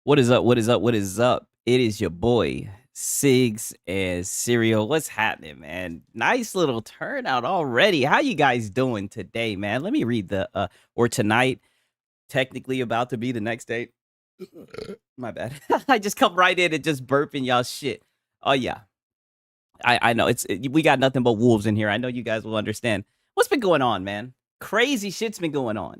What is up? What is up? What is up? It is your boy Sigs and Serial. What's happening, man? Nice little turnout already. How you guys doing today, man? Let me read the or tonight. Technically about to be the next day. My bad. I just come right in and just burping y'all shit. Oh yeah, I know we got nothing but wolves in here. I know you guys will understand. What's been going on, man? Crazy shit's been going on.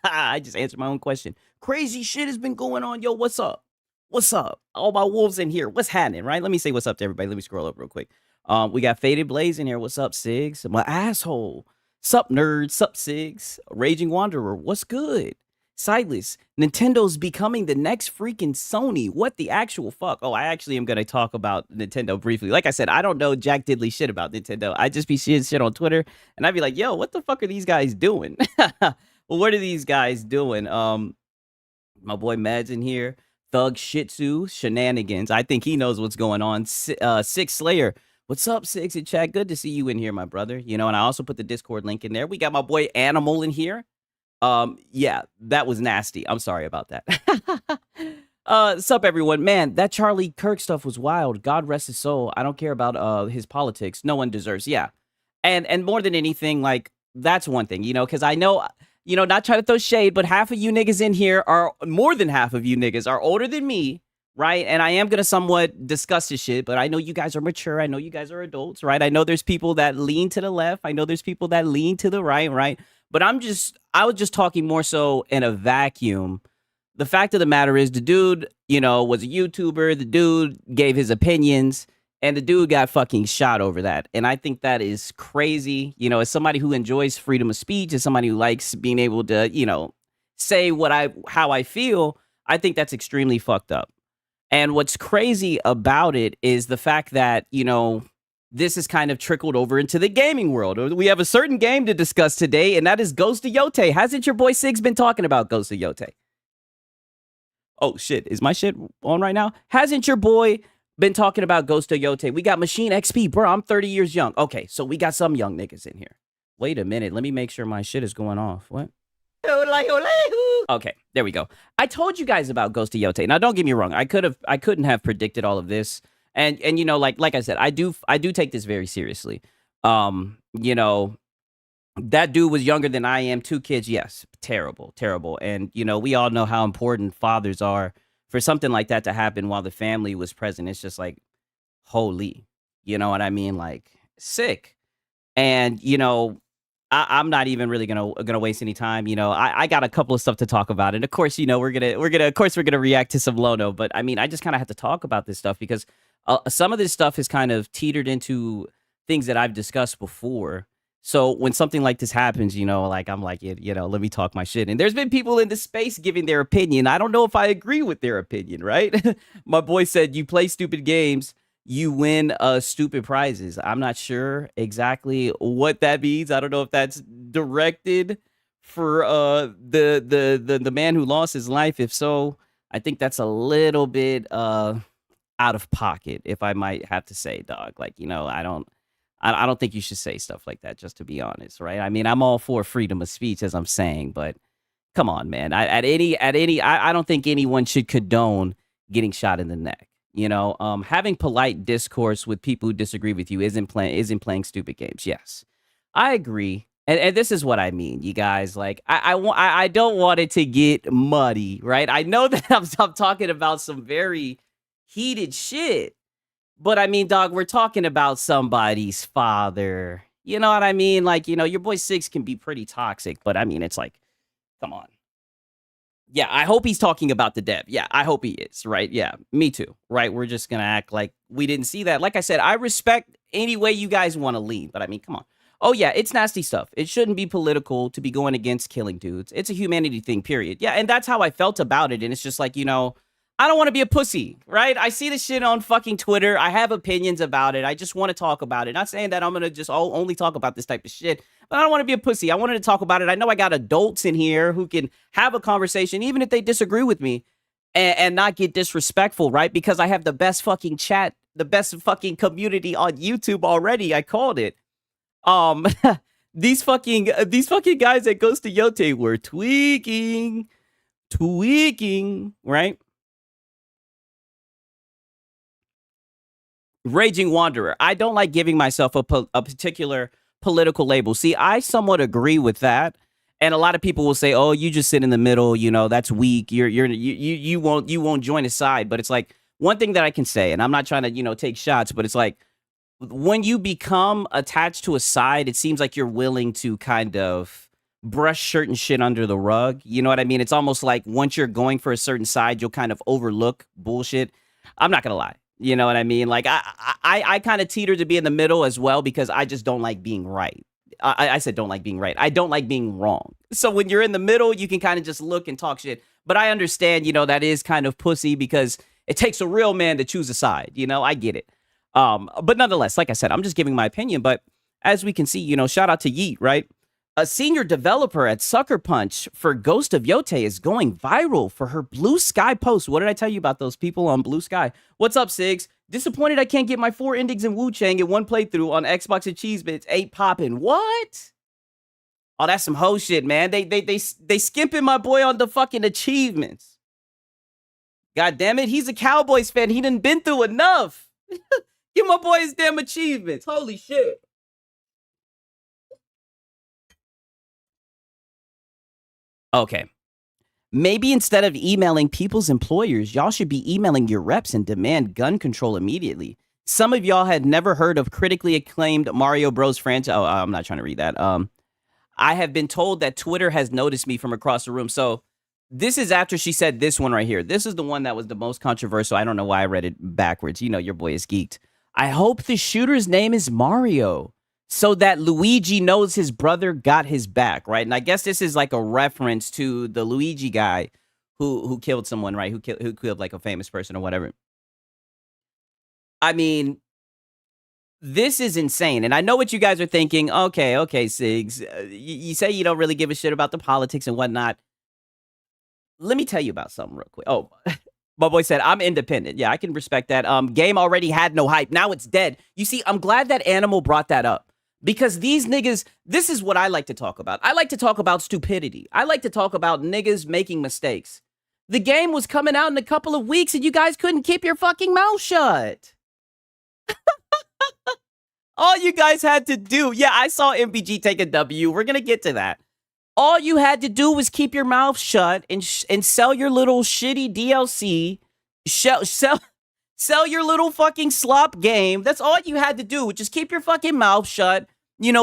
I just answered my own question. Crazy shit has been going on. Yo, what's up? What's up? All my wolves in here. What's happening, right? Let me say what's up to everybody. Let me scroll up real quick. We got Faded Blaze in here. What's up, Sigs? My asshole. Sup, nerds? Sup, Sigs? Raging Wanderer. What's good? Sightless. Nintendo's becoming the next freaking Sony. What the actual fuck? Oh, I actually am going to talk about Nintendo briefly. Like I said, I don't know jack diddly shit about Nintendo. I just be seeing shit on Twitter, and I'd be like, yo, what the fuck are these guys doing? Well, what are these guys doing? My boy Mads in here. Thug Shih Tzu Shenanigans. I think he knows what's going on. Six Slayer. What's up, Six and Chad? Good to see you in here, my brother. You know, and I also put the Discord link in there. We got my boy Animal in here. Yeah, that was nasty. I'm sorry about that. Sup everyone. Man, that Charlie Kirk stuff was wild. God rest his soul. I don't care about his politics. No one deserves. Yeah. And more than anything, like, that's one thing, you know, because I know, you know, not trying to throw shade, but half of you niggas in here are more than half of you niggas are older than me, right? And I am gonna somewhat discuss this shit, but I know you guys are mature. I know you guys are adults, right? I know there's people that lean to the left. I know there's people that lean to the right, right? But I was just talking more so in a vacuum. The fact of the matter is, the dude, you know, was a YouTuber. The dude gave his opinions, and the dude got fucking shot over that. And I think that is crazy. You know, as somebody who enjoys freedom of speech, as somebody who likes being able to, you know, say how I feel, I think that's extremely fucked up. And what's crazy about it is the fact that, you know, this has kind of trickled over into the gaming world. We have a certain game to discuss today, and that is Ghost of Yote. Hasn't your boy Sigs been talking about Ghost of Yote? Oh, shit. Is my shit on right now? Hasn't your boy been talking about Ghost of Yote? We got Machine XP. Bro, I'm 30 years young. Okay, so we got some young niggas in here. Wait a minute. Let me make sure my shit is going off. What? Okay, there we go. I told you guys about Ghost of Yote. Now, don't get me wrong. I couldn't have predicted all of this. And you know, like I said, I do take this very seriously. You know, that dude was younger than I am. 2 kids, yes, terrible, terrible. And you know, we all know how important fathers are. For something like that to happen while the family was present, it's just like, holy, you know what I mean? Like, sick. And you know, I'm not even really gonna waste any time. You know, I got a couple of stuff to talk about, and of course, you know, we're gonna react to some Lono. But I mean, I just kind of have to talk about this stuff because some of this stuff has kind of teetered into things that I've discussed before. So when something like this happens, you know, like I'm like, you know, let me talk my shit. And there's been people in the space giving their opinion. I don't know if I agree with their opinion, right? My boy said, you play stupid games, you win stupid prizes. I'm not sure exactly what that means. I don't know if that's directed for the man who lost his life. If so, I think that's a little bit out of pocket, if I might have to say, dog. Like, you know, I don't think you should say stuff like that, just to be honest, right? I mean, I'm all for freedom of speech, as I'm saying, but come on, man. I don't think anyone should condone getting shot in the neck. You know, having polite discourse with people who disagree with you isn't playing stupid games. Yes, I agree. And this is what I mean, you guys. Like, I don't want it to get muddy, right? I know that I'm talking about some very heated shit. But I mean, dog, we're talking about somebody's father. You know what I mean? Like, you know, your boy Six can be pretty toxic, but I mean, it's like, come on. Yeah, I hope he's talking about the dev. Yeah, I hope he is, right? Yeah, me too, right? We're just going to act like we didn't see that. Like I said, I respect any way you guys want to lean, but I mean, come on. Oh, yeah, it's nasty stuff. It shouldn't be political to be going against killing dudes. It's a humanity thing, period. Yeah, and that's how I felt about it. And it's just like, you know, I don't want to be a pussy, right? I see this shit on fucking Twitter. I have opinions about it. I just want to talk about it. Not saying that I'm going to just only talk about this type of shit, but I don't want to be a pussy. I wanted to talk about it. I know I got adults in here who can have a conversation, even if they disagree with me, and not get disrespectful, right? Because I have the best fucking chat, the best fucking community on YouTube already. I called it. These fucking guys that Ghost of Yote were tweaking, right? Raging Wanderer. I don't like giving myself a particular political label. See, I somewhat agree with that. And a lot of people will say, "Oh, you just sit in the middle. You know, that's weak. You won't join a side." But it's like one thing that I can say, and I'm not trying to take shots, but it's like when you become attached to a side, it seems like you're willing to kind of brush certain shit under the rug. You know what I mean? It's almost like once you're going for a certain side, you'll kind of overlook bullshit. I'm not gonna lie. You know what I mean? Like I kind of teeter to be in the middle as well because I just don't like being right. I said don't like being right. I don't like being wrong. So when you're in the middle, you can kind of just look and talk shit. But I understand, that is kind of pussy because it takes a real man to choose a side. I get it. But nonetheless, like I said, I'm just giving my opinion. But as we can see, shout out to Yeet, right? A senior developer at Sucker Punch for Ghost of Yote is going viral for her Blue Sky post. What did I tell you about those people on Blue Sky? What's up, Sigs? Disappointed I can't get my 4 endings in Wu Chang in one playthrough on Xbox and Cheese Bits. 8 popping. What? Oh, that's some hoe shit, man. They skimping my boy on the fucking achievements. God damn it, he's a Cowboys fan. He done been through enough. Give my boy his damn achievements. Holy shit. Okay. Maybe instead of emailing people's employers, y'all should be emailing your reps and demand gun control immediately. Some of y'all had never heard of critically acclaimed Mario Bros. Franchise. Oh, I'm not trying to read that. I have been told that Twitter has noticed me from across the room. So this is after she said this one right here. This is the one that was the most controversial. I don't know why I read it backwards. Your boy is geeked. I hope the shooter's name is Mario, so that Luigi knows his brother got his back, right? And I guess this is like a reference to the Luigi guy who killed someone, right? Who killed like a famous person or whatever. I mean, this is insane. And I know what you guys are thinking. Okay, Sigs. You say you don't really give a shit about the politics and whatnot. Let me tell you about something real quick. Oh, my boy said, I'm independent. Yeah, I can respect that. Game already had no hype. Now it's dead. You see, I'm glad that Animal brought that up. Because these niggas, this is what I like to talk about. I like to talk about stupidity. I like to talk about niggas making mistakes. The game was coming out in a couple of weeks and you guys couldn't keep your fucking mouth shut. All you guys had to do, yeah, I saw MPG take a W. We're going to get to that. All you had to do was keep your mouth shut and sell your little shitty DLC. Sell your little fucking slop game. That's all you had to do. Just keep your fucking mouth shut.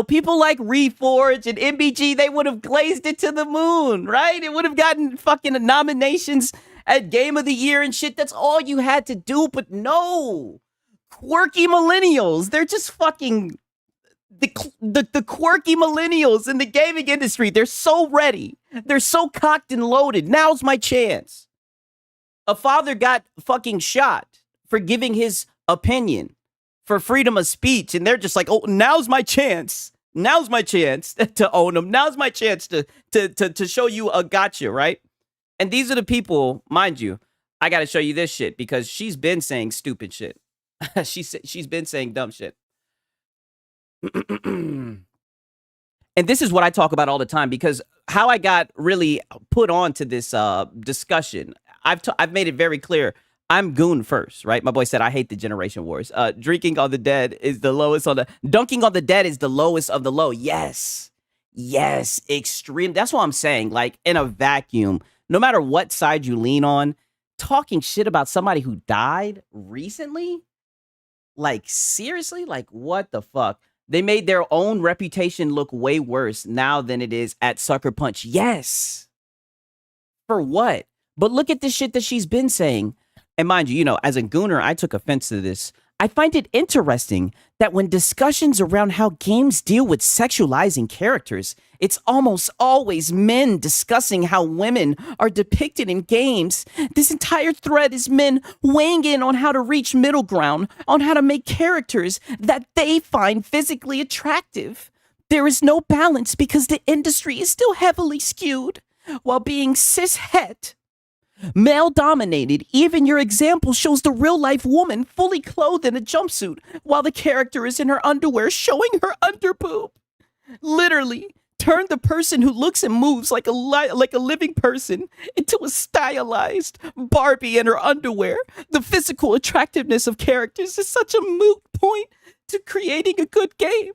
People like Reforge and MBG, they would have glazed it to the moon, right? It would have gotten fucking nominations at Game of the Year and shit. That's all you had to do. But no. Quirky millennials. They're just fucking the quirky millennials in the gaming industry. They're so ready. They're so cocked and loaded. Now's my chance. A father got fucking shot for giving his opinion, for freedom of speech, and they're just like, oh, now's my chance. Now's my chance to own them. Now's my chance to show you a gotcha, right? And these are the people, mind you, I got to show you this shit because she's been saying stupid shit. She's been saying dumb shit. And this is what I talk about all the time because how I got really put on to this discussion, I've made it very clear. I'm goon first, right? My boy said, I hate the generation wars. Drinking on the dead is the lowest on the... Dunking on the dead is the lowest of the low. Yes. Yes. Extreme. That's what I'm saying. Like, in a vacuum, no matter what side you lean on, talking shit about somebody who died recently? Like, seriously? Like, what the fuck? They made their own reputation look way worse now than it is at Sucker Punch. Yes. For what? But look at the shit that she's been saying. And mind you, as a gooner, I took offense to this. I find it interesting that when discussions around how games deal with sexualizing characters, it's almost always men discussing how women are depicted in games. This entire thread is men weighing in on how to reach middle ground, on how to make characters that they find physically attractive. There is no balance because the industry is still heavily skewed, while being cis-het. Male-dominated, even your example shows the real-life woman fully clothed in a jumpsuit, while the character is in her underwear showing her underboob. Literally, turn the person who looks and moves like a living person into a stylized Barbie in her underwear. The physical attractiveness of characters is such a moot point to creating a good game.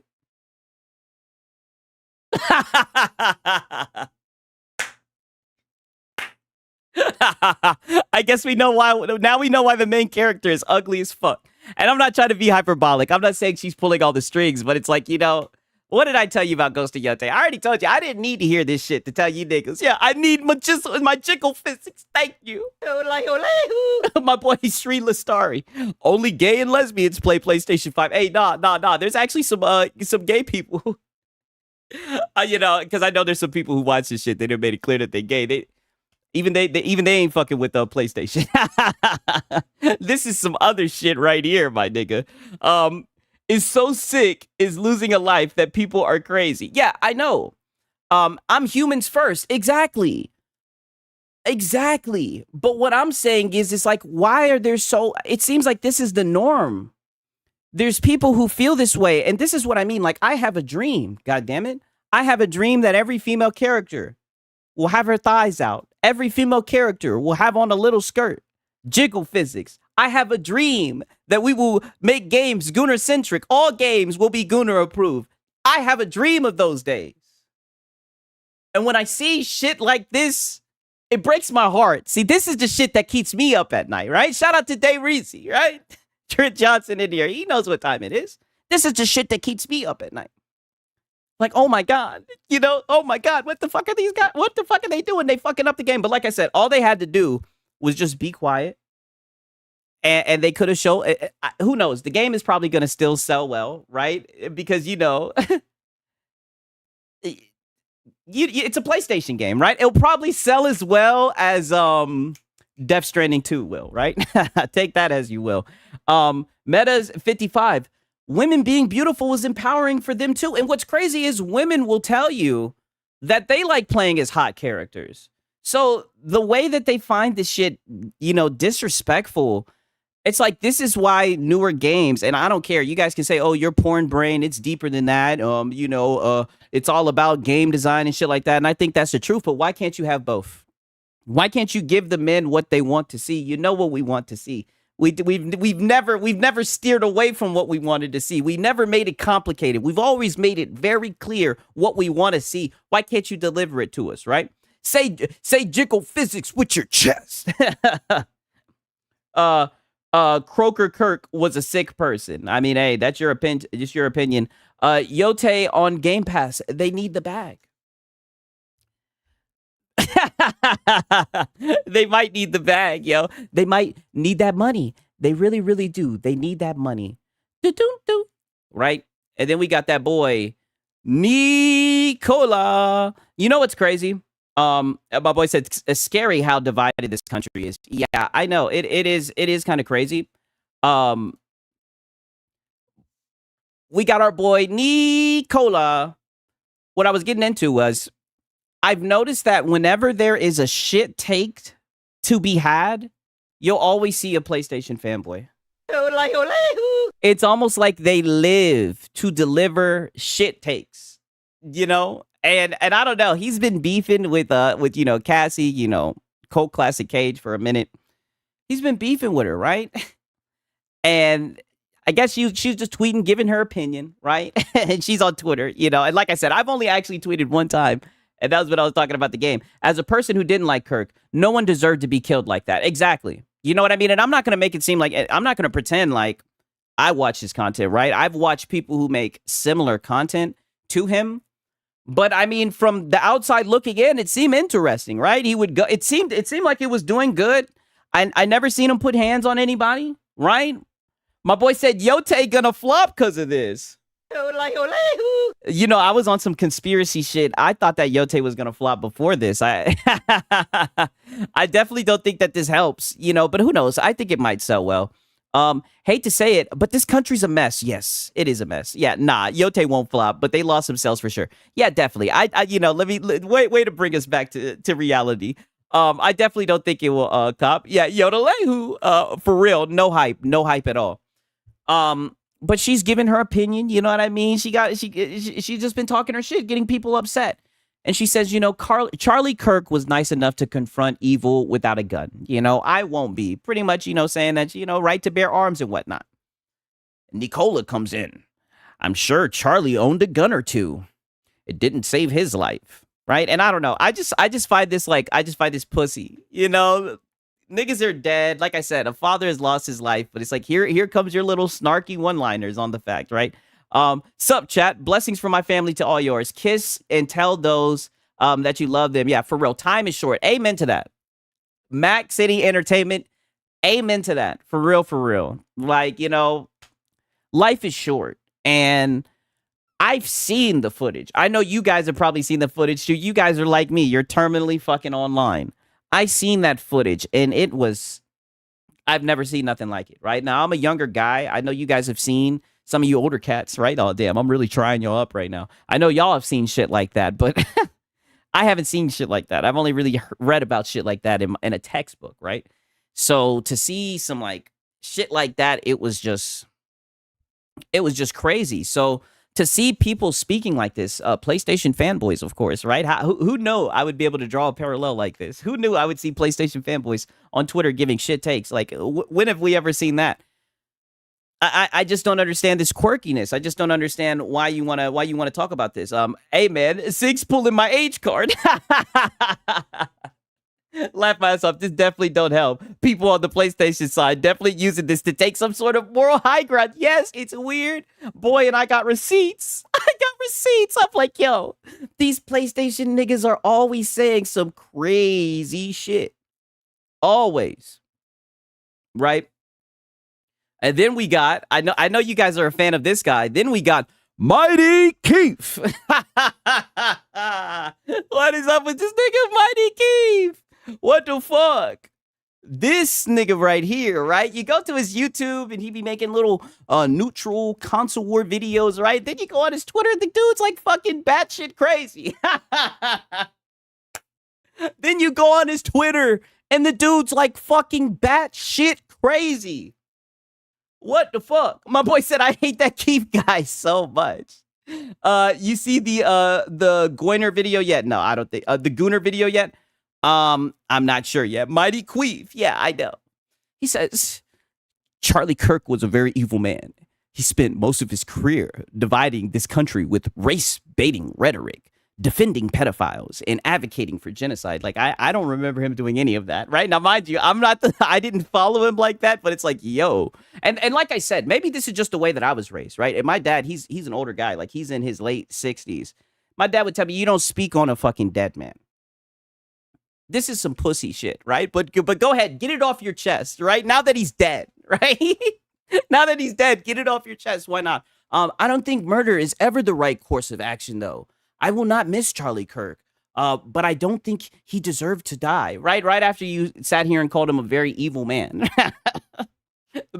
I guess we know why. Now we know why the main character is ugly as fuck. And I'm not trying to be hyperbolic. I'm not saying she's pulling all the strings, but it's like, what did I tell you about Ghost of Yote? I already told you. I didn't need to hear this shit to tell you niggas. Yeah, I need my jiggle physics. Thank you. My boy Sri Lastari. Only gay and lesbians play PlayStation 5. Hey, nah. There's actually some gay people. Because I know there's some people who watch this shit. They done made it clear that they're gay. They ain't fucking with the PlayStation. This is some other shit right here, my nigga. Is so sick is losing a life that people are crazy. Yeah, I know. I'm humans first. Exactly. But what I'm saying is, it's like, why are there it seems like this is the norm. There's people who feel this way. And this is what I mean. Like, I have a dream. God damn it. I have a dream that every female character will have her thighs out. Every female character will have on a little skirt. Jiggle physics. I have a dream that we will make games Gunnar-centric. All games will be Gunnar approved. I have a dream of those days. And when I see shit like this, it breaks my heart. See, this is the shit that keeps me up at night, right? Shout out to Day Reezy, right? Trent Johnson in here. He knows what time it is. This is the shit that keeps me up at night. Like, oh my God, oh my God, what the fuck are these guys? What the fuck are they doing? They fucking up the game. But like I said, all they had to do was just be quiet. And they could have shown, who knows? The game is probably going to still sell well, right? Because, it's a PlayStation game, right? It'll probably sell as well as Death Stranding 2 will, right? Take that as you will. Meta's 55. Women being beautiful is empowering for them too. And what's crazy is women will tell you that they like playing as hot characters. So the way that they find this shit, disrespectful, it's like, this is why newer games, and I don't care, you guys can say, oh, you're porn brain, it's deeper than that. It's all about game design and shit like that. And I think that's the truth, but why can't you have both? Why can't you give the men what they want to see? You know what we want to see. We've never steered away from what we wanted to see. We never made it complicated. We've always made it very clear what we want to see. Why can't you deliver it to us, right? Say jiggle physics with your chest. Croker Kirk was a sick person. I mean, hey, that's your opinion. Just your opinion. Yotei on Game Pass. They need the bag. They might need the bag, yo. They might need that money. They really, really do. They need that money. Do. Right? And then we got that boy, Nicola. You know what's crazy? My boy said it's scary how divided this country is. Yeah, I know. It is kind of crazy. We got our boy Nicola. What I was getting into was, I've noticed that whenever there is a shit take to be had, you'll always see a PlayStation fanboy. It's almost like they live to deliver shit takes, And I don't know. He's been beefing with Cassie, Cold Classic Cage for a minute. He's been beefing with her, right? And I guess she's just tweeting, giving her opinion, right? And she's on Twitter, And like I said, I've only actually tweeted one time. And that was when I was talking about the game. As a person who didn't like Kirk, no one deserved to be killed like that. Exactly. You know what I mean? And I'm not going to make it seem like, I'm not going to pretend like I watch his content, right? I've watched people who make similar content to him. But I mean, from the outside looking in, it seemed interesting, right? He would go, it seemed like it was doing good. I never seen him put hands on anybody, right? My boy said Yotei gonna flop because of this. I was on some conspiracy shit. I thought that Yotei was gonna flop before this. I definitely don't think that this helps, but who knows? I think it might sell well. Hate to say it, but this country's a mess. Yes, it is a mess. Yeah, Yotei won't flop, but they lost some sales for sure. Yeah, definitely. Way to bring us back to reality. I definitely don't think it will cop. Yeah, Yodelehu, for real, no hype at all. but she's giving her opinion. You know what I mean? She's just been talking her shit, getting people upset. And she says, Charlie Kirk was nice enough to confront evil without a gun. I won't be. Pretty much, saying that, right to bear arms and whatnot. Nicola comes in. I'm sure Charlie owned a gun or two. It didn't save his life, right? And I don't know. I just find this pussy. Niggas are dead. Like I said, a father has lost his life, but it's like here comes your little snarky one-liners on the fact, right? Sup chat, blessings from my family to all yours. Kiss and tell those that you love them. Yeah, for real. Time is short. Amen to that. Mac City Entertainment. Amen to that. For real, for real. Like, life is short. And I've seen the footage. I know you guys have probably seen the footage too. You guys are like me. You're terminally fucking online. I seen that footage and I've never seen nothing like it, right? Now, I'm a younger guy. I know you guys have seen, some of you older cats, right? Oh, damn, I'm really trying y'all up right now. I know y'all have seen shit like that, but I haven't seen shit like that. I've only really read about shit like that in a textbook, right? So to see some like shit like that, it was just crazy. So to see people speaking like this, PlayStation fanboys, of course, right? Who knew I would be able to draw a parallel like this? Who knew I would see PlayStation fanboys on Twitter giving shit takes? Like, when have we ever seen that? I just don't understand this quirkiness. I just don't understand why you wanna talk about this. Hey man, Sig's pulling my age card. Laugh my ass off. This definitely don't help. People on the PlayStation side definitely using this to take some sort of moral high ground. Yes, it's weird. Boy, and I got receipts. I'm like, yo, these PlayStation niggas are always saying some crazy shit. Always. Right? And then we got, I know you guys are a fan of this guy. Then we got Mighty Keith. What is up with this nigga, Mighty Keith? What the fuck? This nigga right here, right? You go to his YouTube and he be making little neutral console war videos, right? Then you go on his Twitter, the dude's like fucking batshit crazy. Then you go on his Twitter and the dude's like fucking batshit crazy. What the fuck? My boy said I hate that Keith guy so much. You see the Goiner video yet? No, I don't think the Gooner video yet. I'm not sure yet. Mighty Queef. Yeah, I know. He says Charlie Kirk was a very evil man. He spent most of his career dividing this country with race-baiting rhetoric, defending pedophiles, and advocating for genocide. Like, I don't remember him doing any of that, right? Now, mind you, I didn't follow him like that, but it's like, yo. And like I said, maybe this is just the way that I was raised, right? And my dad, he's an older guy. Like, he's in his late 60s. My dad would tell me, you don't speak on a fucking dead man. This is some pussy shit, right? But go ahead, get it off your chest, right? Now that he's dead, right? Now that he's dead, get it off your chest. Why not? I don't think murder is ever the right course of action, though. I will not miss Charlie Kirk, but I don't think he deserved to die, right? Right after you sat here and called him a very evil man.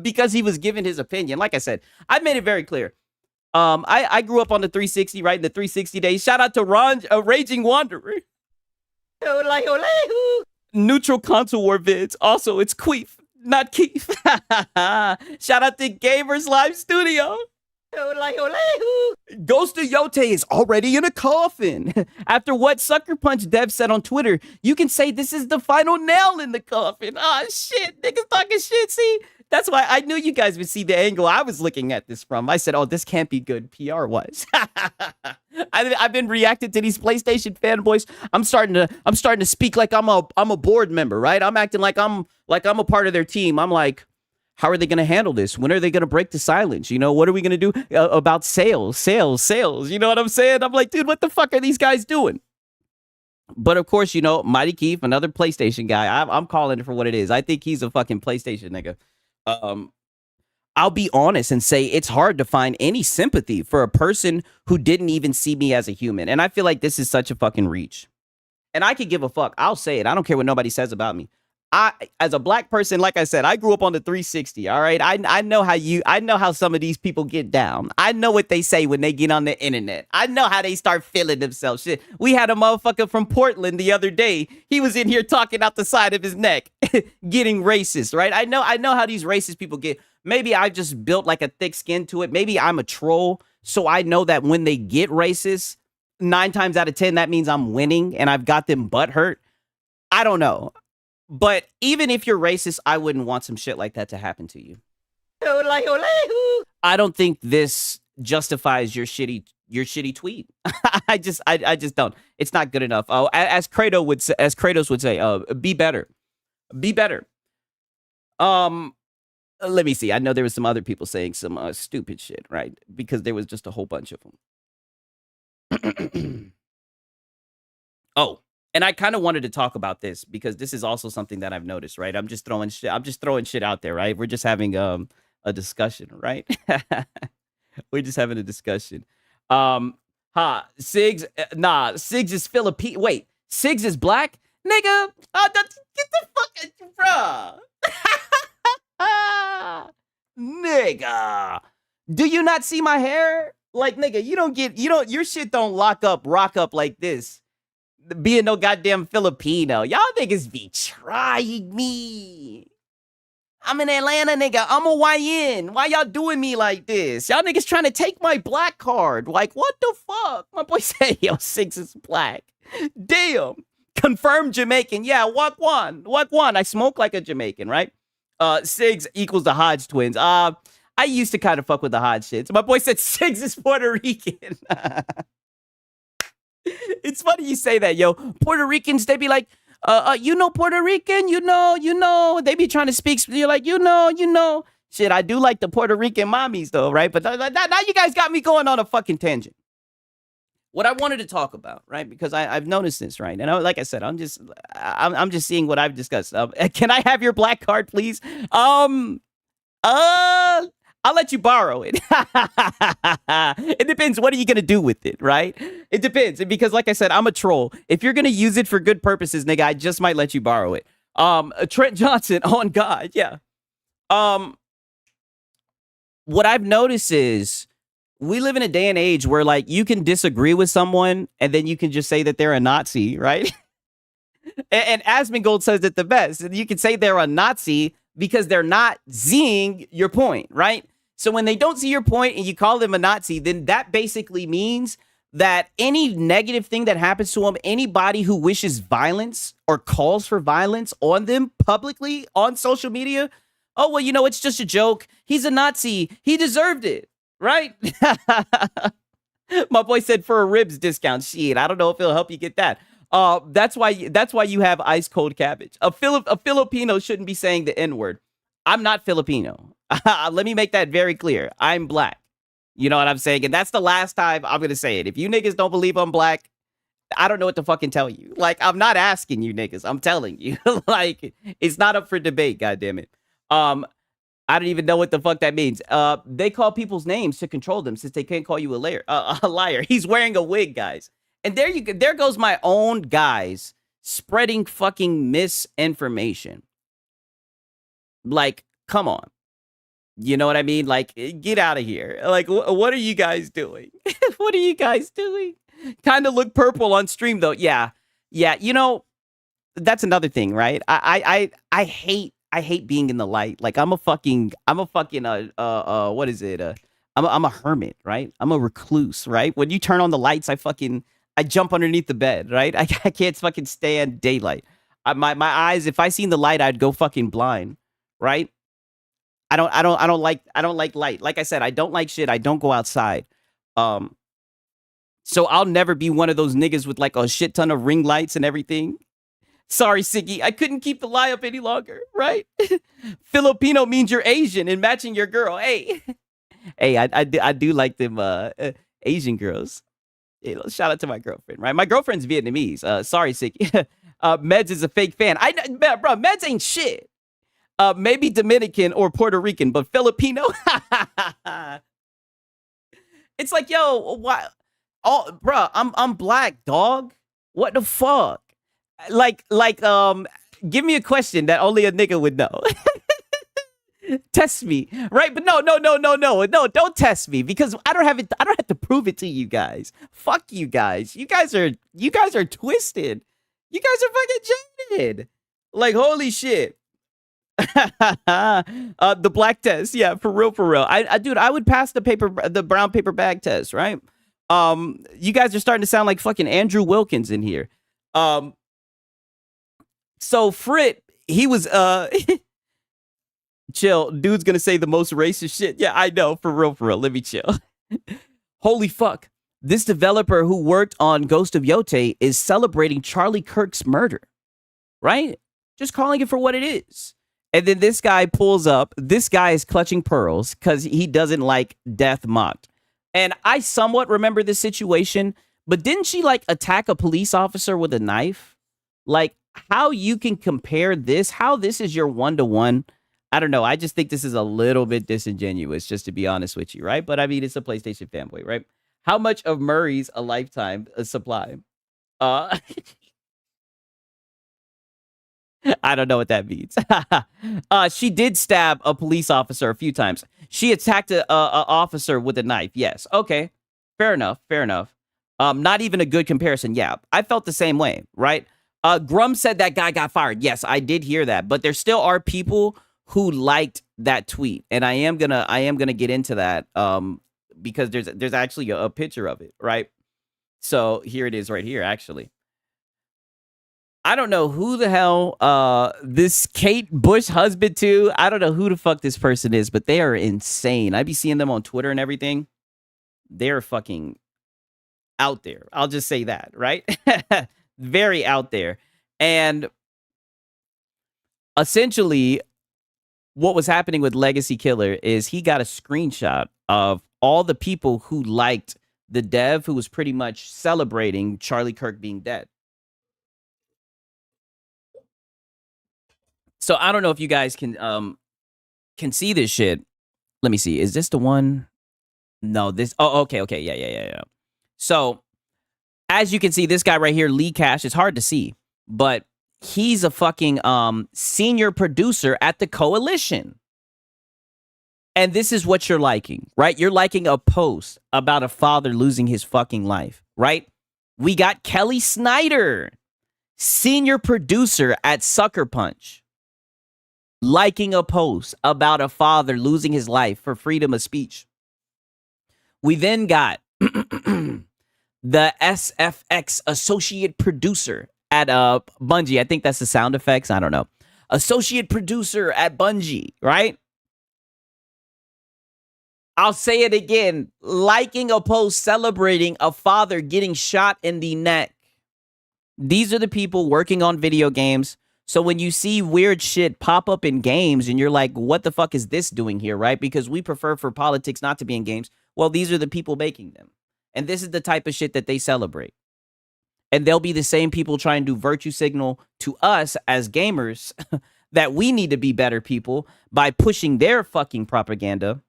Because he was giving his opinion. Like I said, I made it very clear. I grew up on the 360, right? In the 360 days. Shout out to Raging Wanderer. Neutral console war vids. Also, it's Queef, not Keith. Shout out to Gamers Live Studio. Ghost of Yote is already in a coffin. After what Sucker Punch Dev said on Twitter, you can say this is the final nail in the coffin. Oh, shit. Niggas talking shit. See, that's why I knew you guys would see the angle I was looking at this from. I said, oh, this can't be good PR-wise. I've been reacting to these PlayStation fanboys. I'm starting to speak like I'm a board member, right? I'm acting like I'm a part of their team. I'm like, how are they going to handle this? When are they going to break the silence? You know, what are we going to do about sales? You know what I'm saying? I'm like, dude, what the fuck are these guys doing? But of course, you know, Mighty Keith, another PlayStation guy. I'm calling it for what it is. I think he's a fucking PlayStation nigga. I'll be honest and say it's hard to find any sympathy for a person who didn't even see me as a human. And I feel like this is such a fucking reach. And I could give a fuck. I'll say it. I don't care what nobody says about me. I, as a black person, like I said, I grew up on the 360. All right, I know how some of these people get down. I know what they say when they get on the internet. I know how they start feeling themselves. Shit, we had a motherfucker from Portland the other day. He was in here talking out the side of his neck, getting racist. Right? I know how these racist people get. Maybe I just built like a thick skin to it. Maybe I'm a troll, so I know that when they get racist, 9 times out of 10, that means I'm winning and I've got them butt hurt. I don't know. But even if you're racist, I wouldn't want some shit like that to happen to you. I don't think this justifies your shitty tweet. I just don't. It's not good enough. Oh, as Kratos would say, be better. Be better. Let me see. I know there was some other people saying some stupid shit, right? Because there was just a whole bunch of them. Oh, and I kind of wanted to talk about this because this is also something that I've noticed, right? I'm just throwing shit out there, right? We're just having a discussion, right? We're just having a discussion. Sigs, Sigs is Filipino. Wait, Sigs is black? Nigga, get the fuck, bruh. Nigga, do you not see my hair? Like, nigga, your shit don't rock up like this. Being no goddamn Filipino. Y'all niggas be trying me. I'm in Atlanta, nigga. I'm a YN. Why y'all doing me like this? Y'all niggas trying to take my black card. Like, what the fuck? My boy said, yo, Six is black. Damn. Confirmed Jamaican. Yeah, walk one. I smoke like a Jamaican, right? Sigs equals the Hodge twins. I used to kind of fuck with the Hodge shit. So my boy said Sigs is Puerto Rican. It's funny you say that, yo. Puerto Ricans, they be like, you know Puerto Rican, you know. They be trying to speak. You're like, you know. Shit, I do like the Puerto Rican mommies, though, right? But now you guys got me going on a fucking tangent. What I wanted to talk about, right? Because I've noticed this, right? And like I said, I'm just seeing what I've discussed. Can I have your black card, please? I'll let you borrow it. It depends. What are you going to do with it, right? It depends. Because like I said, I'm a troll. If you're going to use it for good purposes, nigga, I just might let you borrow it. Trent Johnson, on God, yeah. What I've noticed is we live in a day and age where, like, you can disagree with someone and then you can just say that they're a Nazi, right? and Asmongold says it the best. You can say they're a Nazi because they're not seeing your point, right? So when they don't see your point and you call them a Nazi, then that basically means that any negative thing that happens to them, anybody who wishes violence or calls for violence on them publicly on social media, oh, well, you know, it's just a joke. He's a Nazi. He deserved it, right? My boy said for a ribs discount. Shit, I don't know if it'll help you get that. That's why you have ice cold cabbage. A Filipino shouldn't be saying the N-word. I'm not Filipino. Let me make that very clear. I'm black. You know what I'm saying? And that's the last time I'm going to say it. If you niggas don't believe I'm black, I don't know what to fucking tell you. Like, I'm not asking you niggas. I'm telling you. Like, it's not up for debate, goddammit. I don't even know what the fuck that means. They call people's names to control them since they can't call you a liar. He's wearing a wig, guys. And there goes my own guys spreading fucking misinformation. Like, come on. You know what I mean? Like, get out of here. Like, what are you guys doing? What are you guys doing? Kind of look purple on stream, though. Yeah. You know, that's another thing, right? I hate being in the light. Like, I'm a fucking what is it? I'm a hermit, right? I'm a recluse, right? When you turn on the lights, I jump underneath the bed, right? I can't fucking stand daylight. My eyes, if I seen the light, I'd go fucking blind, right? I don't like light. Like I said, I don't like shit. I don't go outside. So I'll never be one of those niggas with like a shit ton of ring lights and everything. Sorry, Siggy, I couldn't keep the lie up any longer, right? Filipino means you're Asian and matching your girl. Hey, I do like them Asian girls. You know, shout out to my girlfriend, right? My girlfriend's Vietnamese. Sorry, Siggy. Meds is a fake fan. Bro, Meds ain't shit. Maybe Dominican or Puerto Rican, but Filipino. It's like, yo, why? Oh, bro, I'm black, dog. What the fuck? Like, Give me a question that only a nigga would know. Test me, right? But no, don't test me because I don't have it. I don't have to prove it to you guys. Fuck you guys. You guys are twisted. You guys are fucking jaded. Like holy shit. The black test, yeah, for real, for real. Dude, I would pass the brown paper bag test, right? You guys are starting to sound like fucking Andrew Wilkins in here. So Frit, he was chill. Dude's gonna say the most racist shit. Yeah, I know, for real, for real. Let me chill. Holy fuck. This developer who worked on Ghost of Yote is celebrating Charlie Kirk's murder, right? Just calling it for what it is. And then this guy pulls up. This guy is clutching pearls because he doesn't like death mocked. And I somewhat remember this situation, but didn't she like attack a police officer with a knife? Like how you can compare this, how this is your one-to-one. I don't know. I just think this is a little bit disingenuous, just to be honest with you, right? But I mean, it's a PlayStation fanboy, right? How much of Murray's a lifetime supply? I don't know what that means. She did stab a police officer a few times. She attacked a officer with a knife. Yes. Okay. Fair enough. Fair enough. Not even a good comparison. Yeah. I felt the same way, right? Grum said that guy got fired. Yes, I did hear that. But there still are people who liked that tweet. And I am gonna get into that because there's actually a picture of it, right? So here it is right here, actually. I don't know who the hell this Kate Bush husband to. I don't know who the fuck this person is, but they are insane. I be seeing them on Twitter and everything. They're fucking out there. I'll just say that, right? Very out there. And essentially, what was happening with Legacy Killer is he got a screenshot of all the people who liked the dev who was pretty much celebrating Charlie Kirk being dead. So I don't know if you guys can see this shit. Let me see. Is this the one? No, this. Oh, okay. Yeah. So as you can see, this guy right here, Lee Cash, it's hard to see, but he's a fucking senior producer at the Coalition. And this is what you're liking, right? You're liking a post about a father losing his fucking life, right? We got Kelly Snyder, senior producer at Sucker Punch, liking a post about a father losing his life for freedom of speech. We then got the SFX associate producer at Bungie. I think that's the sound effects. I don't know. Associate producer at Bungie, right? I'll say it again. Liking a post celebrating a father getting shot in the neck. These are the people working on video games. So when you see weird shit pop up in games and you're like, what the fuck is this doing here, right? Because we prefer for politics not to be in games. Well, these are the people making them. And this is the type of shit that they celebrate. And they'll be the same people trying to virtue signal to us as gamers that we need to be better people by pushing their fucking propaganda.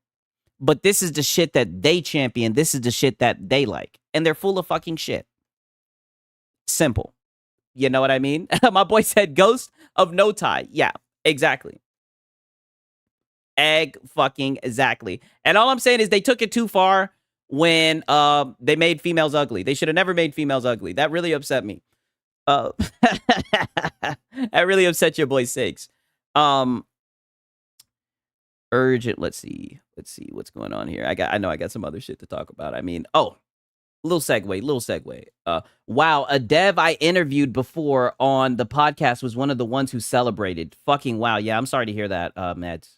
But this is the shit that they champion. This is the shit that they like. And they're full of fucking shit. Simple. You know what I mean? My boy said Ghost of Yote. Yeah, exactly. Exactly. And all I'm saying is they took it too far when they made females ugly. They should have never made females ugly. That really upset me. That really upset your boy Six. Urgent. Let's see what's going on here. I know I got some other shit to talk about. I mean, little segue. Wow, a dev I interviewed before on the podcast was one of the ones who celebrated. Fucking wow. Yeah, I'm sorry to hear that, Mads.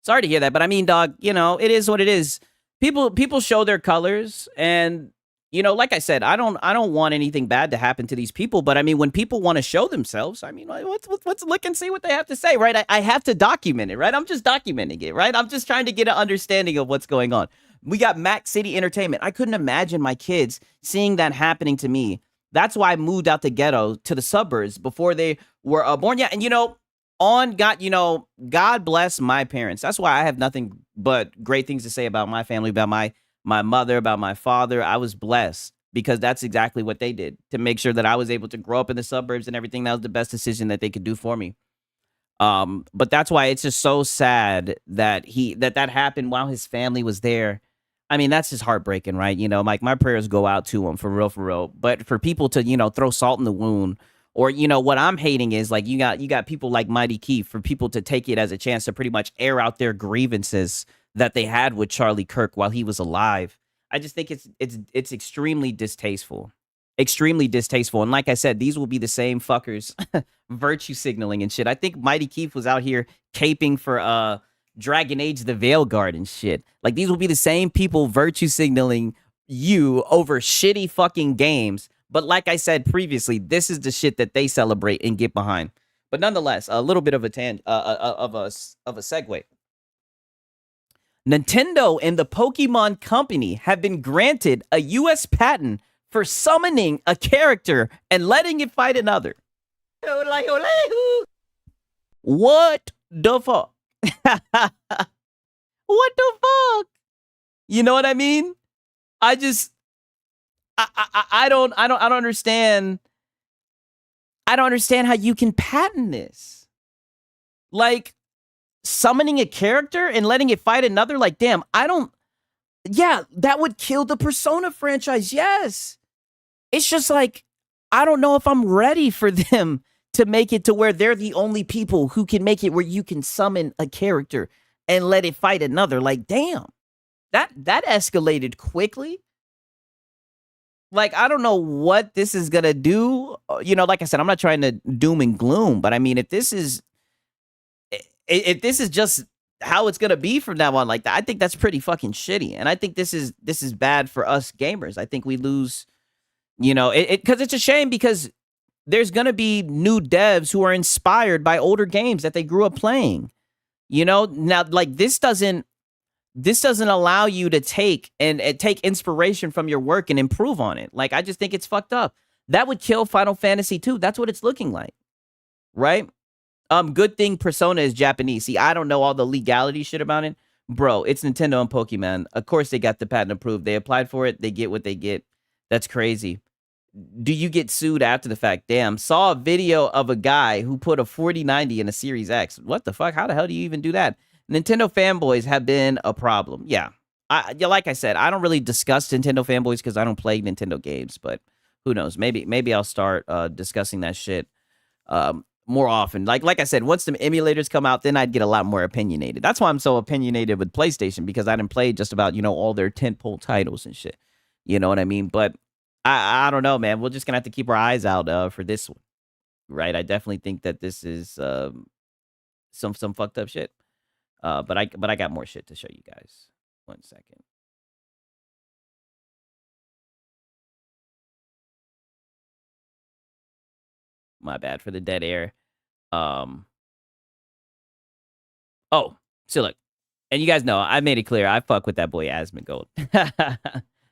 Sorry to hear that, but I mean, dog, you know, it is what it is. People show their colors, and you know, like I said, I don't want anything bad to happen to these people, but I mean, when people want to show themselves, I mean, let's look and see what they have to say, right? I have to document it, right? I'm just documenting it, right? I'm just trying to get an understanding of what's going on. We got Mac City Entertainment. I couldn't imagine my kids seeing that happening to me. That's why I moved out the ghetto to the suburbs before they were born. Yeah, and you know, God bless my parents. That's why I have nothing but great things to say about my family, about my mother, about my father. I was blessed because that's exactly what they did to make sure that I was able to grow up in the suburbs and everything. That was the best decision that they could do for me. But that's why it's just so sad that that happened while his family was there. I mean, that's just heartbreaking, right? You know, like my prayers go out to him for real, for real. But for people to, throw salt in the wound, or what I'm hating is like you got people like Mighty Keith, for people to take it as a chance to pretty much air out their grievances that they had with Charlie Kirk while he was alive. I just think it's extremely distasteful. Extremely distasteful. And like I said, these will be the same fuckers virtue signaling and shit. I think Mighty Keith was out here caping for Dragon Age the Veilguard and shit. Like, these will be the same people virtue signaling you over shitty fucking games. But like I said previously, this is the shit that they celebrate and get behind. But nonetheless, a little bit of a segue. Nintendo and the Pokemon Company have been granted a U.S. patent for summoning a character and letting it fight another. What the fuck? What the fuck? You know what I mean? I don't understand. I don't understand how you can patent this. Like, summoning a character and letting it fight another. Like, damn, yeah, that would kill the Persona franchise. Yes. It's just like, I don't know if I'm ready for them to make it to where they're the only people who can make it where you can summon a character and let it fight another. Like, damn, that escalated quickly. Like, I don't know what this is gonna do. Like I said, I'm not trying to doom and gloom, but I mean, if this is just how it's gonna be from now on, like that, I think that's pretty fucking shitty. And I think this is bad for us gamers. I think we lose, because it's a shame, because there's gonna be new devs who are inspired by older games that they grew up playing. Now, like, this doesn't allow you to take inspiration from your work and improve on it. Like, I just think it's fucked up. That would kill Final Fantasy 2. That's what it's looking like, right? Good thing Persona is Japanese. See, I don't know all the legality shit about it. Bro, it's Nintendo and Pokemon. Of course they got the patent approved. They applied for it. They get what they get. That's crazy. Do you get sued after the fact? Damn, saw a video of a guy who put a 4090 in a Series X. What the fuck? How the hell do you even do that? Nintendo fanboys have been a problem. Yeah. Like I said, I don't really discuss Nintendo fanboys because I don't play Nintendo games, but who knows? Maybe I'll start discussing that shit more often. Like I said, once the emulators come out, then I'd get a lot more opinionated. That's why I'm so opinionated with PlayStation, because I didn't play just about, all their tentpole titles and shit. You know what I mean? But I don't know, man. We're just gonna have to keep our eyes out for this one, right? I definitely think that this is some fucked up shit. But I got more shit to show you guys. 1 second. My bad for the dead air. Oh, so look, and you guys know I made it clear I fuck with that boy Asmongold.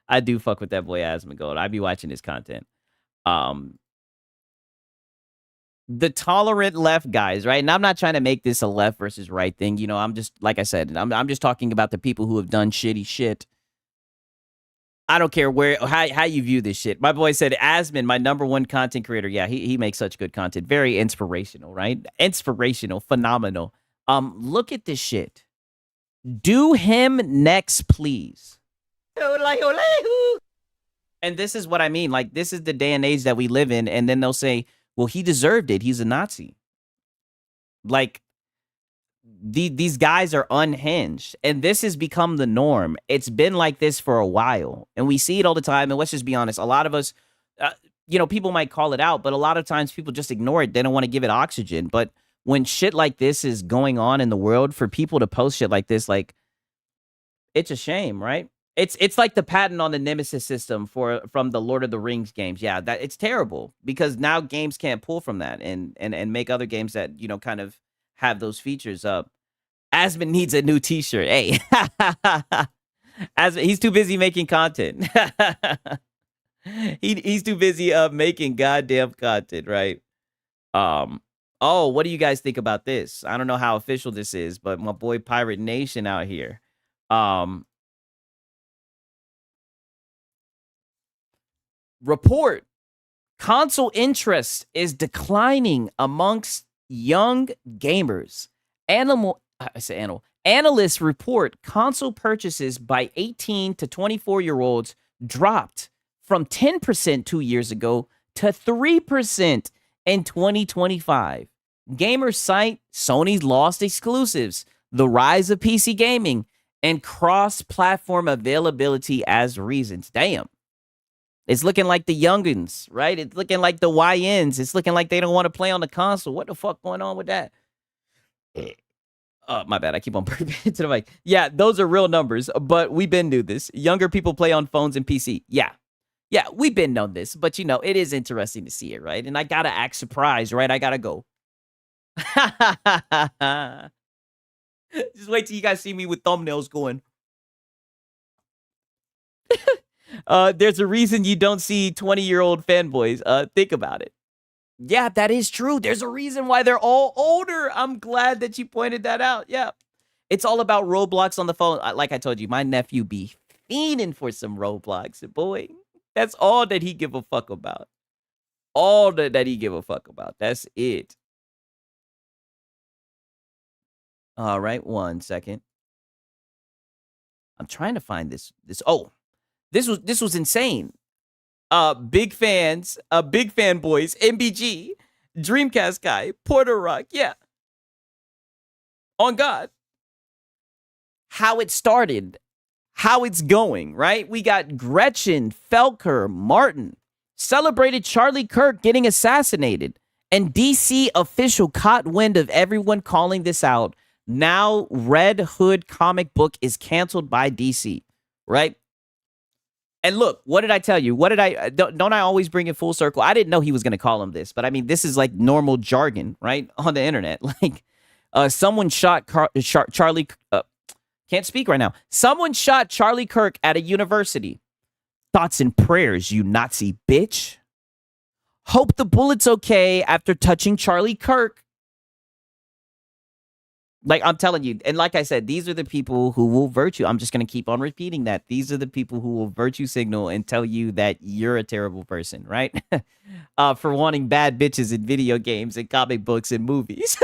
I do fuck with that boy Asmongold. I be watching his content. The tolerant left guys, right? And I'm not trying to make this a left versus right thing. I'm just, like I said, I'm just talking about the people who have done shitty shit. I don't care how you view this shit. My boy said, Asmon, my #1 content creator. Yeah, he makes such good content. Very inspirational, right? Inspirational, phenomenal. Look at this shit. Do him next, please. And this is what I mean. Like, this is the day and age that we live in. And then they'll say, well, he deserved it. He's a Nazi. Like, these guys are unhinged. And this has become the norm. It's been like this for a while. And we see it all the time. And let's just be honest. A lot of us, people might call it out, but a lot of times people just ignore it. They don't want to give it oxygen. But when shit like this is going on in the world, for people to post shit like this, like, it's a shame, right? It's like the patent on the Nemesis system from the Lord of the Rings games. Yeah, that it's terrible, because now games can't pull from that and make other games that, kind of have those features up. Asmon needs a new t-shirt. Hey. Asmon, he's too busy making content. He's too busy making goddamn content, right? Oh, what do you guys think about this? I don't know how official this is, but my boy Pirate Nation out here. report console interest is declining amongst young gamers. Analysts report console purchases by 18 to 24-year-olds dropped from 10% 2 years ago to 3% in 2025. Gamers cite Sony's lost exclusives, the rise of PC gaming, and cross-platform availability as reasons. Damn. It's looking like the youngins, right? It's looking like the YNs. It's looking like they don't want to play on the console. What the fuck going on with that? Oh, my bad. I keep on burping to the mic. Yeah, those are real numbers, but we've been doing this. Younger people play on phones and PC. Yeah. Yeah, we've been on this, but it is interesting to see it, right? And I gotta act surprised, right? I gotta go. Just wait till you guys see me with thumbnails going. There's a reason you don't see 20-year-old fanboys. Think about it. Yeah, that is true. There's a reason why they're all older. I'm glad that you pointed that out. Yeah. It's all about Roblox on the phone. Like I told you, my nephew be fiending for some Roblox. Boy, that's all that he give a fuck about. All that he give a fuck about. That's it. All right, 1 second. I'm trying to find this. Oh, this was insane. Big fans, big fanboys, MBG, Dreamcast guy, Porter Rock, yeah. On God. How it started, how it's going, right? We got Gretchen, Felker, Martin, celebrated Charlie Kirk getting assassinated, and DC official caught wind of everyone calling this out. Now Red Hood comic book is canceled by DC, right? And look, what did I tell you? Don't I always bring it full circle? I didn't know he was going to call him this, but I mean, this is like normal jargon, right? On the internet. Like, someone shot Charlie, can't speak right now. Someone shot Charlie Kirk at a university. Thoughts and prayers, you Nazi bitch. Hope the bullet's okay after touching Charlie Kirk. Like, I'm telling you, and like I said, these are the people who will virtue. I'm just going to keep on repeating that. These are the people who will virtue signal and tell you that you're a terrible person, right? For wanting bad bitches in video games and comic books and movies.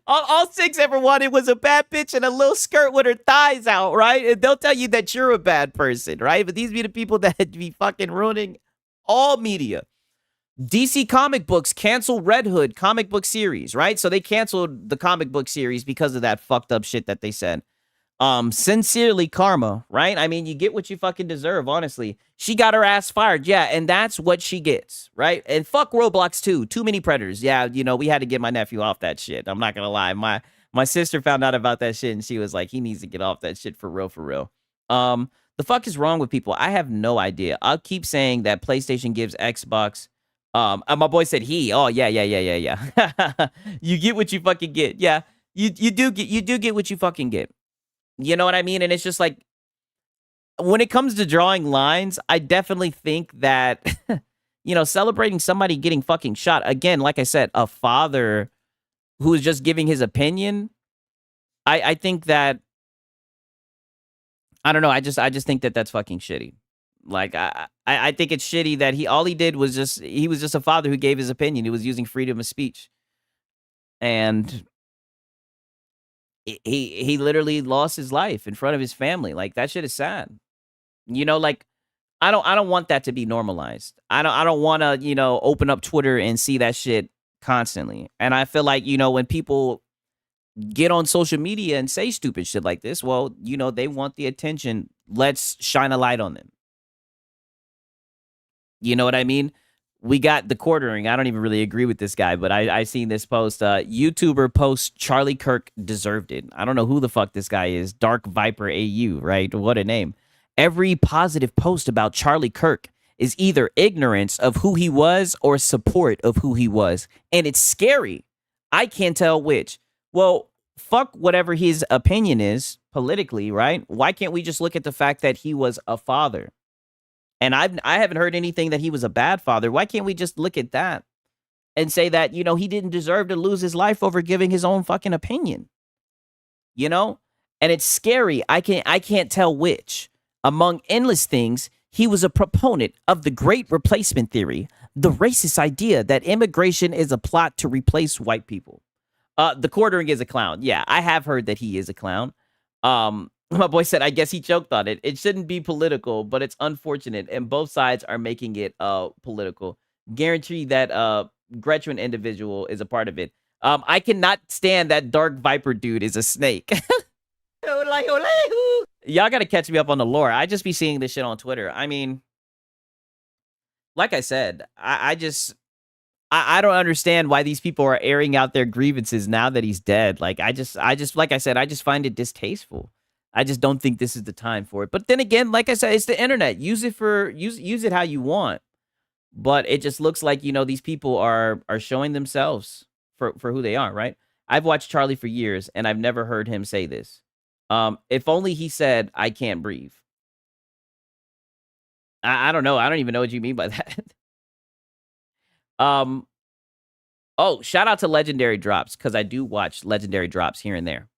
all Six ever wanted was a bad bitch and a little skirt with her thighs out, right? And they'll tell you that you're a bad person, right? But these be the people that be fucking ruining all media. DC Comic Books canceled Red Hood comic book series, right? So they canceled the comic book series because of that fucked up shit that they said. Sincerely Karma, right? I mean, you get what you fucking deserve, honestly. She got her ass fired, yeah, and that's what she gets, right? And fuck Roblox too. Too many predators. Yeah, we had to get my nephew off that shit. I'm not gonna lie. My sister found out about that shit and she was like, he needs to get off that shit for real, for real. The fuck is wrong with people? I have no idea. I'll keep saying that PlayStation gives Xbox. My boy said oh yeah. You get what you fucking get. Yeah, you do get what you fucking get. You know what I mean? And it's just like, when it comes to drawing lines, I definitely think that celebrating somebody getting fucking shot, again, like I said, a father who is just giving his opinion. I think that, I don't know. I just think that that's fucking shitty. Like, I think it's shitty that he was just a father who gave his opinion. He was using freedom of speech. And he literally lost his life in front of his family. Like, that shit is sad. Like, I don't want that to be normalized. I don't want to, open up Twitter and see that shit constantly. And I feel like, when people get on social media and say stupid shit like this, well, they want the attention. Let's shine a light on them. You know what I mean? We got the quartering. I don't even really agree with this guy, but I seen this post. YouTuber post Charlie Kirk deserved it. I don't know who the fuck this guy is. Dark Viper AU, right? What a name. Every positive post about Charlie Kirk is either ignorance of who he was or support of who he was. And it's scary. I can't tell which. Well, fuck whatever his opinion is politically, right? Why can't we just look at the fact that he was a father? And I haven't heard anything that he was a bad father. Why can't we just look at that and say that, he didn't deserve to lose his life over giving his own fucking opinion? And it's scary. I can't tell which. Among endless things, He was a proponent of the Great Replacement Theory, the racist idea that immigration is a plot to replace white people. The quartering is a clown. Yeah, I have heard that he is a clown. My boy said, I guess he choked on it. It shouldn't be political, but it's unfortunate, and both sides are making it political. Guarantee that Gretchen individual is a part of it. I cannot stand that Dark Viper dude is a snake. Y'all gotta catch me up on the lore. I just be seeing this shit on Twitter. I mean, like I said, I don't understand why these people are airing out their grievances now that he's dead. Like, I just, like I said, I just find it distasteful. I just don't think this is the time for it. But then again, like I said, it's the internet. Use it how you want. But it just looks like, these people are showing themselves for who they are, right? I've watched Charlie for years, and I've never heard him say this. If only he said, I can't breathe. I don't know. I don't even know what you mean by that. Oh, shout out to Legendary Drops, because I do watch Legendary Drops here and there.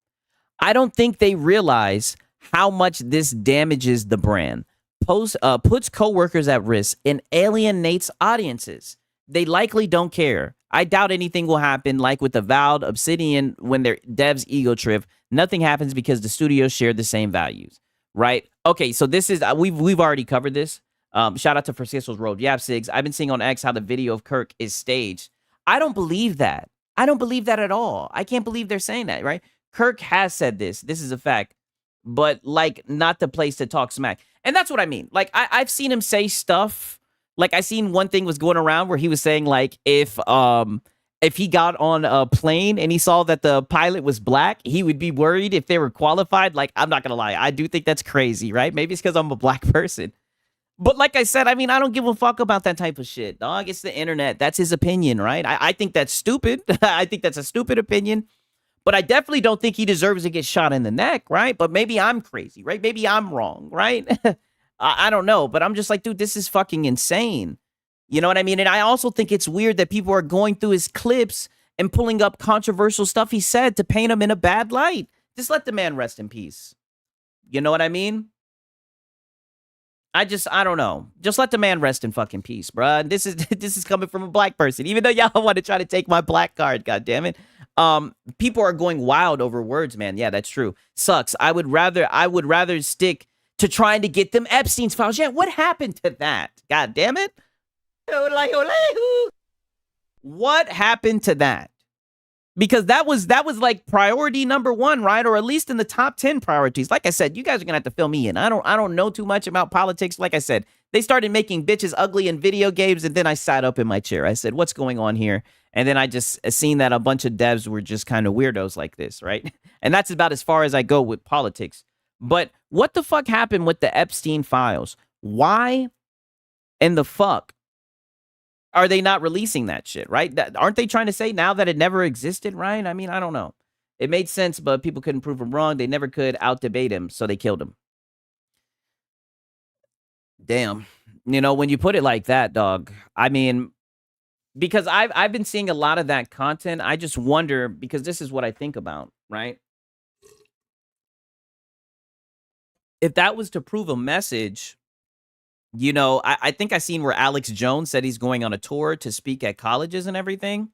I don't think they realize how much this damages the brand, puts coworkers at risk, and alienates audiences. They likely don't care. I doubt anything will happen like with Avowed, Obsidian, when their devs ego trip. Nothing happens because the studios share the same values, right? Okay, so this is, we've already covered this. Shout out to Francisco's Road. Yeah, Sigs, I've been seeing on X how the video of Kirk is staged. I don't believe that. I don't believe that at all. I can't believe they're saying that, right? Kirk has said this. This is a fact. But, like, not the place to talk smack. And that's what I mean. Like, I've seen him say stuff. Like, I seen one thing was going around where he was saying, like, if he got on a plane and he saw that the pilot was black, he would be worried if they were qualified. Like, I'm not going to lie. I do think that's crazy, right? Maybe it's because I'm a black person. But like I said, I mean, I don't give a fuck about that type of shit, dog. It's the internet. That's his opinion, right? I think that's stupid. I think that's a stupid opinion. But I definitely don't think he deserves to get shot in the neck, right? But maybe I'm crazy, right? Maybe I'm wrong, right? I don't know. But I'm just like, dude, this is fucking insane. You know what I mean? And I also think it's weird that people are going through his clips and pulling up controversial stuff he said to paint him in a bad light. Just let the man rest in peace. You know what I mean? I don't know. Just let the man rest in fucking peace, bruh. This is coming from a black person, even though y'all want to try to take my black card. God damn it. People are going wild over words, man. Yeah, that's true. Sucks. I would rather stick to trying to get them Epstein's files. Yeah, what happened to that? God damn it. What happened to that? Because that was like priority number one, right? Or at least in the top 10 priorities. Like I said, you guys are gonna have to fill me in. I don't know too much about politics. Like I said, they started making bitches ugly in video games, and then I sat up in my chair. I said, what's going on here? And then I just seen that a bunch of devs were just kind of weirdos like this, right? And that's about as far as I go with politics. But what the fuck happened with the Epstein files? Why in the fuck are they not releasing that shit, right? Aren't they trying to say now that it never existed, right? I mean, I don't know. It made sense, but people couldn't prove him wrong. They never could out-debate him, so they killed him. Damn. You know, when you put it like that, dog, I mean, because I've been seeing a lot of that content. I just wonder, because this is what I think about, right? If that was to prove a message, you know, I think I seen where Alex Jones said he's going on a tour to speak at colleges and everything.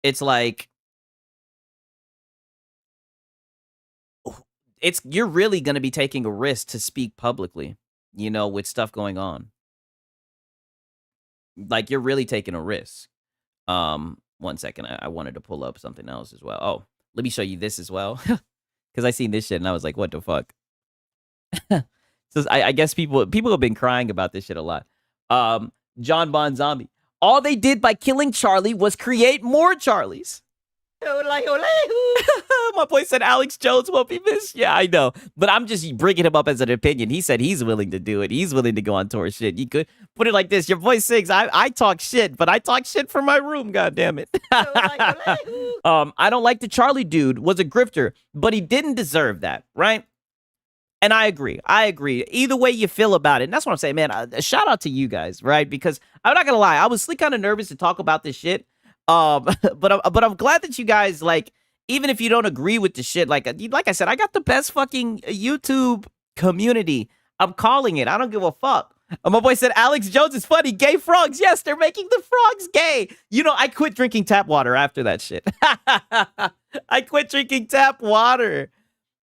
It's like, you're really going to be taking a risk to speak publicly, you know, with stuff going on. Like, you're really taking a risk. 1 second. I wanted to pull up something else as well. Oh, let me show you this as well. Because I seen this shit and I was like, what the fuck? So I guess people have been crying about this shit a lot. John Bon Zombie. All they did by killing Charlie was create more Charlies. My boy said Alex Jones won't be missed. Yeah, I know. But I'm just bringing him up as an opinion. He said he's willing to do it. He's willing to go on tour shit. You could put it like this. Your boy Six, I talk shit, but I talk shit from my room, God damn it. I don't like the Charlie dude was a grifter, but he didn't deserve that, right? And I agree. Either way you feel about it. And that's what I'm saying, man. A shout out to you guys, right? Because I'm not going to lie. I was kind of nervous to talk about this shit. But I'm glad that you guys, like, even if you don't agree with the shit, like I said, I got the best fucking YouTube community. I'm calling it. I don't give a fuck. My boy said Alex Jones is funny. Gay frogs. Yes, they're making the frogs gay. You know, I quit drinking tap water after that shit. I quit drinking tap water.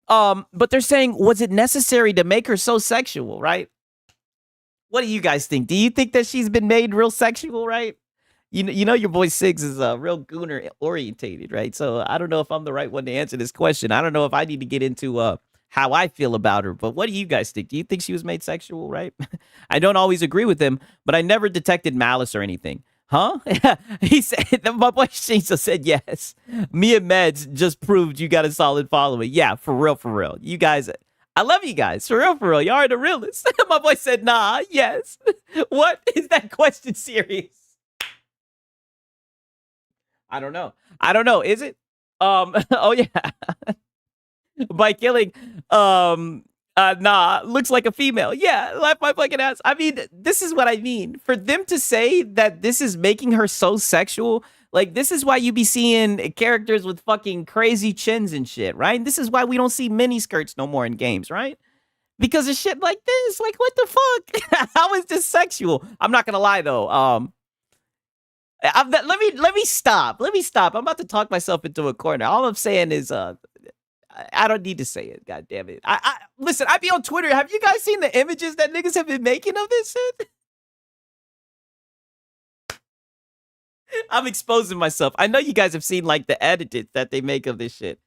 But they're saying, was it necessary to make her so sexual, right? What do you guys think? Do you think that she's been made real sexual, right? You know your boy Siggs is real gooner orientated, right? So I don't know if I'm the right one to answer this question. I don't know if I need to get into how I feel about her, but what do you guys think? Do you think she was made sexual, right? I don't always agree with him, but I never detected malice or anything. Huh? He said, my boy Shinzo said yes. Me and Meds just proved you got a solid following. Yeah, for real, for real. You guys, I love you guys. For real. Y'all are the realest. My boy said, nah, yes. What? Is that question serious? I don't know. Is it? Oh yeah. By killing, nah, looks like a female. Yeah, laugh my fucking ass. I mean, this is what I mean. For them to say that this is making her so sexual, like, this is why you be seeing characters with fucking crazy chins and shit, right? This is why we don't see mini skirts no more in games, right? Because of shit like this. Like, what the fuck? How is this sexual? I'm not gonna lie though. Let me stop. I'm about to talk myself into a corner. All I'm saying is, I don't need to say it. God damn it. Listen. I be on Twitter. Have you guys seen the images that niggas have been making of this shit? I'm exposing myself. I know you guys have seen like the edits that they make of this shit.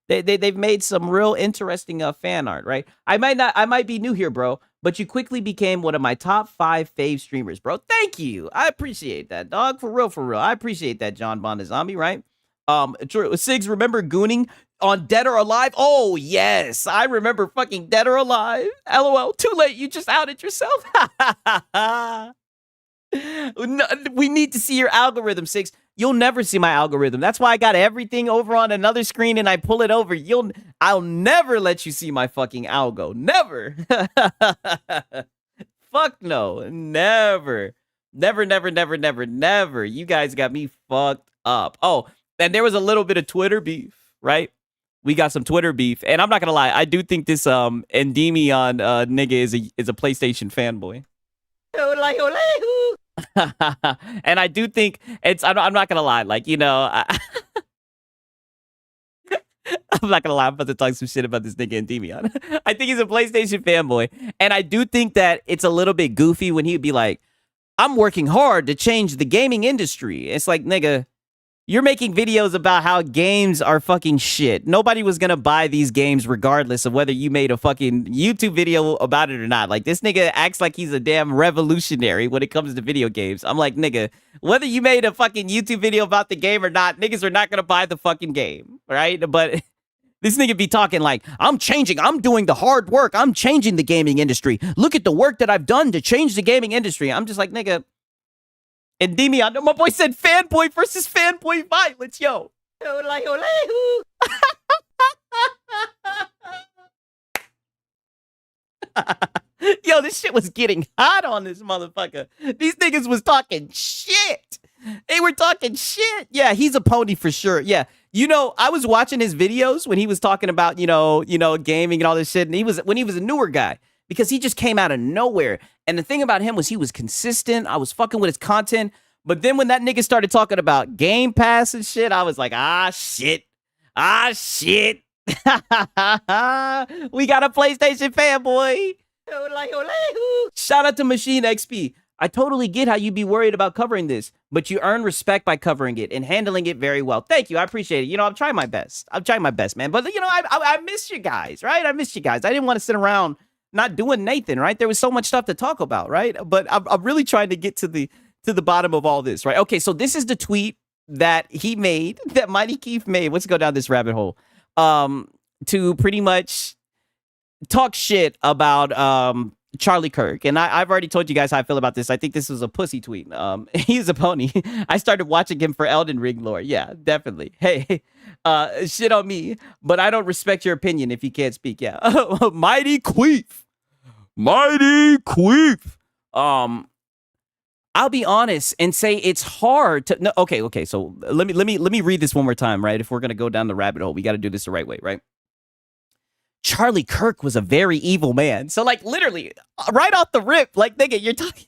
They've made some real interesting fan art, right? I might be new here, bro, but you quickly became one of my top 5 fave streamers, bro. Thank you. I appreciate that, dog. For real. I appreciate that, John Bonda Zombie, right? Siggs, remember gooning on Dead or Alive? Oh, yes. I remember fucking Dead or Alive. LOL. Too late. You just outed yourself. No, we need to see your algorithm, Siggs. You'll never see my algorithm. That's why I got everything over on another screen and I pull it over. I'll never let you see my fucking algo. Never. Fuck no. Never. Never. You guys got me fucked up. Oh, and there was a little bit of Twitter beef, right? We got some Twitter beef. And I'm not gonna lie, I do think this Endymion nigga is a PlayStation fanboy. And I do think I'm not gonna lie, like, you know, I'm not gonna lie, I'm about to talk some shit about this nigga Endymion. I think he's a PlayStation fanboy, and I do think that it's a little bit goofy when he'd be like, I'm working hard to change the gaming industry. It's like, nigga, you're making videos about how games are fucking shit. Nobody was gonna buy these games regardless of whether you made a fucking YouTube video about it or not. Like, this nigga acts like he's a damn revolutionary when it comes to video games. I'm like, nigga, whether you made a fucking YouTube video about the game or not, niggas are not gonna buy the fucking game, right? But this nigga be talking like, I'm doing the hard work, I'm changing the gaming industry. Look at the work that I've done to change the gaming industry. I'm just like, nigga, Endymion, my boy said fanboy versus fanboy violence, yo. Yo, this shit was getting hot on this motherfucker. These niggas was talking shit. They were talking shit. Yeah, he's a pony for sure. Yeah. You know, I was watching his videos when he was talking about, you know, gaming and all this shit. And when he was a newer guy, because he just came out of nowhere. And the thing about him was he was consistent. I was fucking with his content. But then when that nigga started talking about Game Pass and shit, I was like, shit. We got a PlayStation fanboy. Shout out to Machine XP. I totally get how you be worried about covering this, but you earn respect by covering it and handling it very well. Thank you. I appreciate it. You know, I'm trying my best. Man. But, you know, I miss you guys, right? I miss you guys. I didn't want to sit around not doing Nathan, right? There was so much stuff to talk about, right? But I'm really trying to get to the bottom of all this, right? Okay, so this is the tweet that he made, that Mighty Keith made. Let's go down this rabbit hole. To pretty much talk shit about Charlie Kirk. And I've already told you guys how I feel about this. I think this was a pussy tweet. He's a pony. I started watching him for Elden Ring lore. Yeah, definitely. Hey, shit on me, but I don't respect your opinion if you can't speak. Yeah. Mighty Queef. I'll be honest and say it's hard to no, okay. So let me read this one more time, right? If we're gonna go down the rabbit hole, we got to do this the right way, right? Charlie Kirk was a very evil man. So like literally right off the rip, like nigga, you're talking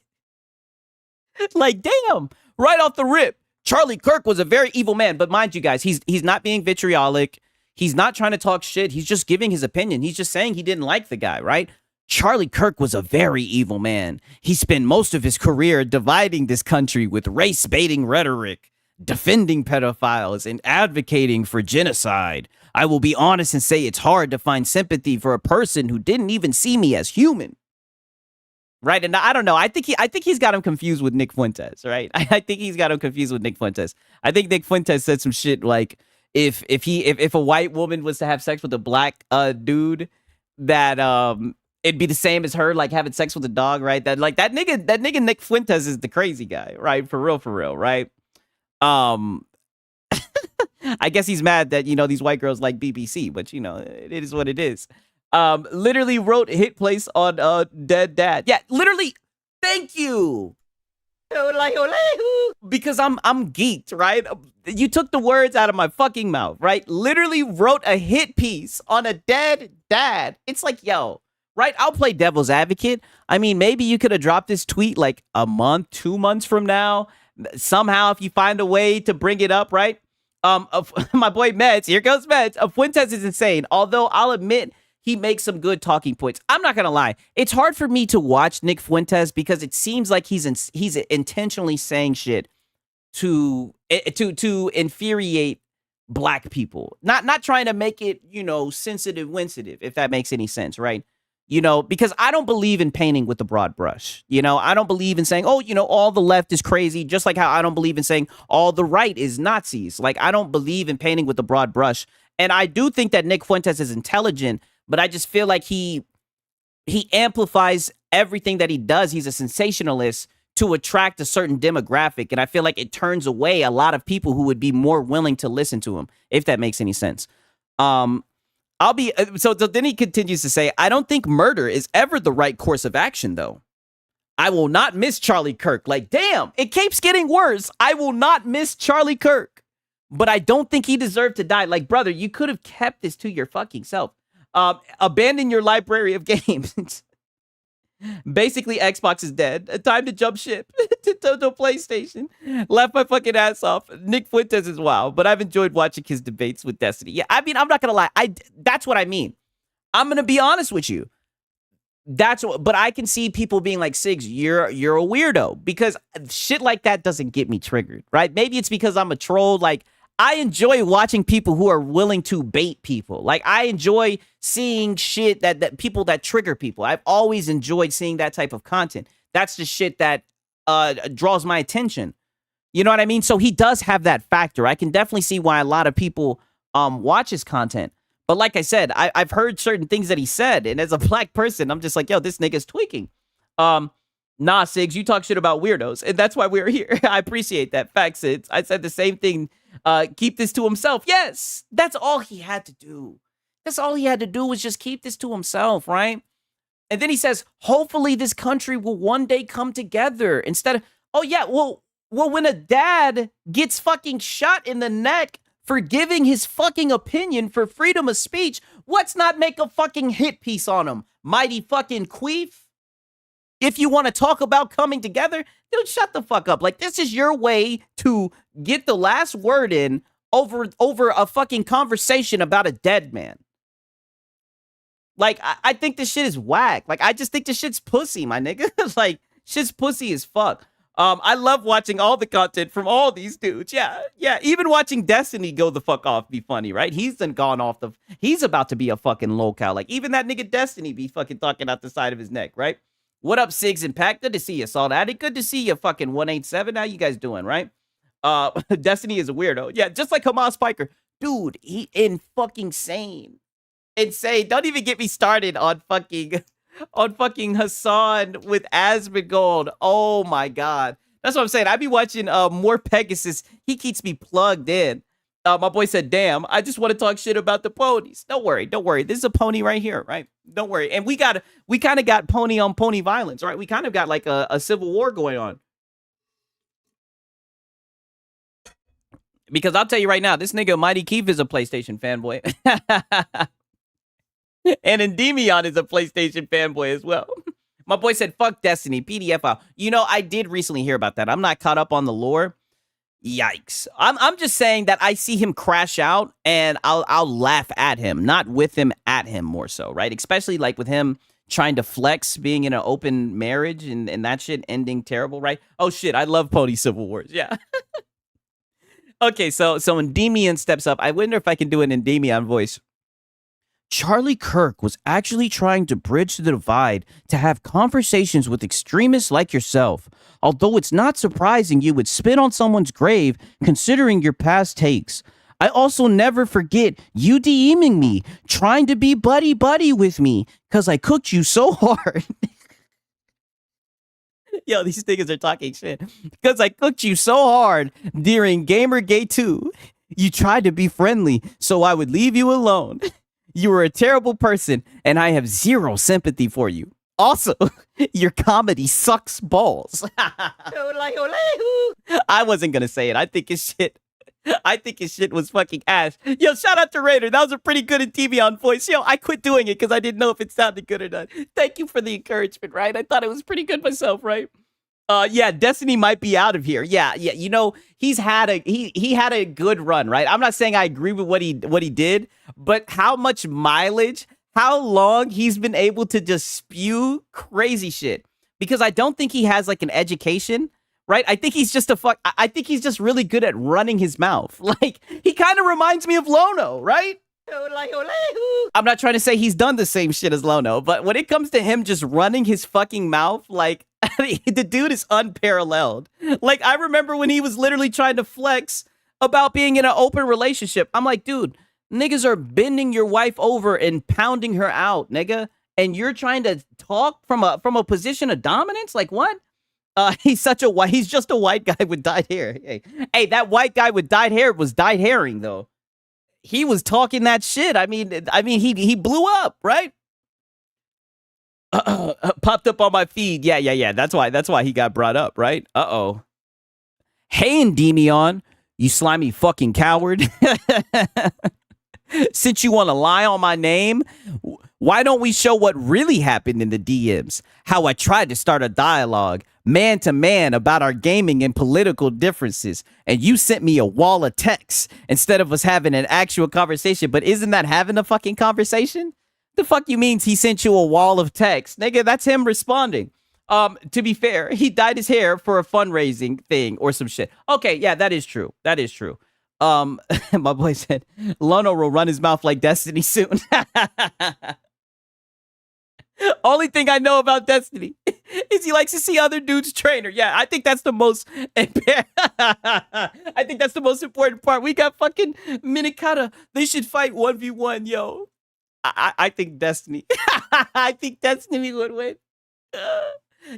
like damn, right off the rip. Charlie Kirk was a very evil man, but mind you guys, he's not being vitriolic. He's not trying to talk shit. He's just giving his opinion. He's just saying he didn't like the guy, right? Charlie Kirk was a very evil man. He spent most of his career dividing this country with race-baiting rhetoric, defending pedophiles, and advocating for genocide. I will be honest and say it's hard to find sympathy for a person who didn't even see me as human. Right, and I don't know. I think he's got him confused with Nick Fuentes. Right, I think he's got him confused with Nick Fuentes. I think Nick Fuentes said some shit like if a white woman was to have sex with a black dude, that it'd be the same as her like having sex with a dog. Right, that nigga Nick Fuentes is the crazy guy. Right, for real. Right. I guess he's mad that these white girls like BBC, but it is what it is. Literally wrote hit place on Dead Dad. Yeah, literally. Thank you. Because I'm geeked, right? You took the words out of my fucking mouth, right? Literally wrote a hit piece on a dead dad. It's like, yo, right? I'll play devil's advocate. I mean, maybe you could have dropped this tweet like a month, 2 months from now. Somehow, if you find a way to bring it up, right? My boy Meds, here goes Meds. Fuentes is insane. Although I'll admit, he makes some good talking points. I'm not gonna lie. It's hard for me to watch Nick Fuentes because it seems like he's intentionally saying shit to infuriate black people. Not trying to make it, sensitive, if that makes any sense, right? Because I don't believe in painting with a broad brush. I don't believe in saying, all the left is crazy, just like how I don't believe in saying all the right is Nazis. Like, I don't believe in painting with a broad brush. And I do think that Nick Fuentes is intelligent, but I just feel like he amplifies everything that he does. He's a sensationalist to attract a certain demographic. And I feel like it turns away a lot of people who would be more willing to listen to him, if that makes any sense. So then he continues to say, I don't think murder is ever the right course of action, though. I will not miss Charlie Kirk. Like, damn, it keeps getting worse. I will not miss Charlie Kirk. But I don't think he deserved to die. Like, brother, you could have kept this to your fucking self. Abandon your library of games. Basically, Xbox is dead. Time to jump ship to PlayStation. Left my fucking ass off. Nick Fuentes is wild, but I've enjoyed watching his debates with Destiny. Yeah, I mean, I'm not gonna lie. That's what I mean. I'm gonna be honest with you. But I can see people being like, Sigs, you're a weirdo, because shit like that doesn't get me triggered, right? Maybe it's because I'm a troll. Like, I enjoy watching people who are willing to bait people. Like, I enjoy seeing shit that people that trigger people. I've always enjoyed seeing that type of content. That's the shit that draws my attention. You know what I mean? So he does have that factor. I can definitely see why a lot of people watch his content. But like I said, I've heard certain things that he said, and as a black person, I'm just like, yo, this nigga's tweaking. Nah, Sigs, you talk shit about weirdos, and that's why we're here. I appreciate that. Facts, Sigs. I said the same thing. Keep this to himself. Yes, that's all he had to do. That's all he had to do was just keep this to himself, right? And then he says, hopefully this country will one day come together instead of, oh yeah, well, when a dad gets fucking shot in the neck for giving his fucking opinion for freedom of speech, let's not make a fucking hit piece on him. Mighty fucking queef. If you want to talk about coming together, dude, shut the fuck up. Like, this is your way to get the last word in over a fucking conversation about a dead man. Like, I think this shit is whack. Like, I just think this shit's pussy, my nigga. Like, shit's pussy as fuck. I love watching all the content from all these dudes. Yeah. Even watching Destiny go the fuck off be funny, right? He's about to be a fucking lolcow. Like, even that nigga Destiny be fucking talking out the side of his neck, right? What up, Sigs and Pack? Good to see you, Salt Addict. Good to see you, fucking 187. How you guys doing, right? Destiny is a weirdo. Yeah, just like Hamas Piker. Dude, he fucking sane. Insane. Don't even get me started on fucking Hassan with Asmongold. Oh my god. That's what I'm saying. I be watching more Pegasus. He keeps me plugged in. My boy said, damn, I just want to talk shit about the ponies. Don't worry. This is a pony right here, right? Don't worry. And we kind of got pony on pony violence, right? We kind of got like a civil war going on. Because I'll tell you right now, this nigga Mighty Keith is a PlayStation fanboy. And Endymion is a PlayStation fanboy as well. My boy said, fuck Destiny, PDF file. You know, I did recently hear about that. I'm not caught up on the lore. Yikes. I'm just saying that I see him crash out and I'll laugh at him, not with him, at him more so, right? Especially like with him trying to flex being in an open marriage and that shit ending terrible, right? Oh shit, I love Pony Civil Wars. Yeah. Okay, so Endymion steps up. I wonder if I can do an Endymion voice. Charlie Kirk was actually trying to bridge the divide to have conversations with extremists like yourself. Although it's not surprising you would spit on someone's grave considering your past takes. I also never forget you DMing me, trying to be buddy with me, because I cooked you so hard. Yo, these niggas are talking shit. Because I cooked you so hard during Gamergate 2. You tried to be friendly, so I would leave you alone. You were a terrible person, and I have zero sympathy for you. Also, your comedy sucks balls. I wasn't gonna say it. I think his shit was fucking ass. Yo, shout out to Raider. That was a pretty good Endymion voice. Yo, I quit doing it because I didn't know if it sounded good or not. Thank you for the encouragement, right? I thought it was pretty good myself, right? Yeah, Destiny might be out of here. Yeah. You know, he had a good run, right? I'm not saying I agree with what he did, but how much mileage, how long he's been able to just spew crazy shit. Because I don't think he has like an education, right? I think he's just I think he's just really good at running his mouth. Like, he kind of reminds me of Lono, right? I'm not trying to say he's done the same shit as Lono, but when it comes to him just running his fucking mouth, like, the dude is unparalleled. Like, I remember when he was literally trying to flex about being in an open relationship. I'm like, dude, niggas are bending your wife over and pounding her out, nigga. And you're trying to talk from a position of dominance? Like, what? He's just a white guy with dyed hair. Hey, that white guy with dyed hair was dyed herring, though. He was talking that shit. I mean, he blew up, right? Popped up on my feed. Yeah. That's why he got brought up, right? Uh-oh. Hey, Endymion, you slimy fucking coward. Since you want to lie on my name, why don't we show what really happened in the DMs? How I tried to start a dialogue, man to man, about our gaming and political differences, and you sent me a wall of text instead of us having an actual conversation. But isn't that having a fucking conversation? The fuck you means he sent you a wall of text? Nigga, that's him responding. To be fair, he dyed his hair for a fundraising thing or some shit. Okay, yeah, that is true. My boy said, Lono will run his mouth like Destiny soon. Only thing I know about Destiny is he likes to see other dudes trainer. Yeah, I think that's the most I think that's the most important part. We got fucking Minikata. They should fight 1v1, yo. I think Destiny. I think Destiny would win.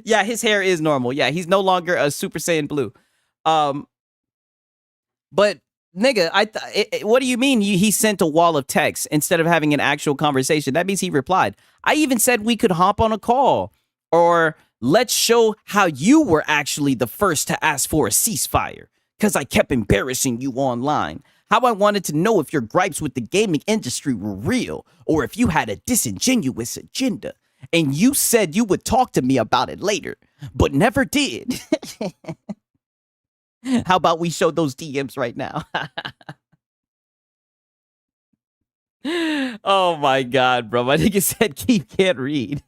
Yeah, his hair is normal. Yeah, he's no longer a Super Saiyan Blue. But nigga, what do you mean he sent a wall of text instead of having an actual conversation? That means he replied. I even said we could hop on a call, or let's show how you were actually the first to ask for a ceasefire, because I kept embarrassing you online. How I wanted to know if your gripes with the gaming industry were real, or if you had a disingenuous agenda. And you said you would talk to me about it later, but never did. How about we show those DMs right now? Oh my God, bro. My nigga said Keith can't read.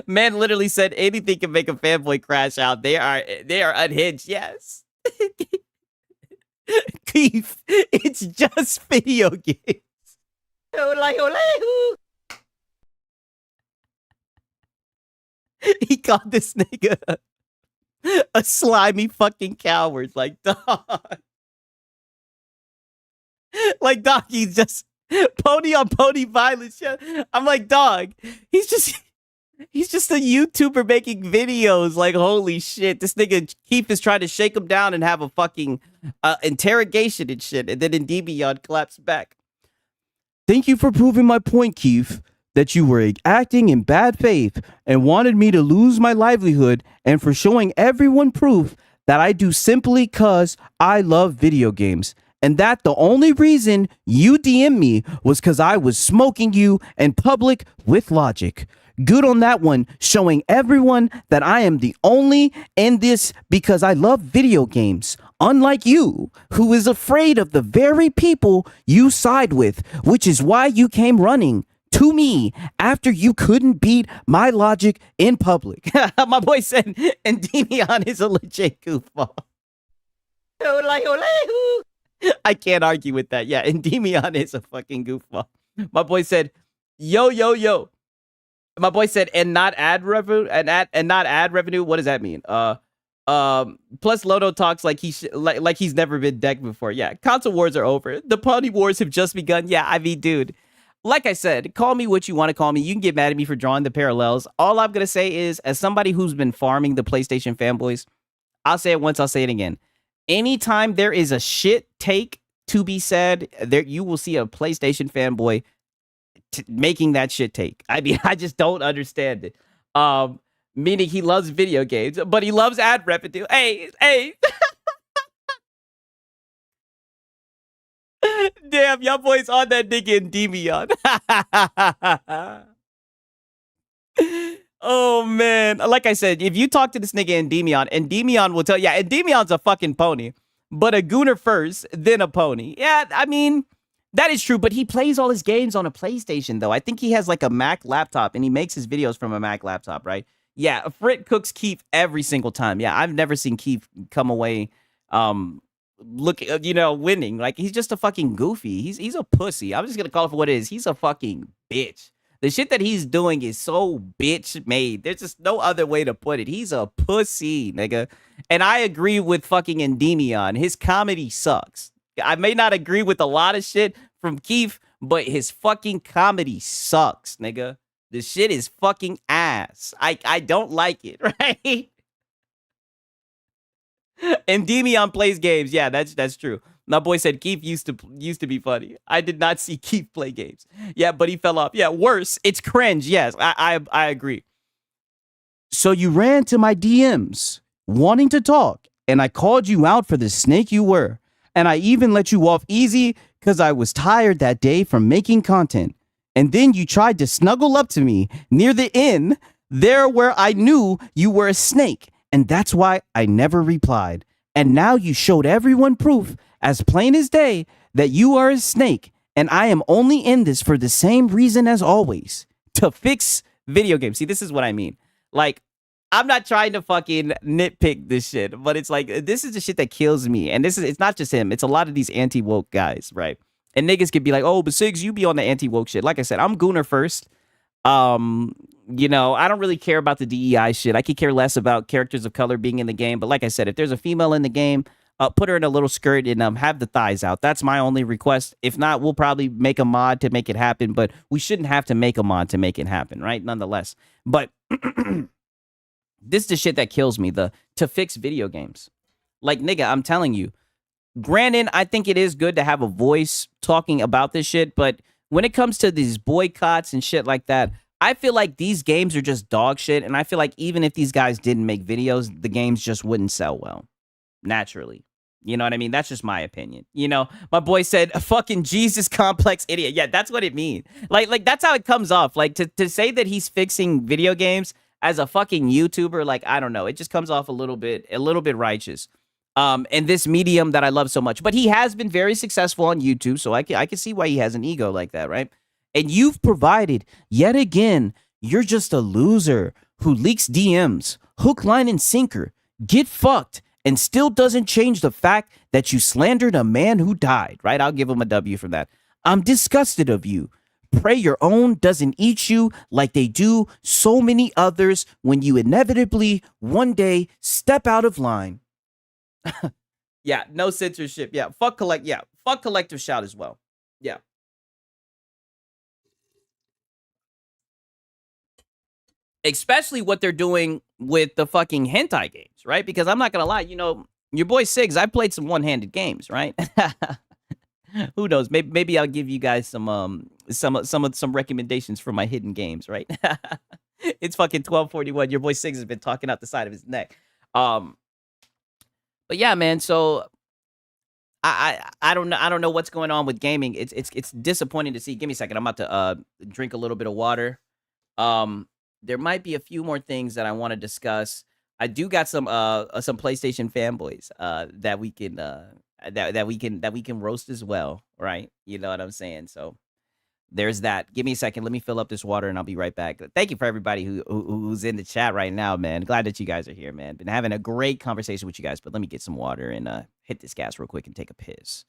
Man literally said anything can make a fanboy crash out. They are unhinged, yes. Keith, it's just video games. He called this nigga a slimy fucking coward. Like, dog. Like, dog, he's just pony on pony violence. Yeah. I'm like, dog, he's just a YouTuber making videos. Like, holy shit. This nigga Keith is trying to shake him down and have a fucking interrogation and shit. And then Endymion collapsed back. Thank you for proving my point, Keith, that you were acting in bad faith and wanted me to lose my livelihood, and for showing everyone proof that I do simply cause I love video games and that the only reason you DM me was because I was smoking you in public with logic. Good on that one, showing everyone that I am the only in this because I love video games. Unlike you, who is afraid of the very people you side with, which is why you came running to me after you couldn't beat my logic in public. My boy said Endymion is a legit goofball. I can't argue with that. Yeah, Endymion is a fucking goofball. My boy said, yo, yo, yo. My boy said, and not ad revenue, and not ad revenue. What does that mean? Plus Lodo talks like like he's never been decked before. Yeah, console wars are over. The pony wars have just begun. Yeah, I mean, dude. Like I said, call me what you want to call me. You can get mad at me for drawing the parallels. All I'm gonna say is, as somebody who's been farming the PlayStation fanboys, I'll say it once, I'll say it again. Anytime there is a shit take to be said, there you will see a PlayStation fanboy making that shit take. I mean, I just don't understand it. Meaning he loves video games, but he loves ad revenue. Hey. Damn, y'all boys on that nigga Endymion. Oh, man. Like I said, if you talk to this nigga Endymion will tell you, yeah, Endymion's a fucking pony, but a gooner first, then a pony. Yeah, I mean, that is true, but he plays all his games on a PlayStation, though. I think he has like a Mac laptop, and he makes his videos from a Mac laptop, right? Yeah, Frit cooks Keith every single time. Yeah, I've never seen Keith come away winning. Like, he's just a fucking goofy. He's a pussy. I'm just gonna call it for what it is. He's a fucking bitch. The shit that he's doing is so bitch made. There's just no other way to put it. He's a pussy, nigga. And I agree with fucking Endymion. His comedy sucks. I may not agree with a lot of shit from Keith, but his fucking comedy sucks, nigga. The shit is fucking ass. I don't like it, right? Endymion plays games. Yeah, that's true. My boy said Keith used to be funny. I did not see Keith play games. Yeah, but he fell off. Yeah, worse. It's cringe. Yes, I agree. So you ran to my DMs wanting to talk, and I called you out for the snake you were. And I even let you off easy because I was tired that day from making content. And then you tried to snuggle up to me near the inn, there where I knew you were a snake. And that's why I never replied. And now you showed everyone proof, as plain as day, that you are a snake. And I am only in this for the same reason as always, to fix video games. See, this is what I mean. Like, I'm not trying to fucking nitpick this shit, but it's like, this is the shit that kills me. And it's not just him. It's a lot of these anti-woke guys, right? And niggas could be like, oh, but Sigs, you be on the anti-woke shit. Like I said, I'm Gooner first. I don't really care about the DEI shit. I could care less about characters of color being in the game. But like I said, if there's a female in the game, put her in a little skirt and have the thighs out. That's my only request. If not, we'll probably make a mod to make it happen. But we shouldn't have to make a mod to make it happen, right? Nonetheless. But this is the shit that kills me, to fix video games. Like, nigga, I'm telling you. Granted, I think it is good to have a voice talking about this shit, but when it comes to these boycotts and shit like that, I feel like these games are just dog shit, and I feel like even if these guys didn't make videos, the games just wouldn't sell well. Naturally. You know what I mean? That's just my opinion. My boy said, a fucking Jesus complex idiot. Yeah, that's what it means. Like that's how it comes off. Like, to say that he's fixing video games as a fucking YouTuber, like, I don't know. It just comes off a little bit righteous. And this medium that I love so much. But he has been very successful on YouTube, so I can see why he has an ego like that, right? And you've provided, yet again, you're just a loser who leaks DMs, hook, line, and sinker, get fucked, and still doesn't change the fact that you slandered a man who died, right? I'll give him a W for that. I'm disgusted of you. Pray your own doesn't eat you like they do so many others when you inevitably one day step out of line. Yeah, no censorship. Yeah, fuck collective shout as well. Yeah. Especially what they're doing with the fucking hentai games, right? Because I'm not gonna lie, your boy Sigs, I played some one-handed games, right? Who knows? Maybe I'll give you guys some recommendations for my hidden games, right? It's fucking 12:41. Your boy Sigs has been talking out the side of his neck. But yeah, man, so I don't know what's going on with gaming. It's disappointing to see. Give me a second. I'm about to drink a little bit of water. There might be a few more things that I want to discuss. I do got some PlayStation fanboys that we can that we can roast as well, right? You know what I'm saying? So there's that. Give me a second. Let me fill up this water and I'll be right back. Thank you for everybody who's in the chat right now, man. Glad that you guys are here, man. Been having a great conversation with you guys, but let me get some water and hit this gas real quick and take a piss.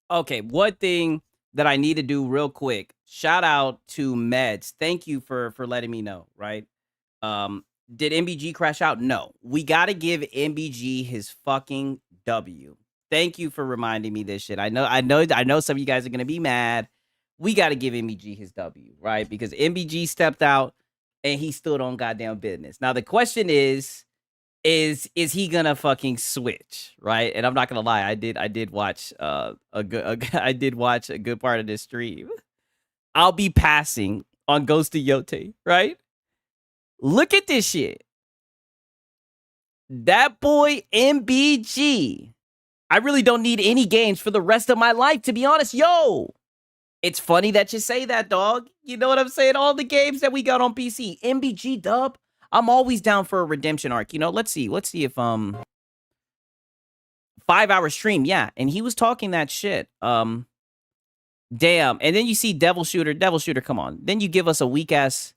Okay, one thing that I need to do real quick. Shout out to Meds. Thank you for letting me know, right? Um, did MBG crash out? No. We got to give MBG his fucking W. Thank you for reminding me this shit. I know some of you guys are going to be mad. We got to give MBG his W, right? Because MBG stepped out and he stood on goddamn business. Now the question is he gonna fucking switch, right? And I'm not gonna lie, I did watch I did watch a good part of this stream. I'll be passing on Ghost of Yote, right? Look at this shit. That boy MBG. I really don't need any games for the rest of my life, to be honest. Yo, it's funny that you say that, dog. You know what I'm saying? All the games that we got on PC, MBG dub. I'm always down for a redemption arc. You know, let's see if 5-hour stream, yeah. And he was talking that shit. Damn. And then you see Devil Shooter, come on. Then you give us a weak ass.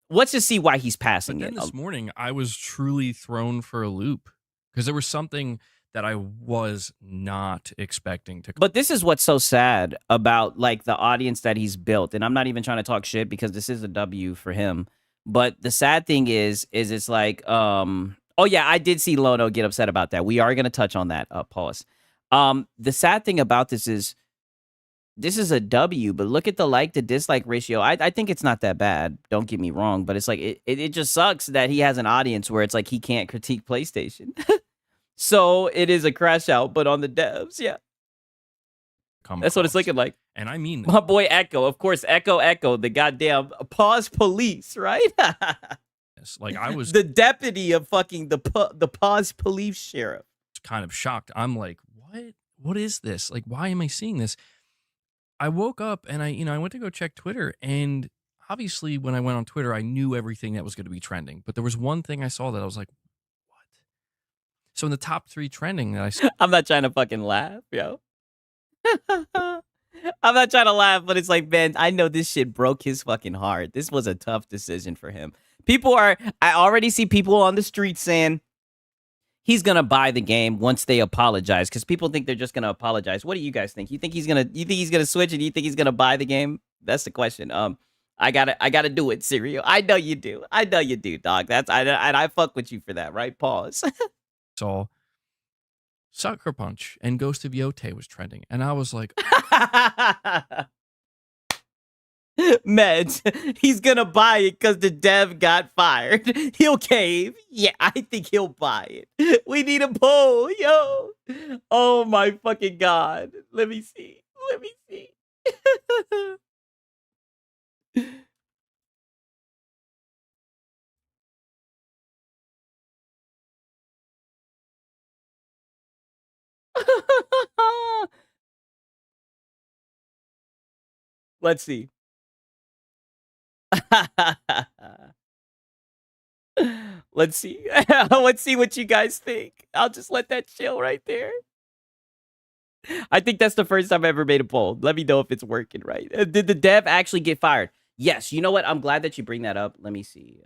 Let's just see why he's But passing then it. this morning, I was truly thrown for a loop because there was something that I was not expecting to. But this is what's so sad about like the audience that he's built. And I'm not even trying to talk shit because this is a W for him. But the sad thing is it's like, oh yeah, I did see Lono get upset about that. We are gonna touch on that. Pause. The sad thing about this is a W, but look at the like to dislike ratio. I think it's not that bad. Don't get me wrong, but it's like it just sucks that he has an audience where it's like he can't critique PlayStation. So it is a crash out, but on the devs, yeah. That's what it's looking like. And I mean, my boy Echo, of course, Echo, the goddamn pause police, right? like I was the deputy of fucking the pause police sheriff. Kind of shocked. I'm like, what is this? Like, why am I seeing this? I woke up and I went to go check Twitter, and obviously when I went on Twitter, I knew everything that was going to be trending. But there was one thing I saw that I was like, what? So in the top 3 trending that I saw, I'm not trying to fucking laugh, yo. I'm not trying to laugh, but it's like, man, I know this shit broke his fucking heart. This was a tough decision for him. I already see people on the street saying he's gonna buy the game once they apologize, because people think they're just gonna apologize. What do you guys think? You think he's gonna switch, and you think he's gonna buy the game? That's the question. I gotta do it, Serial. I know you do, dog. I fuck with you for that, right? Pause. saw Sucker Punch and Ghost of Yote was trending, and I was like, Meds, he's gonna buy it because the dev got fired. He'll cave. Yeah, I think he'll buy it. We need a poll, yo. Oh my fucking god. Let me see. Let's see. Let's see. Let's see what you guys think. I'll just let that chill right there. I think that's the first time I ever made a poll. Let me know if it's working right. Did the dev actually get fired? Yes. You know what? I'm glad that you bring that up. Let me see.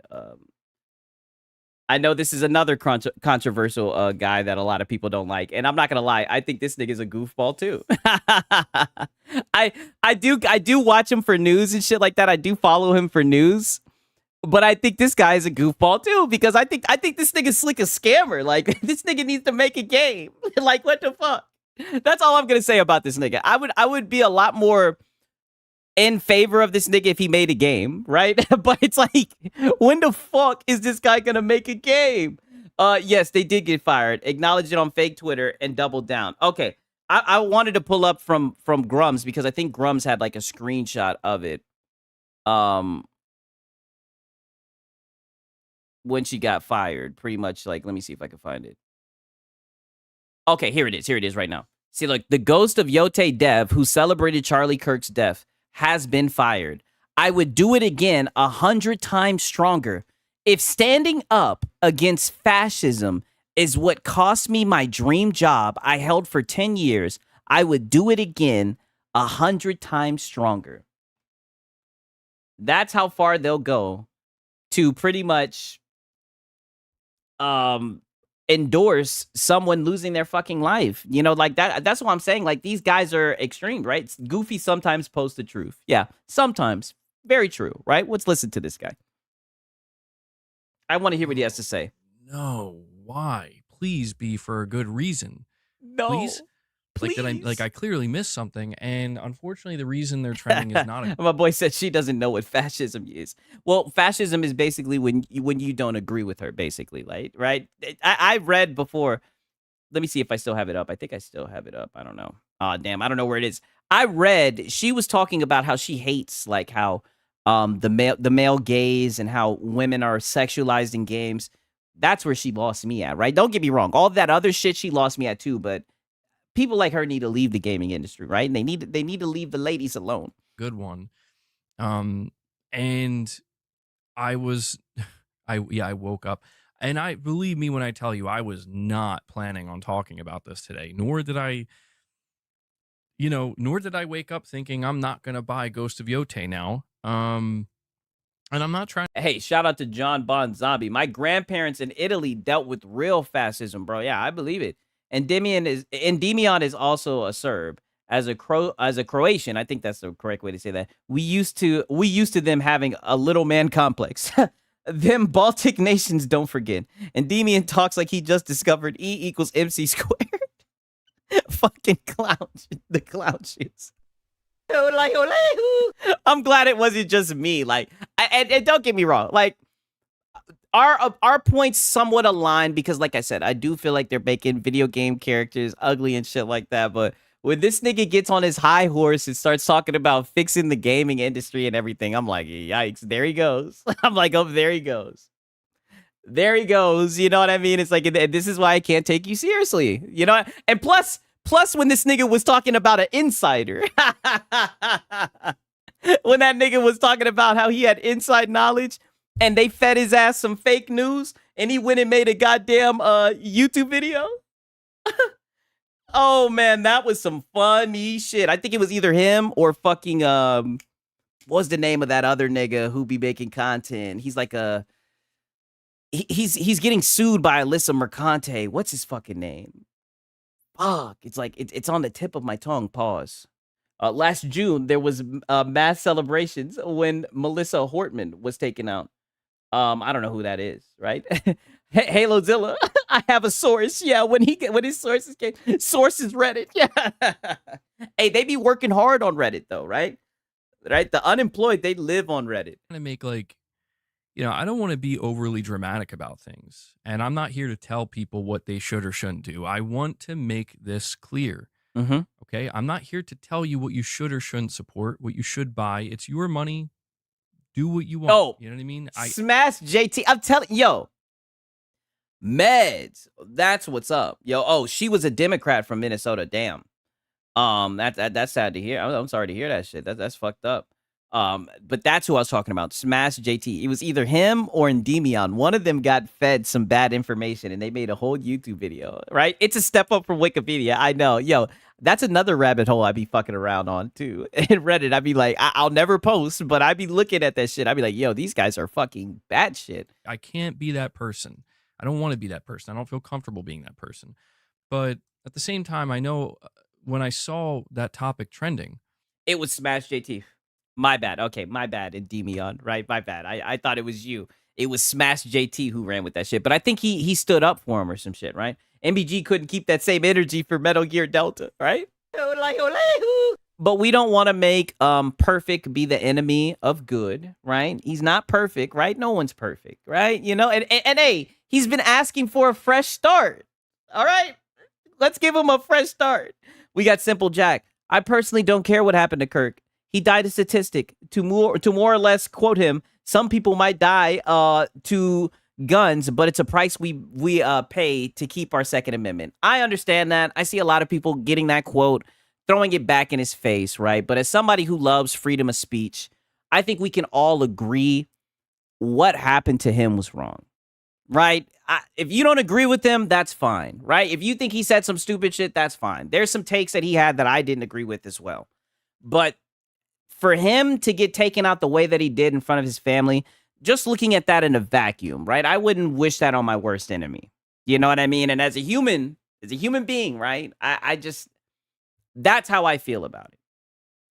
I know this is another controversial guy that a lot of people don't like, and I'm not gonna lie. I think this nigga's a goofball too. I do watch him for news and shit like that. I do follow him for news, but I think this guy is a goofball too, because I think this nigga's slick a scammer. Like, this nigga needs to make a game. Like, what the fuck? That's all I'm gonna say about this nigga. I would be a lot more in favor of this nigga if he made a game, right? But it's like, when the fuck is this guy gonna make a game? Yes, they did get fired. Acknowledged it on fake Twitter and doubled down. Okay, I wanted to pull up from Grums, because I think Grums had like a screenshot of it. When she got fired, pretty much like, let me see if I can find it. Okay, here it is right now. See, look, the Ghost of Yote dev who celebrated Charlie Kirk's death has been fired. I would do it again 100 times stronger. If standing up against fascism is what cost me my dream job I held for 10 years, I would do it again 100 times stronger. That's how far they'll go to pretty much endorse someone losing their fucking life. You know, like that's what I'm saying. Like, these guys are extreme, right? Goofy sometimes posts the truth. Yeah, sometimes. Very true, right? Let's listen to this guy. I want to hear what he has to say. No, why? Please be for a good reason. No. Please. I clearly missed something, and unfortunately, the reason they're trending is not. My boy said she doesn't know what fascism is. Well, fascism is basically when you don't agree with her, basically, right? I read before. Let me see if I still have it up. I think I still have it up. I don't know. Oh, damn, I don't know where it is. I read she was talking about how she hates like how the male gaze and how women are sexualized in games. That's where she lost me at, right? Don't get me wrong. All that other shit she lost me at too, but people like her need to leave the gaming industry, right? And they need to leave the ladies alone. Good one. And I woke up, and I believe me when I tell you I was not planning on talking about this today, nor did I nor did I wake up thinking I'm not gonna buy Ghost of Yote now. And I'm not trying. Hey, shout out to John Bon Zombie. My grandparents in Italy dealt with real fascism, bro. Yeah, I believe it. And Endymion is also a Serb. As a Croatian, I think that's the correct way to say that. We used to them having a little man complex. Them Baltic nations, don't forget. Endymion talks like he just discovered E equals MC squared. Fucking clown, the clown shoes. I'm glad it wasn't just me. Like, and don't get me wrong. Like, our points somewhat align because, like I said, I do feel like they're making video game characters ugly and shit like that. But when this nigga gets on his high horse and starts talking about fixing the gaming industry and everything, I'm like, yikes, there he goes. I'm like, oh, there he goes. There he goes. You know what I mean? It's like, this is why I can't take you seriously. You know? And plus, when this nigga was talking about an insider, when that nigga was talking about how he had inside knowledge and they fed his ass some fake news and he went and made a goddamn YouTube video. Oh, man, that was some funny shit. I think it was either him or fucking, what's the name of that other nigga who be making content? He's like he's getting sued by Alyssa Mercante. What's his fucking name? Fuck, it's like it's on the tip of my tongue. Pause. Last June there was mass celebrations when Melissa Hortman was taken out. I don't know who that is, right? Halozilla. I have a source. Yeah, when his sources came, sources Reddit. Yeah. Hey, they be working hard on Reddit though, right? Right. The unemployed, they live on Reddit. To make I don't want to be overly dramatic about things, and I'm not here to tell people what they should or shouldn't do. I want to make this clear. Mm-hmm. Okay, I'm not here to tell you what you should or shouldn't support, what you should buy. It's your money. Do what you want. Oh, you know what I mean? Smash JT. I'm telling yo, Meds. That's what's up, yo. Oh, she was a Democrat from Minnesota. Damn. That's sad to hear. I'm sorry to hear that shit. That's fucked up. But that's who I was talking about. Smash JT. It was either him or Endymion. One of them got fed some bad information and they made a whole YouTube video, right? It's a step up from Wikipedia. I know. Yo, that's another rabbit hole I be fucking around on too. In Reddit, I'd be like, I'll never post, but I'd be looking at that shit. I'd be like, yo, these guys are fucking bad shit. I can't be that person. I don't want to be that person. I don't feel comfortable being that person. But at the same time, I know when I saw that topic trending, it was Smash JT. My bad. Okay, my bad. Endymion, right? My bad. I thought it was you. It was Smash JT who ran with that shit. But I think he stood up for him or some shit, right? MBG couldn't keep that same energy for Metal Gear Delta, right? But we don't want to make perfect be the enemy of good, right? He's not perfect, right? No one's perfect, right? You know, and hey, he's been asking for a fresh start. All right? Let's give him a fresh start. We got Simple Jack. I personally don't care what happened to Kirk. He died a statistic. To more or less quote him, some people might die to guns, but it's a price we pay to keep our Second Amendment. I understand that. I see a lot of people getting that quote, throwing it back in his face, right? But as somebody who loves freedom of speech, I think we can all agree what happened to him was wrong, right? If you don't agree with him, that's fine, right? If you think he said some stupid shit, that's fine. There's some takes that he had that I didn't agree with as well. But for him to get taken out the way that he did in front of his family, just looking at that in a vacuum, right? I wouldn't wish that on my worst enemy. You know what I mean? And as a human being, right? I just, that's how I feel about it.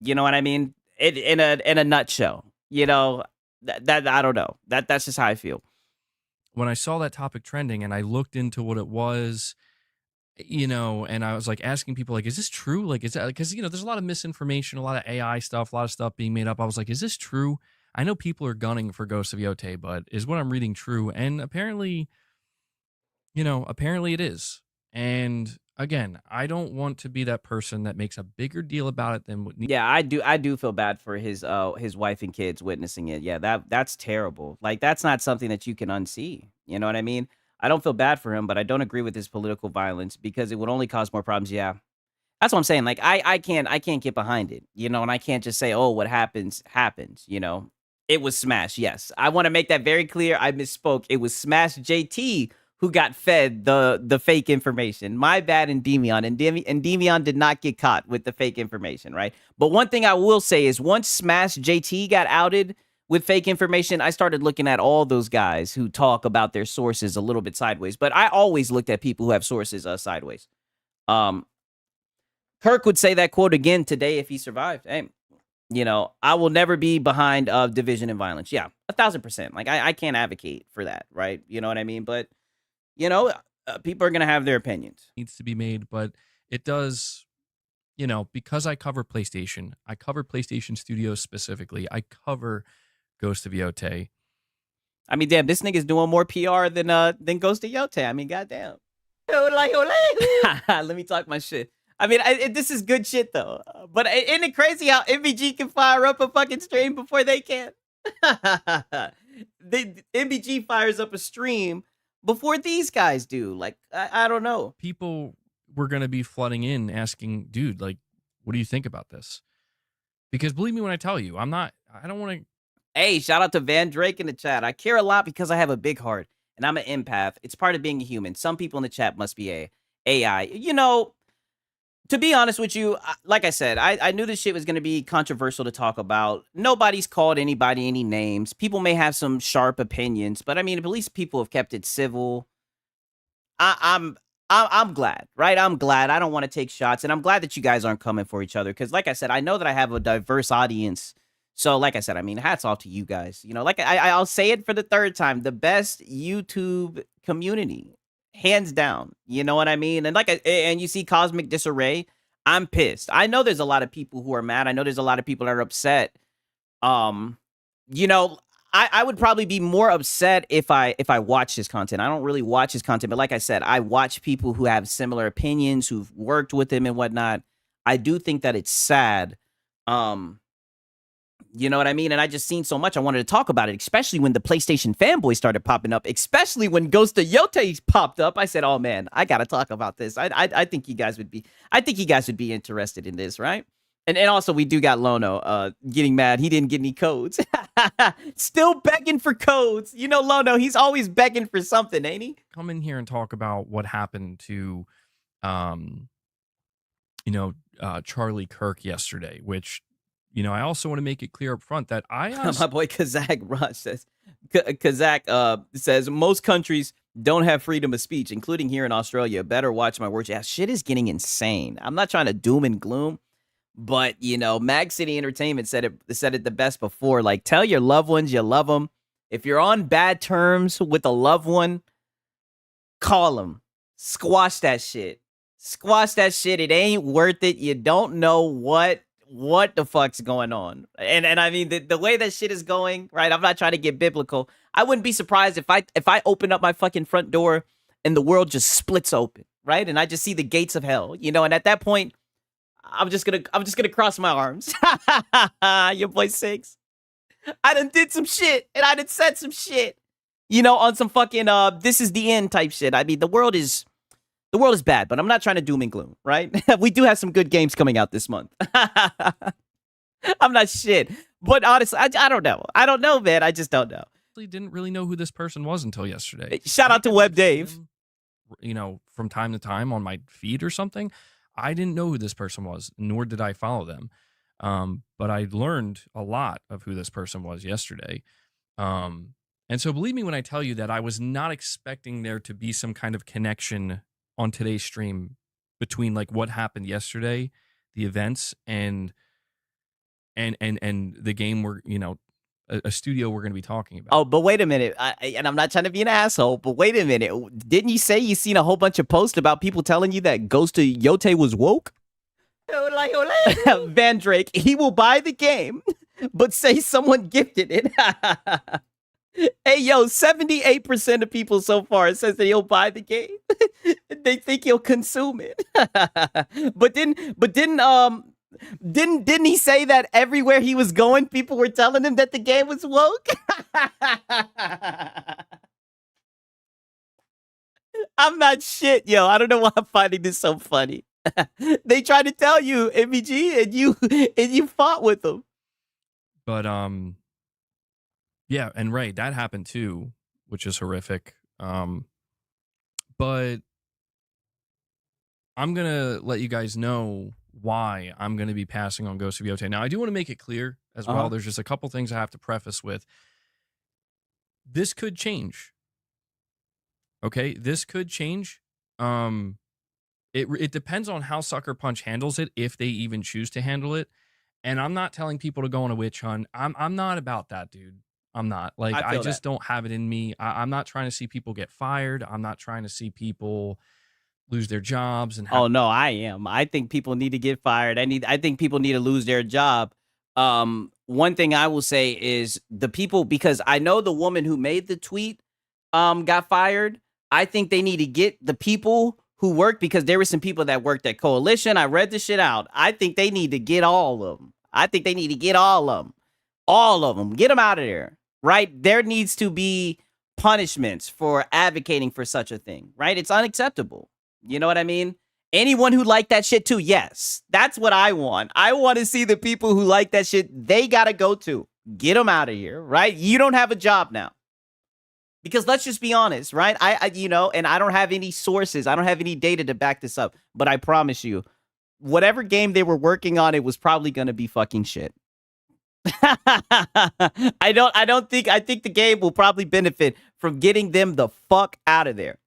You know what I mean? In a nutshell, you know, that I don't know. That's just how I feel. When I saw that topic trending and I looked into what it was, you know, and I was like asking people, like, is this true? Like, is that because, you know, there's a lot of misinformation, a lot of AI stuff, a lot of stuff being made up. I was like, is this true? I know people are gunning for Ghost of Yote, but is what I'm reading true? And apparently, you know, apparently it is. And again, I don't want to be that person that makes a bigger deal about it than what needs. Yeah, I do feel bad for his wife and kids witnessing it. Yeah, that's terrible. Like, that's not something that you can unsee. You know what I mean? I don't feel bad for him, but I don't agree with his political violence because it would only cause more problems. Yeah. That's what I'm saying. Like, I can't get behind it, you know, and I can't just say, oh, what happens, you know. It was Smash, yes. I want to make that very clear. I misspoke. It was Smash JT who got fed the fake information. My bad, Endymion. Endymion did not get caught with the fake information, right? But one thing I will say is once Smash JT got outed with fake information, I started looking at all those guys who talk about their sources a little bit sideways. But I always looked at people who have sources sideways. Kirk would say that quote again today if he survived. Hey, I will never be behind division and violence. Yeah, 1,000%. Like I can't advocate for that, right? You know what I mean? But people are gonna have their opinions. Needs to be made, but it does. Because I cover PlayStation Studios specifically. I cover Ghost of Yote. I mean, damn, this nigga's doing more PR than Ghost of Yote. I mean, goddamn. Let me talk my shit. I mean, this is good shit though. But isn't it crazy how MBG can fire up a fucking stream before they can? MBG fires up a stream before these guys do. Like, I don't know. People were going to be flooding in asking, dude, like, what do you think about this? Because believe me when I tell you, I don't want to. Hey, shout out to Van Drake in the chat. I care a lot because I have a big heart and I'm an empath. It's part of being a human. Some people in the chat must be AI. To be honest with you, like I said, I knew this shit was going to be controversial to talk about. Nobody's called anybody any names. People may have some sharp opinions, but I mean, at least people have kept it civil. I'm glad, right? I'm glad. I don't want to take shots, and I'm glad that you guys aren't coming for each other because, like I said, I know that I have a diverse audience. So, like I said, I mean, hats off to you guys. Like I'll say it for the third time: the best YouTube community, hands down. You know what I mean? And and you see Cosmic Disarray. I'm pissed. I know there's a lot of people who are mad. I know there's a lot of people that are upset. I would probably be more upset if I watch his content. I don't really watch his content, but like I said, I watch people who have similar opinions, who've worked with him and whatnot. I do think that it's sad. You know what I mean? And I just seen so much. I wanted to talk about it, especially when the PlayStation Fanboys started popping up, especially when Ghost of Yote popped up. I said, oh man, I got to talk about this. I think you guys would be interested in this, right? And also we do got Lono getting mad. He didn't get any codes. Still begging for codes. Lono, he's always begging for something, ain't he? Come in here and talk about what happened to Charlie Kirk yesterday, which I also want to make it clear up front that my boy Kazak Rush says says most countries don't have freedom of speech, including here in Australia. Better watch my words. Yeah, shit is getting insane. I'm not trying to doom and gloom, but Mag City Entertainment said it the best before. Like, tell your loved ones you love them. If you're on bad terms with a loved one, call them. Squash that shit. Squash that shit. It ain't worth it. You don't know what the fuck's going on. And I mean, the way that shit is going, right? I'm not trying to get biblical. I wouldn't be surprised if I open up my fucking front door and the world just splits open, right? And I just see the gates of hell, and at that point, I'm just gonna cross my arms. Your boy Six. I done did some shit and I done said some shit, on some fucking this is the end type shit. I mean, the world is bad, but I'm not trying to doom and gloom, right? We do have some good games coming out this month. I'm not shit. But honestly, I don't know. I don't know, man. I just don't know. I didn't really know who this person was until yesterday. Shout out to Web Dave. From time to time on my feed or something. I didn't know who this person was, nor did I follow them. But I learned a lot of who this person was yesterday. And so believe me when I tell you that I was not expecting there to be some kind of connection on today's stream between like what happened yesterday, the events, and the game we're a studio we're going to be talking about. Oh, but wait a minute. And I'm not trying to be an asshole, but wait a minute. Didn't you say you seen a whole bunch of posts about people telling you that Ghost of Yote was woke? Van Drake, he will buy the game, but say someone gifted it. Hey, yo, 78% of people so far says that he'll buy the game. They think he'll consume it. But didn't he say that everywhere he was going, people were telling him that the game was woke? I'm not shit, yo. I don't know why I'm finding this so funny. They tried to tell you, MBG, and you fought with them. But yeah, and right, that happened too, which is horrific. But I'm going to let you guys know why I'm going to be passing on Ghost of Yote. Now, I do want to make it clear as well. There's just a couple things I have to preface with. This could change. Okay? This could change. It depends on how Sucker Punch handles it, if they even choose to handle it. And I'm not telling people to go on a witch hunt. I'm not about that, dude. I'm not. Like, I just don't have it in me. I'm not trying to see people get fired. I'm not trying to see people lose their jobs and Oh no, I am. I think people need to get fired. I think people need to lose their job. One thing I will say is the people, because I know the woman who made the tweet got fired. I think they need to get the people who worked, because there were some people that worked at Coalition. I read the shit out. I think they need to get all of them. I think they need to get all of them. All of them. Get them out of there. Right? There needs to be punishments for advocating for such a thing. Right? It's unacceptable. You know what I mean? Anyone who liked that shit too, yes. That's what I want. I want to see the people who like that shit. They got to go too. Get them out of here, right? You don't have a job now. Because let's just be honest, right? And I don't have any sources. I don't have any data to back this up. But I promise you, whatever game they were working on, it was probably going to be fucking shit. I think the game will probably benefit from getting them the fuck out of there.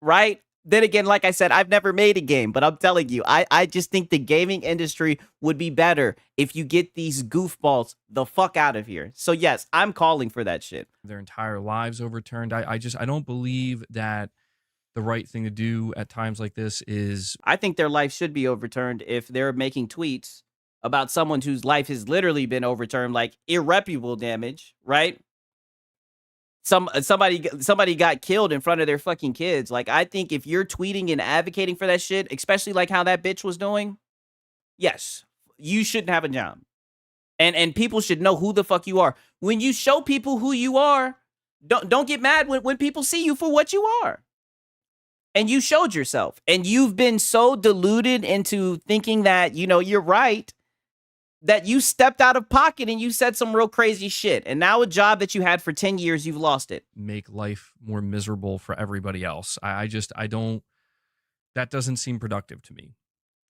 Right? Then again, like I said, I've never made a game, but I'm telling you, I just think the gaming industry would be better if you get these goofballs the fuck out of here. So yes, I'm calling for that shit. Their entire lives overturned. I don't believe that the right thing to do at times like this is... I think their life should be overturned if they're making tweets about someone whose life has literally been overturned, like irreparable damage, right? Somebody got killed in front of their fucking kids. Like, I think if you're tweeting and advocating for that shit, especially like how that bitch was doing, yes, you shouldn't have a job. And people should know who the fuck you are. When you show people who you are, don't get mad when people see you for what you are. And you showed yourself. And you've been so deluded into thinking that, you're right, that you stepped out of pocket and you said some real crazy shit. And now a job that you had for 10 years, you've lost it. Make life more miserable for everybody else. I don't, that doesn't seem productive to me.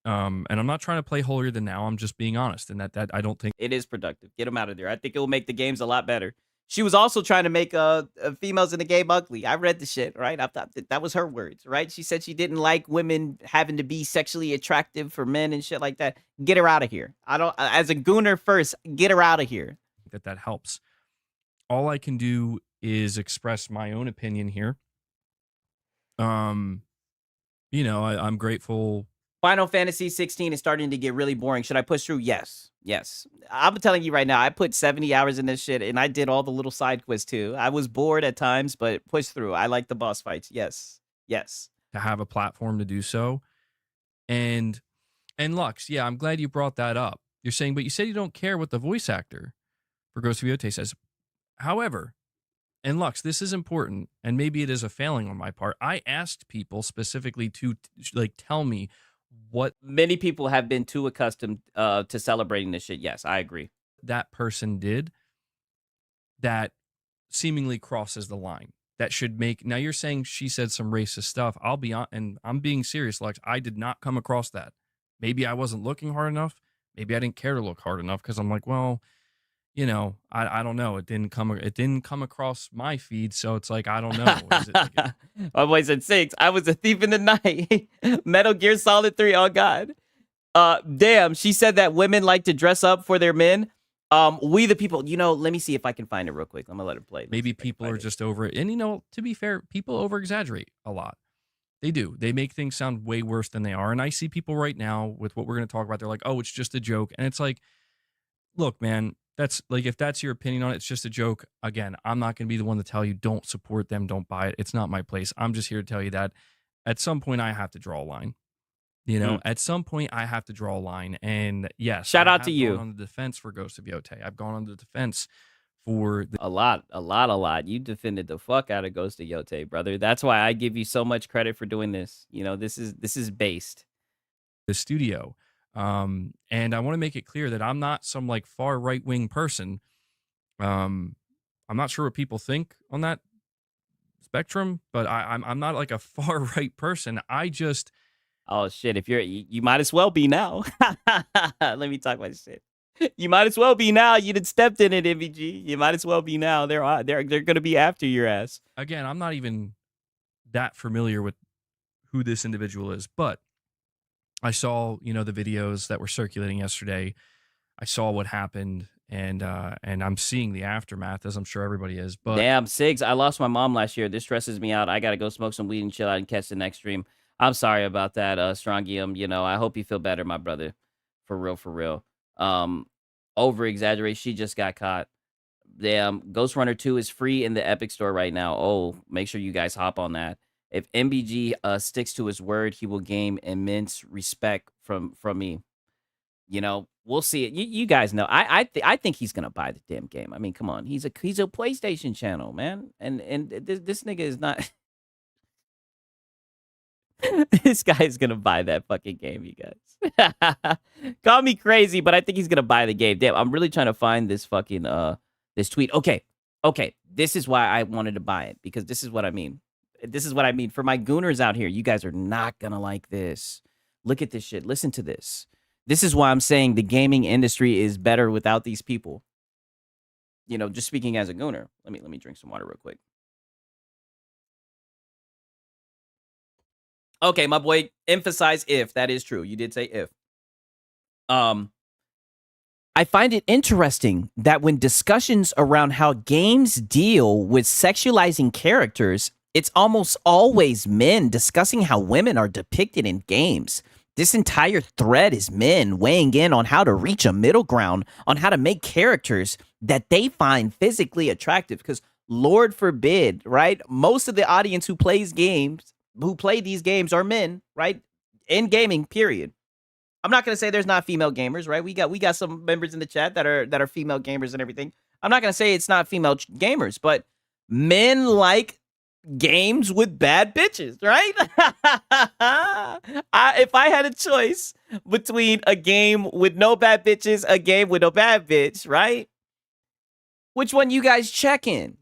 And I'm not trying to play holier than thou. I'm just being honest. And that I don't think it is productive. Get them out of there. I think it will make the games a lot better. She was also trying to make females in the game ugly. I read the shit, right? I thought that was her words, right? She said she didn't like women having to be sexually attractive for men and shit like that. Get her out of here. As a gooner first, get her out of here. That helps. All I can do is express my own opinion here. I'm grateful. Final Fantasy 16 is starting to get really boring. Should I push through? Yes. I'm telling you right now, I put 70 hours in this shit, and I did all the little side quests too. I was bored at times, but push through. I like the boss fights. Yes. To have a platform to do so. And Lux, yeah, I'm glad you brought that up. You're saying, but you said you don't care what the voice actor for Ghost of Yote says. However, and Lux, this is important, and maybe it is a failing on my part. I asked people specifically to tell me what... Many people have been too accustomed to celebrating this shit. Yes, I agree. That person did that seemingly crosses the line. That should make... Now you're saying she said some racist stuff. I'll be on, and I'm being serious, Lex. I did not come across that. Maybe I wasn't looking hard enough. Maybe I didn't care to look hard enough because I'm like, well, I don't know. It didn't come across my feed, so it's like, I don't know. Is it My boy said 6. I was a thief in the night. Metal Gear Solid 3. Oh God. Damn. She said that women like to dress up for their men. We the people. Let me see if I can find it real quick. I'm gonna let her play. Maybe people are just over it. And to be fair, people over exaggerate a lot. They do. They make things sound way worse than they are. And I see people right now with what we're going to talk about. They're like, oh, it's just a joke. And it's like, look, man, that's like, if that's your opinion on it, it's just a joke. Again, I'm not going to be the one to tell you, don't support them, don't buy it. It's not my place. I'm just here to tell you that at some point I have to draw a line. At some point I have to draw a line. And yes, shout out to you. On the defense for Ghost of Yote. I've gone on the defense for a lot. You defended the fuck out of Ghost of Yote, brother. That's why I give you so much credit for doing this. This is based. The studio. And I want to make it clear that I'm not some like far right-wing person. I'm not sure what people think on that spectrum, but I'm not like a far right person. I just Oh shit! If you might as well be now. Let me talk my shit. You might as well be now. You done stepped in it, MVG. You might as well be now. They're gonna be after your ass. again, I'm not even that familiar with who this individual is, but I saw, the videos that were circulating yesterday. I saw what happened, and I'm seeing the aftermath, as I'm sure everybody is. But Damn, Sigs, I lost my mom last year. This stresses me out. I gotta go smoke some weed and chill out and catch the next stream. I'm sorry about that, Strongium. I hope you feel better, my brother. For real, for real. Over exaggerate. She just got caught. Damn, Ghost Runner 2 is free in the Epic Store right now. Oh, make sure you guys hop on that. If MBG sticks to his word, he will gain immense respect from me. We'll see it. You guys know. I think he's gonna buy the damn game. I mean, come on. He's a PlayStation channel, man. And this nigga is not. This guy is gonna buy that fucking game, you guys. Call me crazy, but I think he's gonna buy the game. Damn, I'm really trying to find this fucking this tweet. Okay. This is why I wanted to buy it, because this is what I mean. This is what I mean. For my gooners out here, you guys are not gonna like this. Look at this shit. Listen to this. This is why I'm saying the gaming industry is better without these people. Just speaking as a gooner. Let me drink some water real quick. Okay, my boy, emphasize if. That is true. You did say if. I find it interesting that when discussions around how games deal with sexualizing characters, it's almost always men discussing how women are depicted in games. This entire thread is men weighing in on how to reach a middle ground, on how to make characters that they find physically attractive. Because Lord forbid, right? Most of the audience who play these games are men, right? In gaming, period. I'm not gonna say there's not female gamers, right? We got some members in the chat that are female gamers and everything. I'm not gonna say it's not female gamers, but men like games with bad bitches, right? If I had a choice between a game with no bad bitches, a game with no bad bitch, right? Which one you guys check in?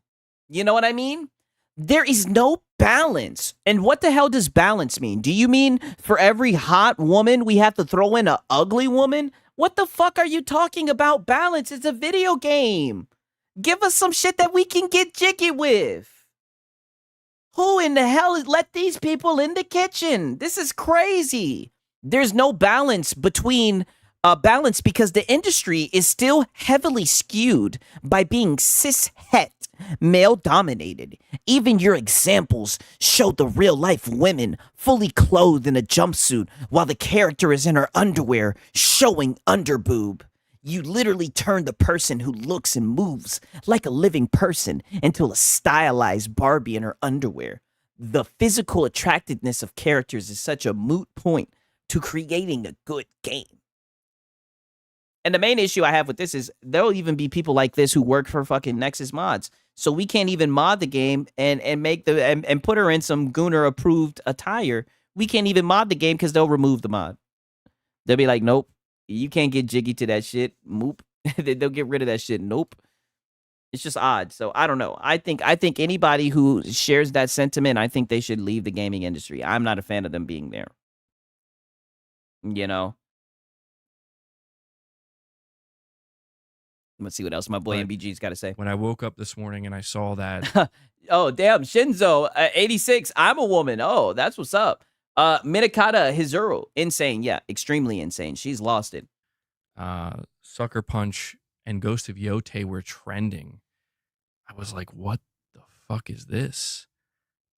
You know what I mean? There is no balance. And what the hell does balance mean? Do you mean for every hot woman, we have to throw in an ugly woman? What the fuck are you talking about balance? It's a video game. Give us some shit that we can get jiggy with. Who in the hell has let these people in the kitchen? This is crazy. There's no balance between balance because the industry is still heavily skewed by being cis-het, male-dominated. Even your examples show the real-life women fully clothed in a jumpsuit while the character is in her underwear showing underboob. You literally turn the person who looks and moves like a living person into a stylized Barbie in her underwear. The physical attractiveness of characters is such a moot point to creating a good game. And the main issue I have with this is there'll even be people like this who work for fucking Nexus Mods. So we can't even mod the game and make and put her in some Gooner approved attire. We can't even mod the game because they'll remove the mod. They'll be like, nope, you can't get jiggy to that shit. Moop. They'll get rid of that shit. Nope. It's just odd. So I don't know. I think anybody who shares that sentiment, I think they should leave the gaming industry. I'm not a fan of them being there. Let's see what else my boy MBG's got to say. When I woke up this morning and I saw that. Oh, damn. Shinzo, 86. I'm a woman. Oh, that's what's up. Minakata Hizuru. Insane. Yeah, extremely insane. She's lost it. Sucker Punch and Ghost of Yote were trending. I was like, what the fuck is this?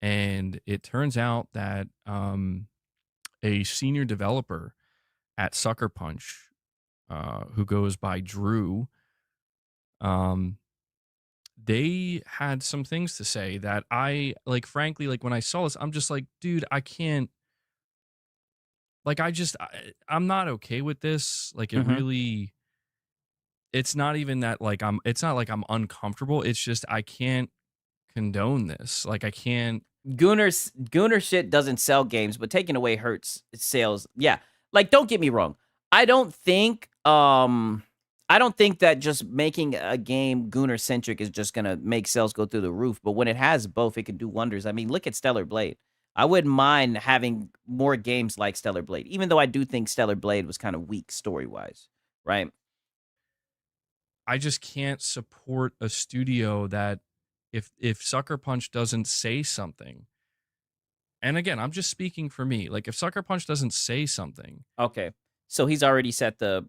And it turns out that a senior developer at Sucker Punch, who goes by Drew, they had some things to say that I, like, frankly, like, when I saw this, I'm just like, dude, I can't, like, I'm not okay with this. Like, it really, it's not even that, like, it's not like I'm uncomfortable. It's just, I can't condone this. Like, I can't. Gooner shit doesn't sell games, but taking away hurts sales. Yeah. Like, don't get me wrong. I don't think I don't think that just making a game Gooner centric is just gonna make sales go through the roof. But when it has both, it can do wonders. I mean, look at Stellar Blade. I wouldn't mind having more games like Stellar Blade, even though I do think Stellar Blade was kind of weak story wise, right? I just can't support a studio that if Sucker Punch doesn't say something, and again, I'm just speaking for me. Like if Sucker Punch doesn't say something, Okay. So he's already set the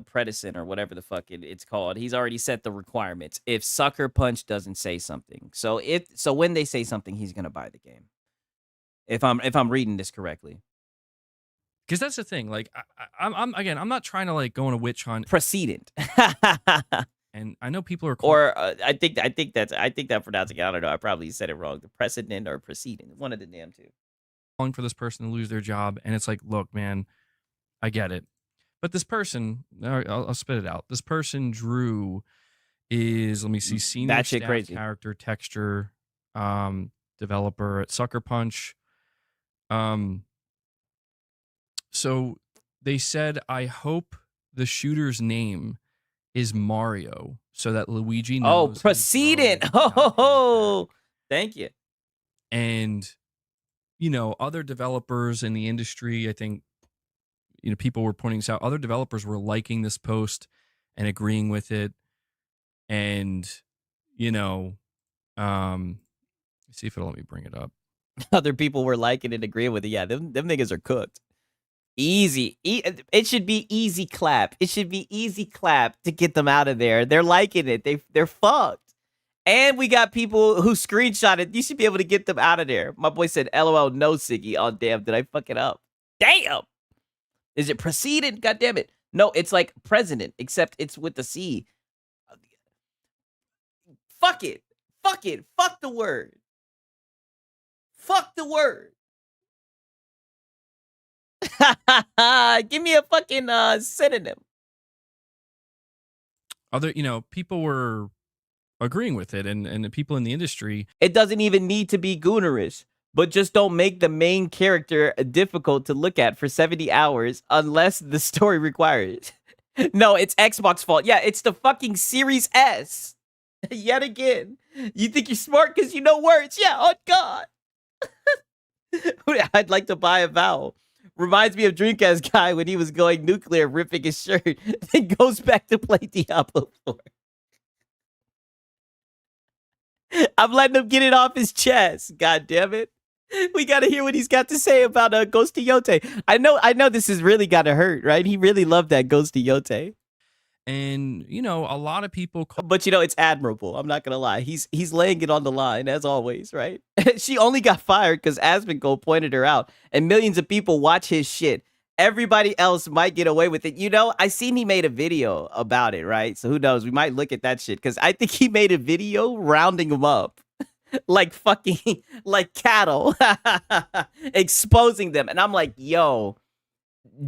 precedent or whatever the fuck it's called. He's already set the requirements. If Sucker Punch doesn't say something, so when they say something, he's gonna buy the game. If I'm reading this correctly, because that's the thing. Like I'm not trying to like go on a witch hunt, precedent, and I know people are or I think that pronouncing it, I don't know. I probably said it wrong. The precedent or precedent, one of the damn two. calling for this person to lose their job, and it's like, look, man, I get it, but this person, all right, I'll spit it out. This person Drew is, let me see, senior That shit staff crazy. character texture developer at Sucker Punch. So they said, I hope the shooter's name is Mario so that Luigi knows. Oh, he's precedent. growing, not getting Oh, back. thank you. And other developers in the industry, I think, people were pointing this out. Other developers were liking this post and agreeing with it. And, let's see if it'll let me bring it up. Other people were liking and agreeing with it. Yeah, them niggas are cooked. Easy. It should be easy clap. It should be easy clap to get them out of there. They're liking it. They're fucked. And we got people who screenshot it. You should be able to get them out of there. My boy said, LOL, no, Siggy. Oh, damn. Did I fuck it up? Damn. Is it precedent? God damn it. No, it's like president, except it's with the C. Fuck it. Fuck it. Fuck the word. Fuck the word. Give me a fucking synonym. Other, people were agreeing with it, and the people in the industry. It doesn't even need to be goonerish, but just don't make the main character difficult to look at for 70 hours unless the story requires it. No, it's Xbox fault. Yeah, it's the fucking Series S. Yet again. You think you're smart because you know words? Yeah, oh God. I'd like to buy a vowel. Reminds me of Dreamcast guy when he was going nuclear, ripping his shirt, then goes back to play Diablo 4. I'm letting him get it off his chest. God damn it. We gotta hear what he's got to say about Ghost of Yote. I know this is really gotta hurt, right? He really loved that Ghost of Yote. And, a lot of people But it's admirable. I'm not gonna lie. He's laying it on the line as always, right? She only got fired because Asmongold pointed her out, and millions of people watch his shit. Everybody else might get away with it. I seen he made a video about it, right? So who knows? We might look at that shit because I think he made a video rounding them up. Like fucking like cattle, exposing them. And I'm like, yo,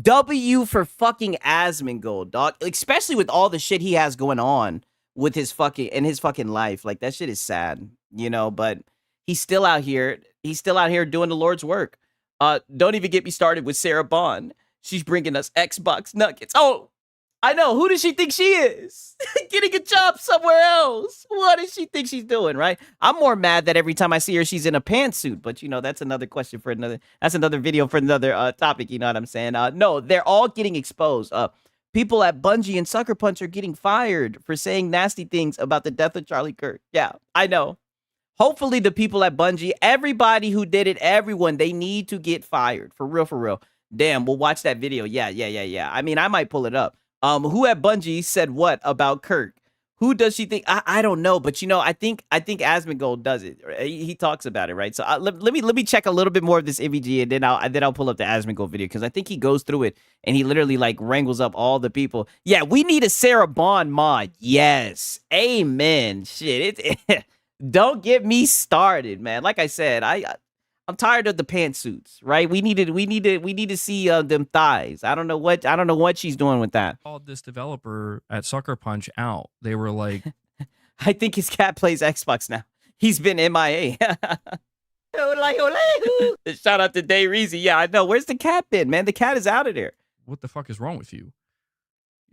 W for fucking Asmongold, dog. Especially with all the shit he has going on with his fucking life. Like that shit is sad, but he's still out here. He's still out here doing the Lord's work. Don't even get me started with Sarah Bond. She's bringing us Xbox nuggets. Oh, I know. Who does she think she is? Getting a job somewhere else. What does she think she's doing, right? I'm more mad that every time I see her, she's in a pantsuit. But, that's another question for that's another video for another topic. You know what I'm saying? No, they're all getting exposed. People at Bungie and Sucker Punch are getting fired for saying nasty things about the death of Charlie Kirk. Yeah, I know. Hopefully the people at Bungie, everybody who did it, everyone, they need to get fired. For real, for real. Damn, we'll watch that video. Yeah. I mean, I might pull it up. Who at Bungie said what about Kirk? Who does she think? I don't know, but I think Asmongold does it. He talks about it, right? So let me check a little bit more of this MVG, and then I'll pull up the Asmongold video because I think he goes through it and he literally like wrangles up all the people. Yeah, we need a Sarah Bond mod. Yes, amen. Shit, don't get me started, man. Like I said, I'm tired of the pantsuits, right? We need to see them thighs. I don't know what she's doing with that. Called this developer at Sucker Punch out. They were like, I think his cat plays Xbox now. He's been MIA. Shout out to Day Reezy. Yeah, I know. Where's the cat been, man? The cat is out of there. what the fuck is wrong with you?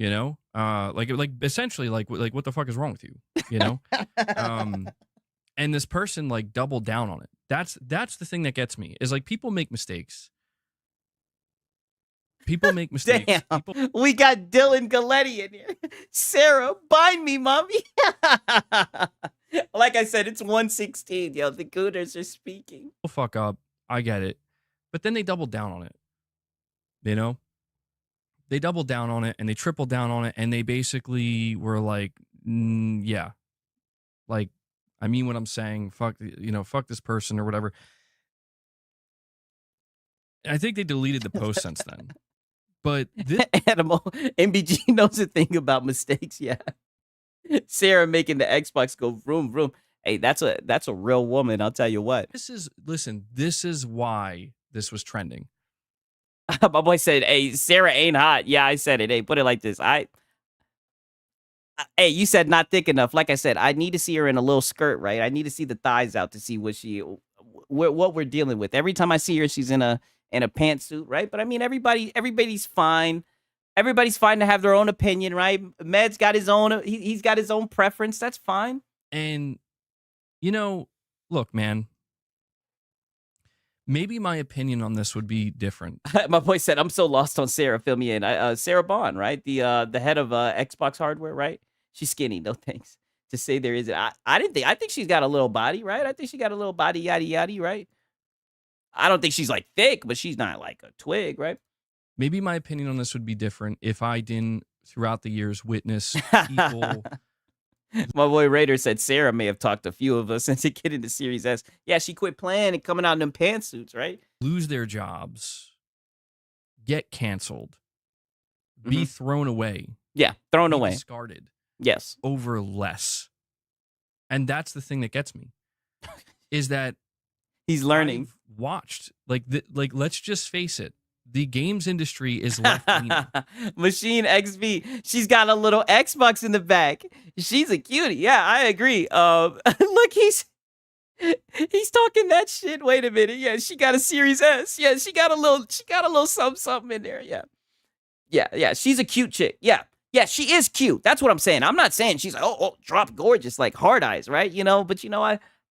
You know, like essentially like what the fuck is wrong with you? You know, and this person like doubled down on it. That's the thing that gets me is like people make mistakes. People make mistakes. Damn, People, we got Dylan Galletti in here. Sarah, bind me, mommy. Like I said, it's 1:16. Yo, the Gooners are speaking. fuck up. I get it, but then they doubled down on it. You know, they doubled down on it and they tripled down on it, and they basically were like, yeah, like I mean what I'm saying. Fuck, fuck this person or whatever. I think they deleted the post since then. But this Animal MBG knows a thing about mistakes. Yeah, Sarah making the Xbox go vroom vroom. Hey, that's a real woman. I'll tell you what. this is why this was trending. My boy said, "Hey, Sarah ain't hot." Yeah, I said it. Hey, put it like this. Hey, you said not thick enough. Like I said, I need to see her in a little skirt, right? I need to see the thighs out to see what we're dealing with. Every time I see her, she's in a pantsuit, right? But I mean, everybody's fine. Everybody's fine to have their own opinion, right? Med's got his own. He's got his own preference. That's fine. And look, man. Maybe my opinion on this would be different. My boy said, "I'm so lost on Sarah. Fill me in." Sarah Bond, right? The head of Xbox hardware, right? She's skinny. No thanks. To say there isn't. I think she's got a little body, right? I think she got a little body, yada yada, right? I don't think she's like thick, but she's not like a twig, right? Maybe my opinion on this would be different if I didn't, throughout the years, witness people. My boy Raider said Sarah may have talked a few of us since it get into Series S. Yeah, she quit playing and coming out in them pantsuits, right? Lose their jobs, get canceled, be thrown away. Yeah, thrown be away. Discarded. Yes. Over less. And that's the thing that gets me. Is that he's learning. I've watched, like let's just face it. The games industry is left-leaning. Machine XV. She's got a little Xbox in the back. She's a cutie. Yeah, I agree. Look, he's talking that shit. Wait a minute. Yeah, she got a Series S. Yeah, she got a little something in there. Yeah. Yeah. She's a cute chick. Yeah. Yeah, she is cute. That's what I'm saying. I'm not saying she's like, oh, drop gorgeous, like hard eyes, right? But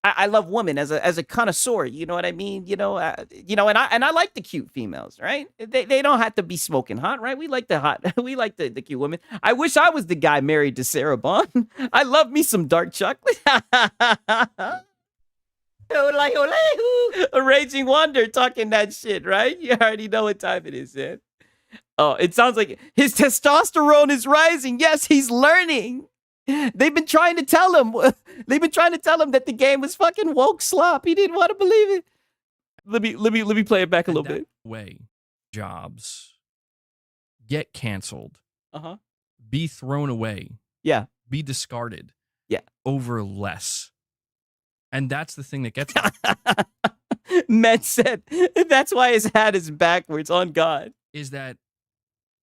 I love women as a connoisseur. You know what I mean? And I like the cute females, right? They don't have to be smoking hot, right? We like the hot, we like the cute women. I wish I was the guy married to Sarah Bond. I love me some dark chocolate. A raging wonder talking that shit, right? You already know what time it is, man. Oh, it sounds like his testosterone is rising. Yes, he's learning. They've been trying to tell him. They've been trying to tell him that the game was fucking woke slop. He didn't want to believe it. Let me play it back a little bit. Way, jobs get canceled. Uh-huh. Be thrown away. Yeah. Be discarded. Yeah. Over less. And that's the thing that gets me. Med said that's why his hat is backwards. On God. Is that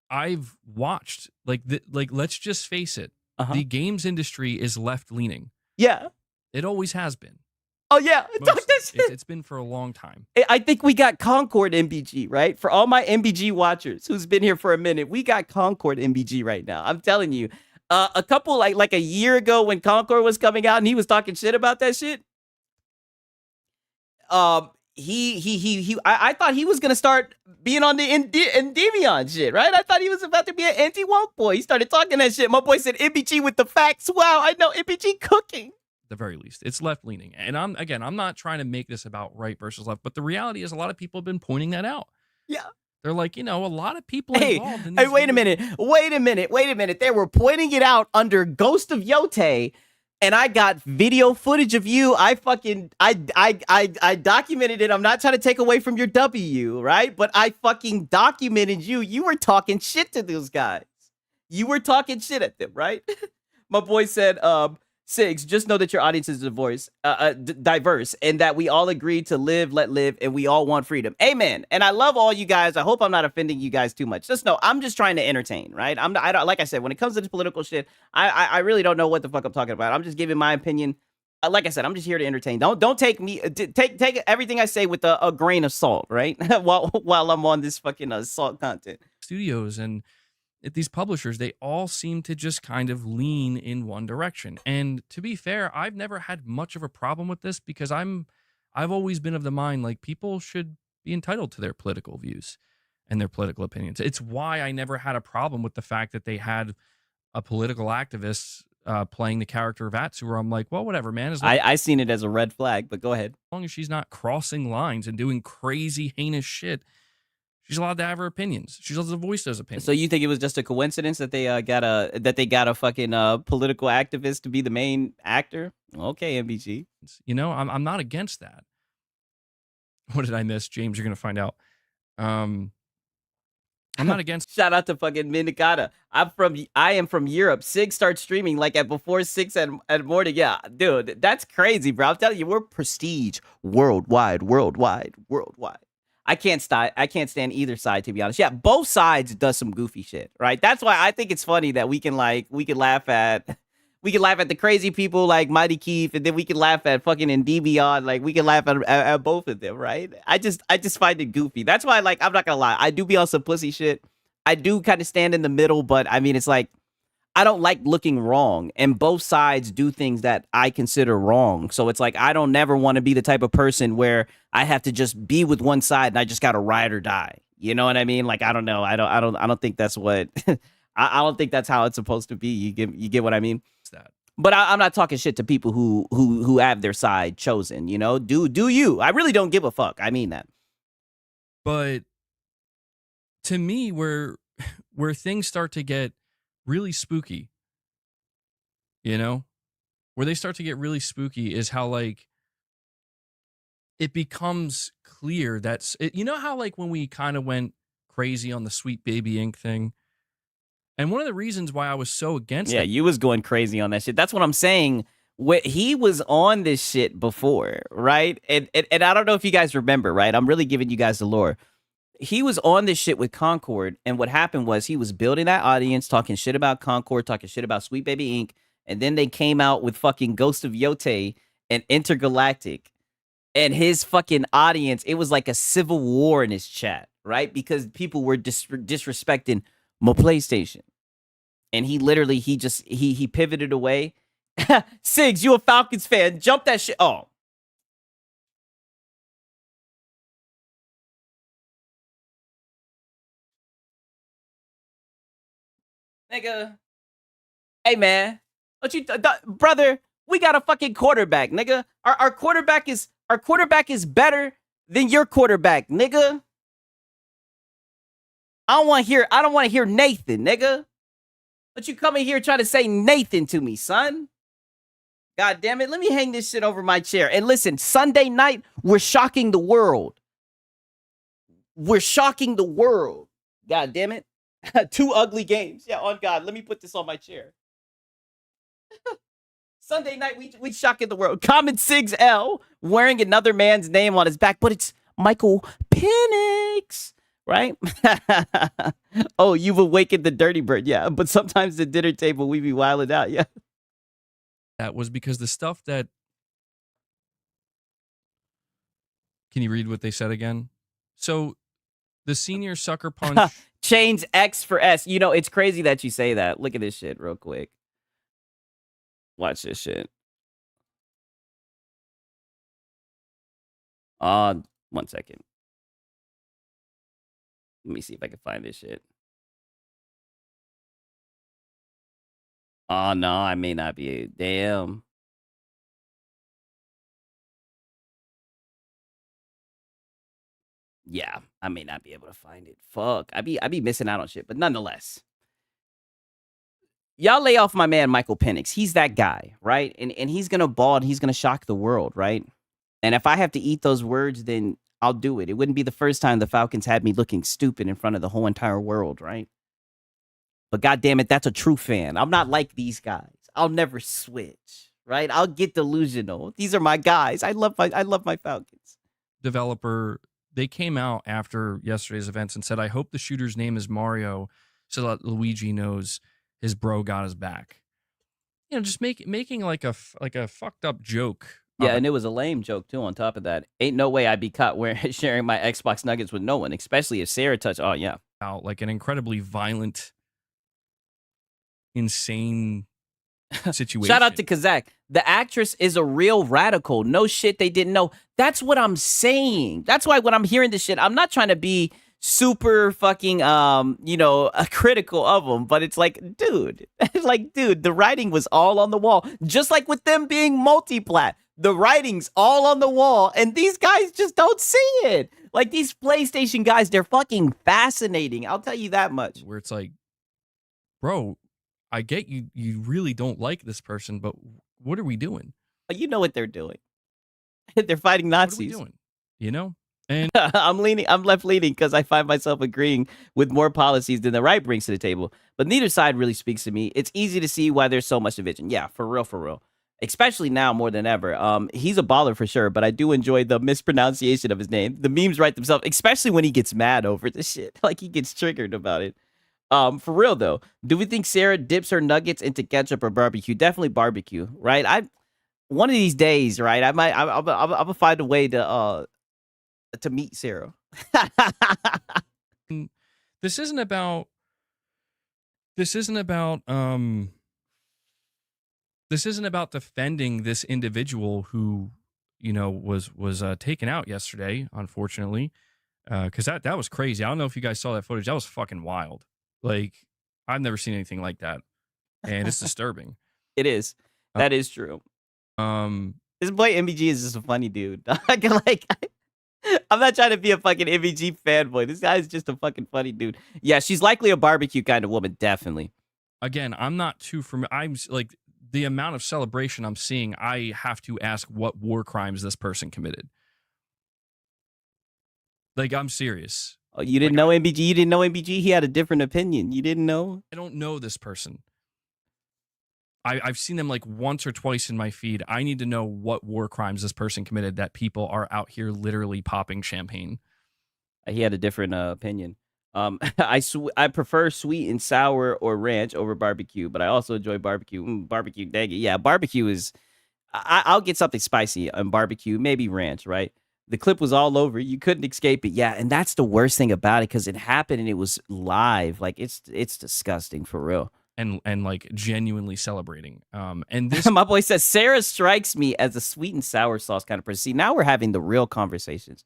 I've watched let's just face it. Uh-huh. The games industry is left-leaning. Yeah. It always has been. Oh, yeah. It's been for a long time. I think we got Concord MBG, right? For all my MBG watchers who's been here for a minute, we got Concord MBG right now. I'm telling you. A couple, like a year ago when Concord was coming out and he was talking shit about that shit. I thought he was gonna start being on the Endymion shit, right? I thought he was about to be an anti-woke boy. He started talking that shit. My boy said MBG with the facts. Wow, I know MBG cooking. At the very least, it's left-leaning. And I'm not trying to make this about right versus left, but the reality is a lot of people have been pointing that out. Yeah. They're like, a lot of people involved in this. Hey, wait a minute. They were pointing it out under Ghost of Yote. And I got video footage of you. I documented it. I'm not trying to take away from your W, right? But I fucking documented you. You were talking shit to those guys. You were talking shit at them, right? My boy said, Sigs, just know that your audience is diverse and that we all agree to live, let live, and we all want freedom. Amen. And I love all you guys. I hope I'm not offending you guys too much. Just know I'm just trying to entertain, right? I don't, like I said, when it comes to this political shit, I really don't know what the fuck I'm talking about. I'm just giving my opinion. Like I said, I'm just here to entertain. Don't take me take everything I say with a grain of salt, right? while I'm on this fucking salt content. Studios and these publishers, they all seem to just kind of lean in one direction. And to be fair, I've never had much of a problem with this because I've always been of the mind like people should be entitled to their political views and their political opinions. It's why I never had a problem with the fact that they had a political activist playing the character of Atsu, where I'm like, well, whatever, man. As I seen it as a red flag, but go ahead. long as she's not crossing lines and doing crazy, heinous shit, she's allowed to have her opinions. She's allowed to voice those opinions. So you think it was just a coincidence that they got a fucking political activist to be the main actor? Okay, MBG. You know, I'm not against that. What did I miss, James? You're gonna find out. I'm not against. Shout out to fucking Minikata. I am from Europe. Sig starts streaming like at before 6 at morning. Yeah, dude, that's crazy, bro. I'm telling you, we're prestige worldwide. I can't stand either side, to be honest. Yeah, both sides does some goofy shit, right? That's why I think it's funny that we can laugh at the crazy people like Mighty Keith, and then we can laugh at fucking Beyond. Like we can laugh at both of them, right? I just find it goofy. That's why, like, I'm not gonna lie, I do be on some pussy shit. I do kind of stand in the middle, but I mean, it's like I don't like looking wrong, and both sides do things that I consider wrong. So it's like I don't never want to be the type of person where I have to just be with one side and I just gotta ride or die. You know what I mean? Like I don't know. I don't think that's what I don't think that's how it's supposed to be. You get what I mean? That. But I'm not talking shit to people who have their side chosen. You know, do you? I really don't give a fuck. I mean that. But to me, where things start to get really spooky, you know, where they start to get really spooky is how like it becomes clear that you know how like when we kind of went crazy on the Sweet Baby Inc. thing. And one of the reasons why I was so against it. Yeah, you was going crazy on that shit. That's what I'm saying. He was on this shit before, right? And I don't know if you guys remember, right? I'm really giving you guys the lore. He was on this shit with Concord, and what happened was he was building that audience, talking shit about Concord, talking shit about Sweet Baby Inc., and then they came out with fucking Ghost of Yote and Intergalactic, and his fucking audience, it was like a civil war in his chat, right? Because people were disrespecting my PlayStation. And he literally, he pivoted away. Sigs, you a Falcons fan. Jump that shit. Oh. Nigga. Hey, man. Don't you, brother, we got a fucking quarterback, nigga. Our quarterback is better than your quarterback, nigga. I don't want to hear Nathan, nigga. But you come in here trying to say Nathan to me, son. God damn it. Let me hang this shit over my chair. And listen, Sunday night, we're shocking the world. We're shocking the world. God damn it. 2 ugly games. Yeah, on God. Let me put this on my chair. Sunday night, we shocking the world. Common Sigs L wearing another man's name on his back, but it's Michael Penix. Right? Oh, you've awakened the dirty bird. Yeah, but sometimes the dinner table, we be wilding out. Yeah. That was because the stuff that... Can you read what they said again? So the senior sucker punch... Change X for S. You know, it's crazy that you say that. Look at this shit real quick. Watch this shit. 1 second. Let me see if I can find this shit. Oh, no, I may not be. Damn. Yeah, I may not be able to find it. Fuck. I be missing out on shit, but nonetheless. Y'all lay off my man, Michael Penix. He's that guy, right? And he's going to ball and he's going to shock the world, right? And if I have to eat those words, then I'll do it. It wouldn't be the first time the Falcons had me looking stupid in front of the whole entire world, right? But goddamn it, that's a true fan. I'm not like these guys. I'll never switch, right? I'll get delusional. These are my guys. I love my Falcons. Developer, they came out after yesterday's events and said, "I hope the shooter's name is Mario, so that Luigi knows his bro got his back." You know, just making like a fucked up joke. Yeah, and it was a lame joke, too, on top of that. Ain't no way I'd be caught sharing my Xbox Nuggets with no one, especially if Sarah touched. Oh, yeah. Out like an incredibly violent insane situation. Shout out to Kazak. The actress is a real radical. No shit they didn't know. That's what I'm saying. That's why when I'm hearing this shit, I'm not trying to be super fucking critical of them, but it's like, dude, the writing was all on the wall. Just like with them being multi-plat. The writing's all on the wall, and these guys just don't see it. Like, these PlayStation guys, they're fucking fascinating. I'll tell you that much. Where it's like, bro, I get you really don't like this person, but what are we doing? You know what they're doing. They're fighting Nazis. What are we doing? You know? And I'm left leaning because I find myself agreeing with more policies than the right brings to the table. But neither side really speaks to me. It's easy to see why there's so much division. Yeah, for real. Especially now more than ever. He's a baller for sure, but I do enjoy the mispronunciation of his name. The memes write themselves, especially when he gets mad over this shit. Like, he gets triggered about it. For real though, do we think Sarah dips her nuggets into ketchup or barbecue? Definitely barbecue, right? One of these days, right? I'm gonna find a way to meet Sarah. this isn't about defending this individual who, was taken out yesterday, unfortunately, because that was crazy. I don't know if you guys saw that footage. That was fucking wild. Like, I've never seen anything like that, and it's disturbing. It is. That is true. This boy MBG is just a funny dude. I'm not trying to be a fucking MBG fanboy. This guy is just a fucking funny dude. Yeah, she's likely a barbecue kind of woman, definitely. Again, I'm not too familiar. I'm like, the amount of celebration I'm seeing, I have to ask what war crimes this person committed. Like, I'm serious. Oh, you didn't know MBG? You didn't know MBG? He had a different opinion. You didn't know? I don't know this person. I've seen them like once or twice in my feed. I need to know what war crimes this person committed that people are out here literally popping champagne. He had a different opinion. I prefer sweet and sour or ranch over barbecue, but I also enjoy barbecue. Barbecue, dang it. Yeah, barbecue is... I'll get something spicy on barbecue, maybe ranch, right? The clip was all over. You couldn't escape it. Yeah, and that's the worst thing about it because it happened and it was live. Like, it's disgusting for real. And like genuinely celebrating. And this... My boy says, Sarah strikes me as a sweet and sour sauce kind of person. See, now we're having the real conversations.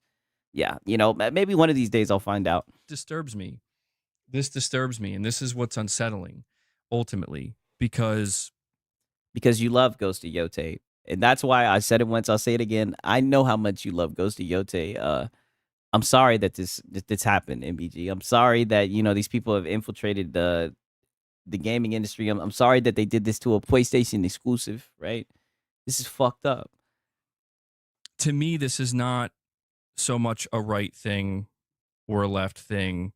Yeah, maybe one of these days I'll find out. Disturbs me. This disturbs me, and this is what's unsettling, ultimately, because you love Ghost of Yote. And that's why I said it once, I'll say it again. I know how much you love Ghost of Yote. I'm sorry that this happened, MBG. I'm sorry that, these people have infiltrated the gaming industry. I'm sorry that they did this to a PlayStation exclusive, right? This is fucked up. To me, this is not so much a right thing or a left thing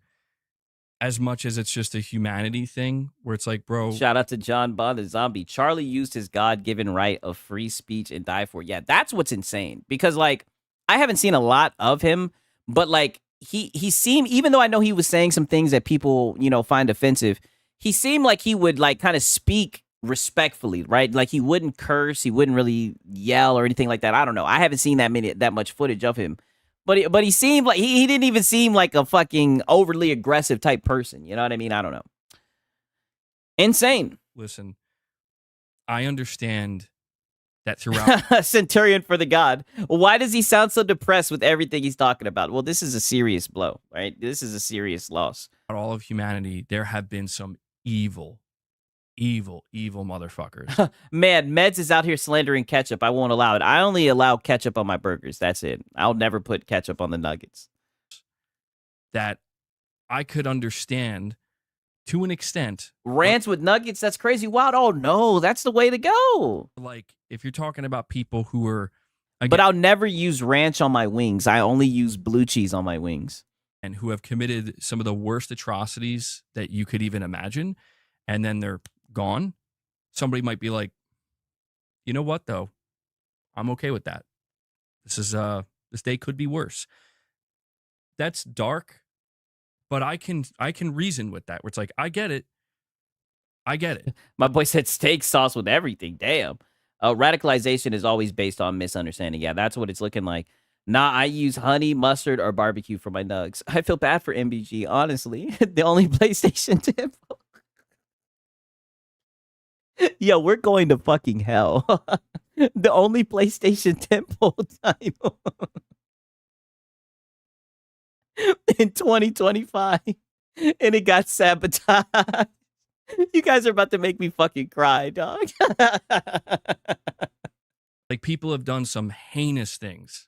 as much as it's just a humanity thing where it's like, bro. Shout out to John Bond the Zombie. Charlie used his God-given right of free speech and die for it. Yeah, that's what's insane. Because, like, I haven't seen a lot of him, but, like, he seemed, even though I know he was saying some things that people, find offensive, he seemed like he would, like, kind of speak respectfully, right? Like, he wouldn't curse, he wouldn't really yell or anything like that. I don't know. I haven't seen that much footage of him. But he seemed like he didn't even seem like a fucking overly aggressive type person. You know what I mean? I don't know. Insane. Listen, I understand that throughout Centurion for the God. Why does he sound so depressed with everything he's talking about? Well, this is a serious blow, right? This is a serious loss. All of humanity, there have been some evil motherfuckers. Man, Meds is out here slandering ketchup. I won't allow it. I only allow ketchup on my burgers. That's it. I'll never put ketchup on the nuggets. That I could understand to an extent. Ranch with nuggets? That's crazy wild. Oh, no. That's the way to go. Like, if you're talking about people who are... Again, but I'll never use ranch on my wings. I only use blue cheese on my wings. And who have committed some of the worst atrocities that you could even imagine. And then they're gone. Somebody might be like, you know what, though? I'm okay with that. This day could be worse. That's dark, but I can reason with that. Where it's like, I get it. My boy said steak sauce with everything. Damn. Radicalization is always based on misunderstanding. Yeah, that's what it's looking like. Nah, I use honey, mustard, or barbecue for my nugs. I feel bad for MBG, honestly. The only PlayStation tip. Yo, we're going to fucking hell. The only PlayStation temple time in 2025, and it got sabotaged. You guys are about to make me fucking cry, dog. Like, people have done some heinous things.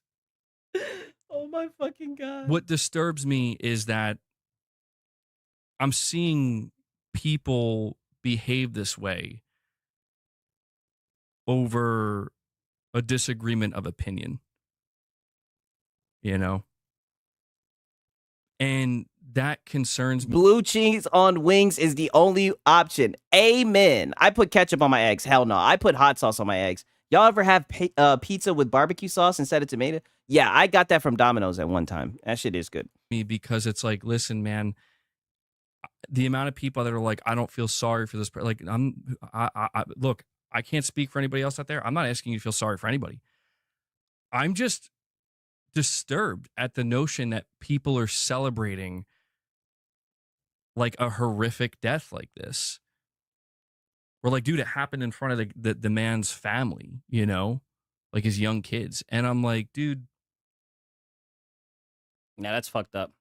Oh my fucking god. What disturbs me is that I'm seeing people behave this way over a disagreement of opinion, you know? And that concerns me. Blue cheese on wings is the only option. Amen. I put ketchup on my eggs. Hell no. I put hot sauce on my eggs. Y'all ever have pizza with barbecue sauce instead of tomato? Yeah, I got that from Domino's at one time. That shit is good. Because it's like, listen, man, the amount of people that are like, I don't feel sorry for this. Like, look, I can't speak for anybody else out there. I'm not asking you to feel sorry for anybody. I'm just disturbed at the notion that people are celebrating like a horrific death like this. Or like, dude, it happened in front of the man's family, you know, like his young kids. And I'm like, dude. Yeah, that's fucked up.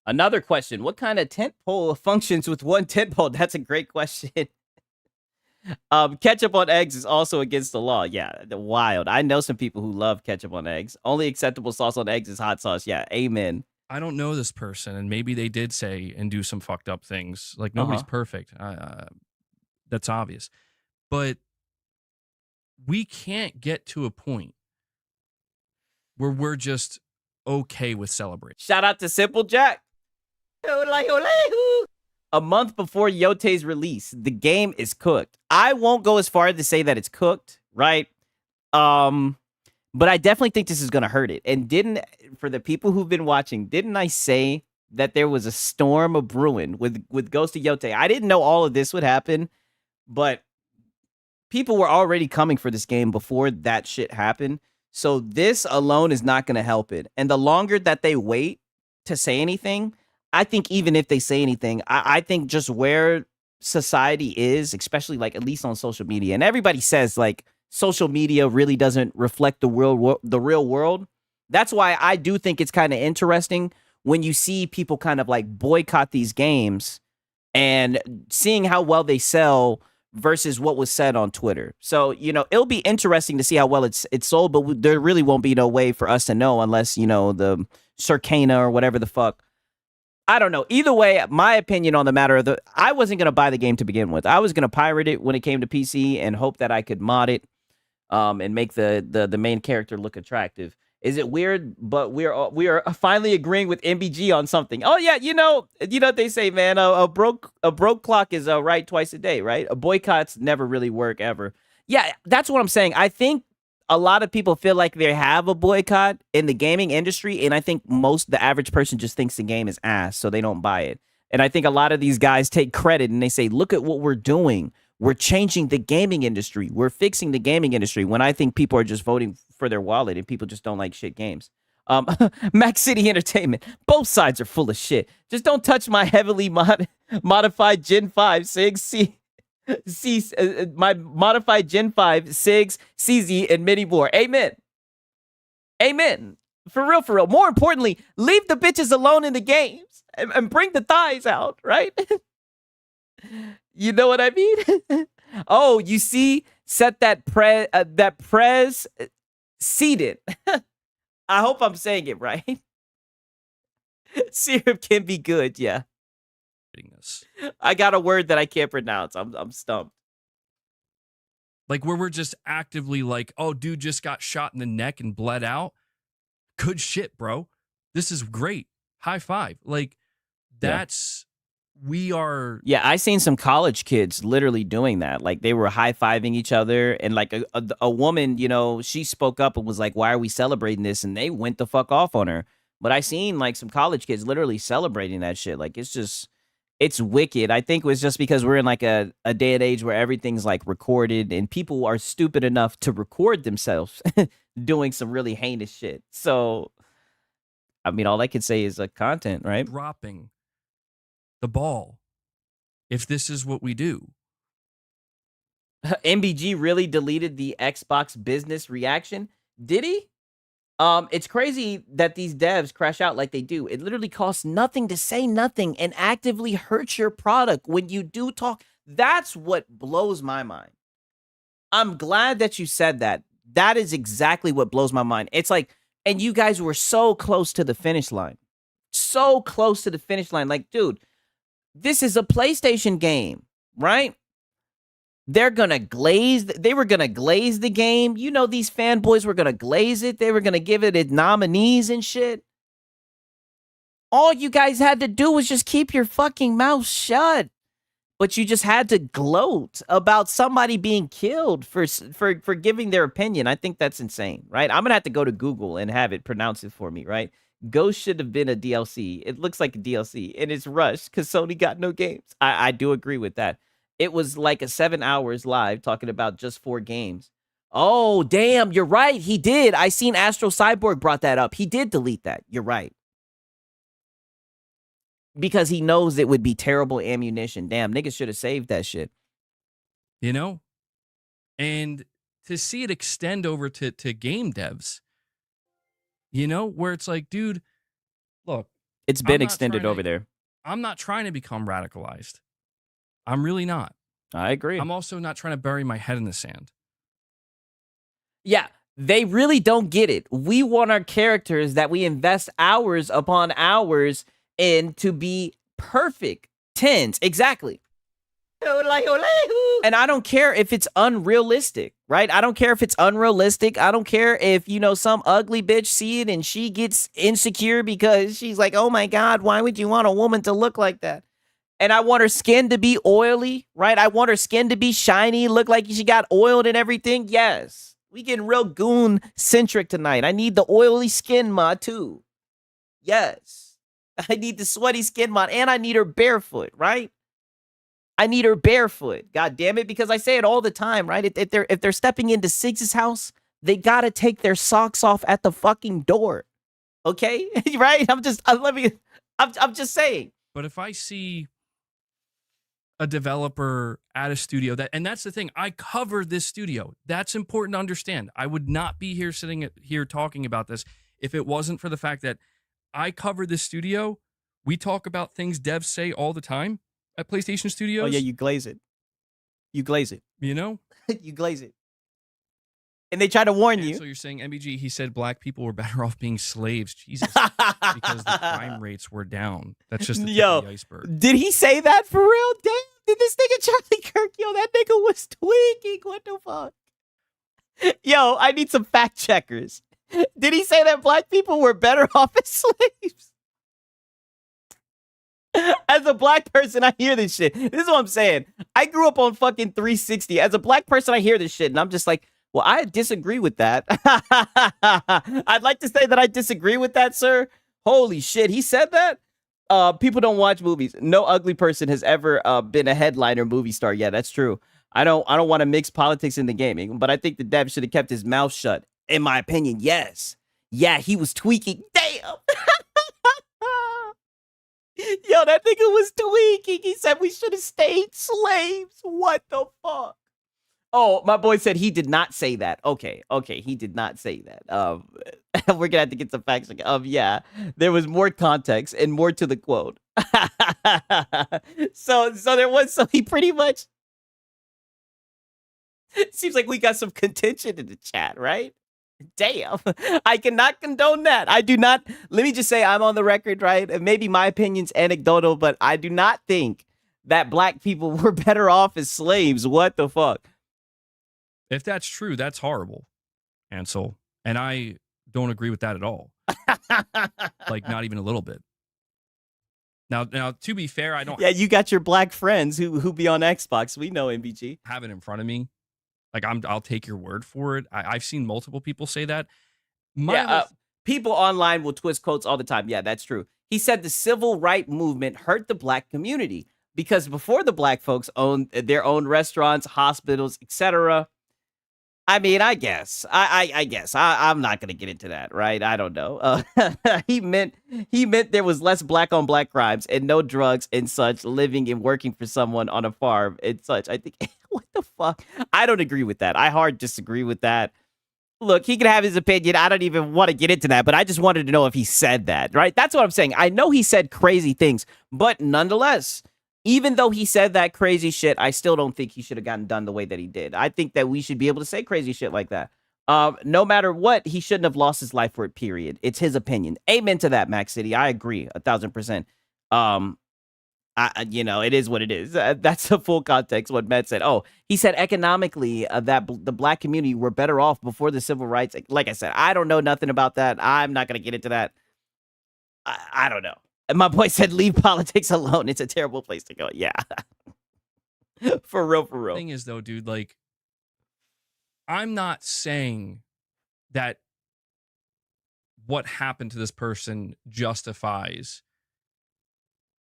Another question. What kind of tent pole functions with one tent pole? That's a great question. Ketchup on eggs is also against the law. Yeah, wild. I know some people who love ketchup on eggs. Only acceptable sauce on eggs is hot sauce. Yeah, amen. I don't know this person, and maybe they did say and do some fucked up things. Like, nobody's perfect. That's obvious. But we can't get to a point where we're just okay with celebrating. Shout out to Simple Jack. A month before Yotei's release, the game is cooked. I won't go as far to say that it's cooked, right? But I definitely think this is going to hurt it. And for the people who've been watching, didn't I say that there was a storm of brewing with Ghost of Yote? I didn't know all of this would happen, but people were already coming for this game before that shit happened. So this alone is not going to help it. And the longer that they wait to say anything, I think even if they say anything, I think just where society is, especially like at least on social media, and everybody says like social media really doesn't reflect the real world. That's why I do think it's kind of interesting when you see people kind of like boycott these games and seeing how well they sell versus what was said on Twitter. So, you know, it'll be interesting to see how well it's sold, but there really won't be no way for us to know unless, you know, the Circana or whatever the fuck. I don't know. Either way, my opinion on the matter of I wasn't going to buy the game to begin with. I was going to pirate it when it came to PC and hope that I could mod it and make the main character look attractive. Is it weird? But we are finally agreeing with MBG on something. Oh yeah, you know what they say, man. A broke clock is right twice a day, right? Boycotts never really work ever. Yeah, that's what I'm saying. I think a lot of people feel like they have a boycott in the gaming industry, and I think the average person just thinks the game is ass, so they don't buy it. And I think a lot of these guys take credit and they say, "Look at what we're doing. We're changing the gaming industry. We're fixing the gaming industry." When I think people are just voting for their wallet and people just don't like shit games. Max City Entertainment. Both sides are full of shit. Just don't touch my heavily modified Gen 5 SIG my modified Gen 5 SIGs, CZ, and many more. Amen. Amen. For real. More importantly, leave the bitches alone in the games and bring the thighs out, right? You know what I mean? Oh, you see, set that prez seated. I hope I'm saying it right. Syrup can be good, yeah. I got a word that I can't pronounce. I'm stumped. Like, where we're just actively like, oh, dude just got shot in the neck and bled out. Good shit, bro. This is great. High five. Like, that's... We are... Yeah, I seen some college kids literally doing that. Like, they were high-fiving each other. And, like, a woman, you know, she spoke up and was like, why are we celebrating this? And they went the fuck off on her. But I seen, like, some college kids literally celebrating that shit. Like, it's just... It's wicked. I think it was just because we're in, like, a day and age where everything's, like, recorded. And people are stupid enough to record themselves doing some really heinous shit. So, I mean, all I could say is, content, right? Dropping the ball, if this is what we do. MBG really deleted the Xbox business reaction. Did he? It's crazy that these devs crash out like they do. It literally costs nothing to say nothing and actively hurts your product when you do talk. That's what blows my mind. I'm glad that you said that. That is exactly what blows my mind. It's like, and you guys were so close to the finish line. So close to the finish line. Like, dude, this is a PlayStation game, right? They were gonna glaze the game. You know, these fanboys were gonna glaze it. They were gonna give it its nominees and shit. All you guys had to do was just keep your fucking mouth shut. But you just had to gloat about somebody being killed for giving their opinion. I think that's insane, right? I'm gonna have to go to Google and have it pronounce it for me, right? Ghost should have been a DLC. It looks like a DLC, and it's rushed because Sony got no games. I do agree with that. It was like a 7 hours live talking about just 4 games. Oh, damn, you're right. He did. I seen Astro Cyborg brought that up. He did delete that. You're right. Because he knows it would be terrible ammunition. Damn, niggas should have saved that shit. You know? And to see it extend over to game devs, you know, where it's like, dude, look. It's been extended over there. I'm not trying to become radicalized. I'm really not. I agree. I'm also not trying to bury my head in the sand. Yeah, they really don't get it. We want our characters that we invest hours upon hours in to be perfect 10s. Exactly. And I don't care if it's unrealistic, right? I don't care if it's unrealistic. I don't care if, you know, some ugly bitch see it and she gets insecure because she's like, oh my God, why would you want a woman to look like that? And I want her skin to be oily, right? I want her skin to be shiny, look like she got oiled and everything. Yes. We getting real goon-centric tonight. I need the oily skin mod too. Yes. I need the sweaty skin mod, and I need her barefoot, right? I need her barefoot. God damn it, because I say it all the time, right? If they're stepping into Sig's house, they gotta take their socks off at the fucking door. Okay? Right? I'm just saying. But if I see a developer at a studio and that's the thing, I cover this studio. That's important to understand. I would not be here sitting here talking about this if it wasn't for the fact that I cover this studio. We talk about things devs say all the time at PlayStation Studios. Oh yeah, you glaze it. You glaze it. You know? You glaze it. And they try to warn you. So you're saying, MBG, he said black people were better off being slaves. Jesus. Because the crime rates were down. That's just the tip of the iceberg. Did he say that for real? Damn, did this nigga Charlie Kirk? Yo, that nigga was tweaking. What the fuck? Yo, I need some fact checkers. Did he say that black people were better off as slaves? As a black person, I hear this shit. This is what I'm saying. I grew up on fucking 360. As a black person, I hear this shit, and I'm just like, well, I disagree with that. I'd like to say that I disagree with that, sir. Holy shit, he said that? People don't watch movies. No ugly person has ever been a headliner movie star. Yeah, that's true. I don't want to mix politics into gaming, but I think the dev should have kept his mouth shut. In my opinion, yes. Yeah, he was tweaking. Damn. Yo, that nigga was tweaking. He said we should have stayed slaves. What the fuck? Oh, my boy said he did not say that. Okay, he did not say that. We're gonna have to get some facts. Yeah, there was more context and more to the quote. So there was. So he pretty much. Seems like we got some contention in the chat, right? Damn, I cannot condone that. I do not. Let me just say I'm on the record, right? And maybe my opinion's anecdotal, but I do not think that black people were better off as slaves. What the fuck? If that's true, that's horrible, Ansel. And I don't agree with that at all. Like, not even a little bit. Now, to be fair, I don't. Yeah, you got your black friends who be on Xbox. We know, MBG. Have it in front of me. Like, I'll take your word for it. I've seen multiple people say that. People online will twist quotes all the time. Yeah, that's true. He said the civil rights movement hurt the black community because before the black folks owned their own restaurants, hospitals, etc. I mean, I guess. I guess. I'm not gonna get into that, right? I don't know. He meant there was less black on black crimes and no drugs and such living and working for someone on a farm and such. I think. What the fuck? I don't agree with that. I hard disagree with that. Look, he can have his opinion. I don't even want to get into that, but I just wanted to know if he said that, right? That's what I'm saying. I know he said crazy things, but nonetheless, even though he said that crazy shit, I still don't think he should have gotten done the way that he did. I think that we should be able to say crazy shit like that. No matter what, he shouldn't have lost his life for it, period. It's his opinion. Amen to that, Max City. I agree 1,000%. It is what it is. That's the full context. What Matt said. Oh, he said economically that the black community were better off before the civil rights. Like I said, I don't know nothing about that. I'm not going to get into that. I don't know. And my boy said, leave politics alone. It's a terrible place to go. Yeah. For real, for real. Thing is, though, dude, like, I'm not saying that what happened to this person justifies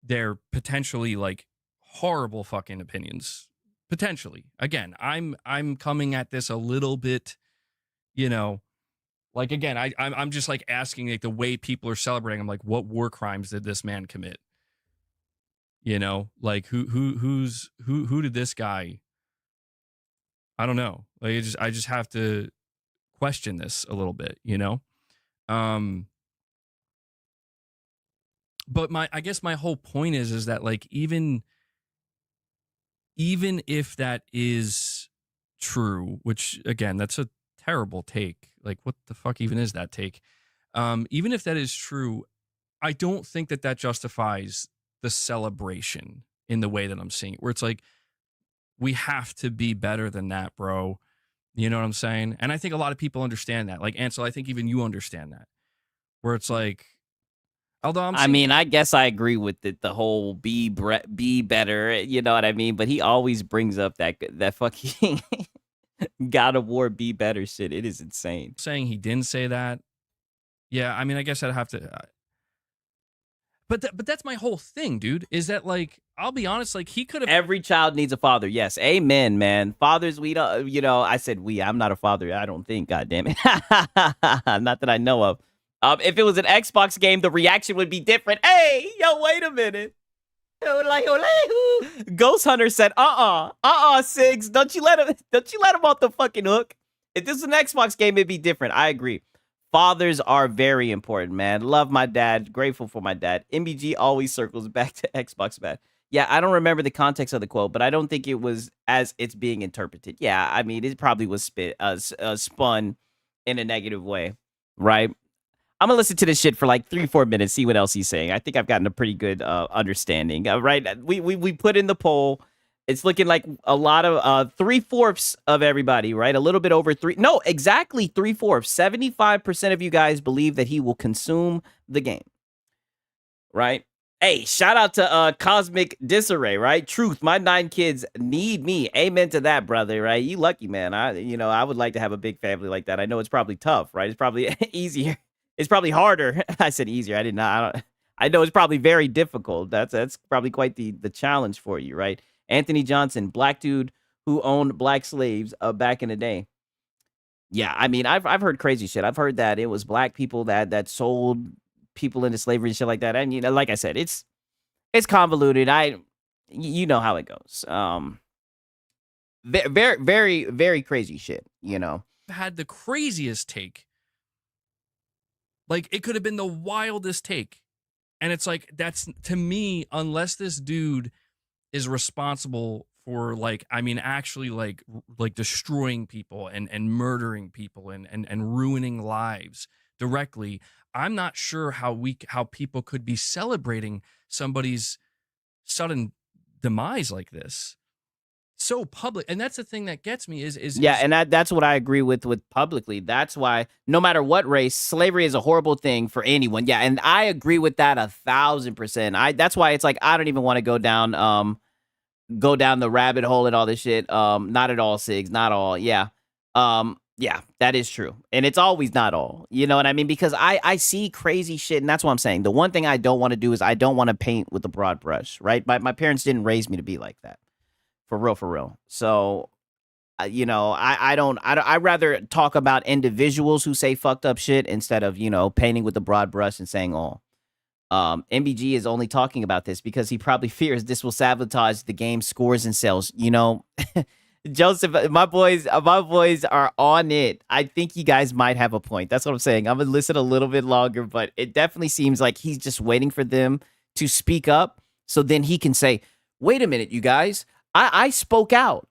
their potentially like horrible fucking opinions. Potentially. Again, I'm coming at this a little bit, like, again, I'm just like asking, like, the way people are celebrating. I'm like, what war crimes did this man commit? Like who did this guy? I don't know. Like, I just have to question this a little bit, But I guess my whole point is that, like, even if that is true, which, again, that's a terrible take. Like, what the fuck even is that take? Even if that is true, I don't think that justifies the celebration in the way that I'm seeing it, where it's like, we have to be better than that, bro. You know what I'm saying? And I think a lot of people understand that. Like, Ansel, I think even you understand that. Where it's like, although I guess I agree with it, the whole be better, you know what I mean? But he always brings up that fucking God of War be better shit. It is insane. Saying he didn't say that. Yeah, I mean, I guess I'd have to. But that's my whole thing, dude, is that, like, I'll be honest, like, he could have. Every child needs a father. Yes. Amen, man. Fathers, we don't, I said I'm not a father. I don't think, God damn it. Not that I know of. If it was an Xbox game, the reaction would be different. Hey, yo, wait a minute. Ghost Hunter said, Sigs, don't you let him off the fucking hook. If this was an Xbox game, it'd be different. I agree. Fathers are very important, man. Love my dad. Grateful for my dad. MBG always circles back to Xbox, man. Yeah, I don't remember the context of the quote, but I don't think it was as it's being interpreted. Yeah, I mean, it probably was spun in a negative way, right? I'm going to listen to this shit for like 3-4 minutes, see what else he's saying. I think I've gotten a pretty good understanding, right? We put in the poll. It's looking like a lot of 3/4 of everybody, right? A little bit over exactly 3/4. 75% of you guys believe that he will consume the game, right? Hey, shout out to Cosmic Disarray, right? Truth, my 9 kids need me. Amen to that, brother, right? You lucky, man. I would like to have a big family like that. I know it's probably tough, right? It's probably easier. It's probably harder. I said easier. I did not. I know it's probably very difficult. That's probably quite the challenge for you, right? Anthony Johnson, black dude who owned black slaves back in the day. Yeah, I mean, I've heard crazy shit. I've heard that it was black people that sold people into slavery and shit like that. And like I said, it's convoluted. You know how it goes. Very, very, very crazy shit. Had the craziest take. Like, it could have been the wildest take. And it's like, that's, to me, unless this dude is responsible for, like, I mean, actually, like destroying people and murdering people and ruining lives directly, I'm not sure how people could be celebrating somebody's sudden demise like this. So public, and that's the thing that gets me is and that's what I agree with publicly. That's why no matter what race, slavery is a horrible thing for anyone. Yeah, and I agree with that 1,000%. That's why it's like I don't even want to go down the rabbit hole and all this shit. Not at all, Sigs, not all. Yeah. Yeah, that is true. And it's always not all. You know what I mean? Because I see crazy shit, and that's what I'm saying. The one thing I don't want to do is I don't want to paint with a broad brush, right? My parents didn't raise me to be like that. For real. So, I'd rather talk about individuals who say fucked up shit instead of, painting with a broad brush and saying all. MBG is only talking about this because he probably fears this will sabotage the game's scores and sales. Joseph, my boys are on it. I think you guys might have a point. That's what I'm saying. I'm gonna listen a little bit longer, but it definitely seems like he's just waiting for them to speak up, so then he can say, "Wait a minute, you guys, I spoke out.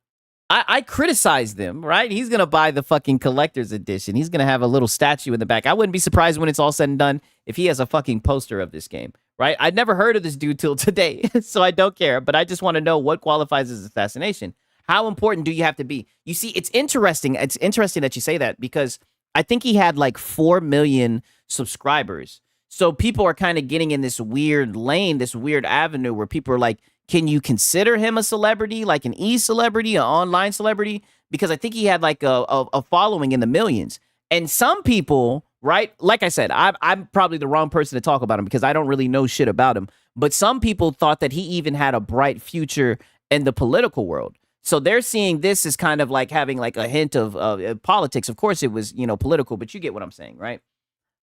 I criticized them, right?" He's gonna buy the fucking collector's edition. He's gonna have a little statue in the back. I wouldn't be surprised when it's all said and done if he has a fucking poster of this game, right? I'd never heard of this dude till today, so I don't care. But I just want to know what qualifies as assassination. How important do you have to be? You see, it's interesting. It's interesting that you say that because I think he had like 4 million subscribers. So people are kind of getting in this weird lane, this weird avenue where people are like, can you consider him a celebrity, like an e-celebrity, an online celebrity? Because I think he had like a following in the millions. And some people, right, like I said, I'm probably the wrong person to talk about him because I don't really know shit about him. But some people thought that he even had a bright future in the political world. So they're seeing this as kind of like having like a hint of politics. Of course, it was, political, but you get what I'm saying, right?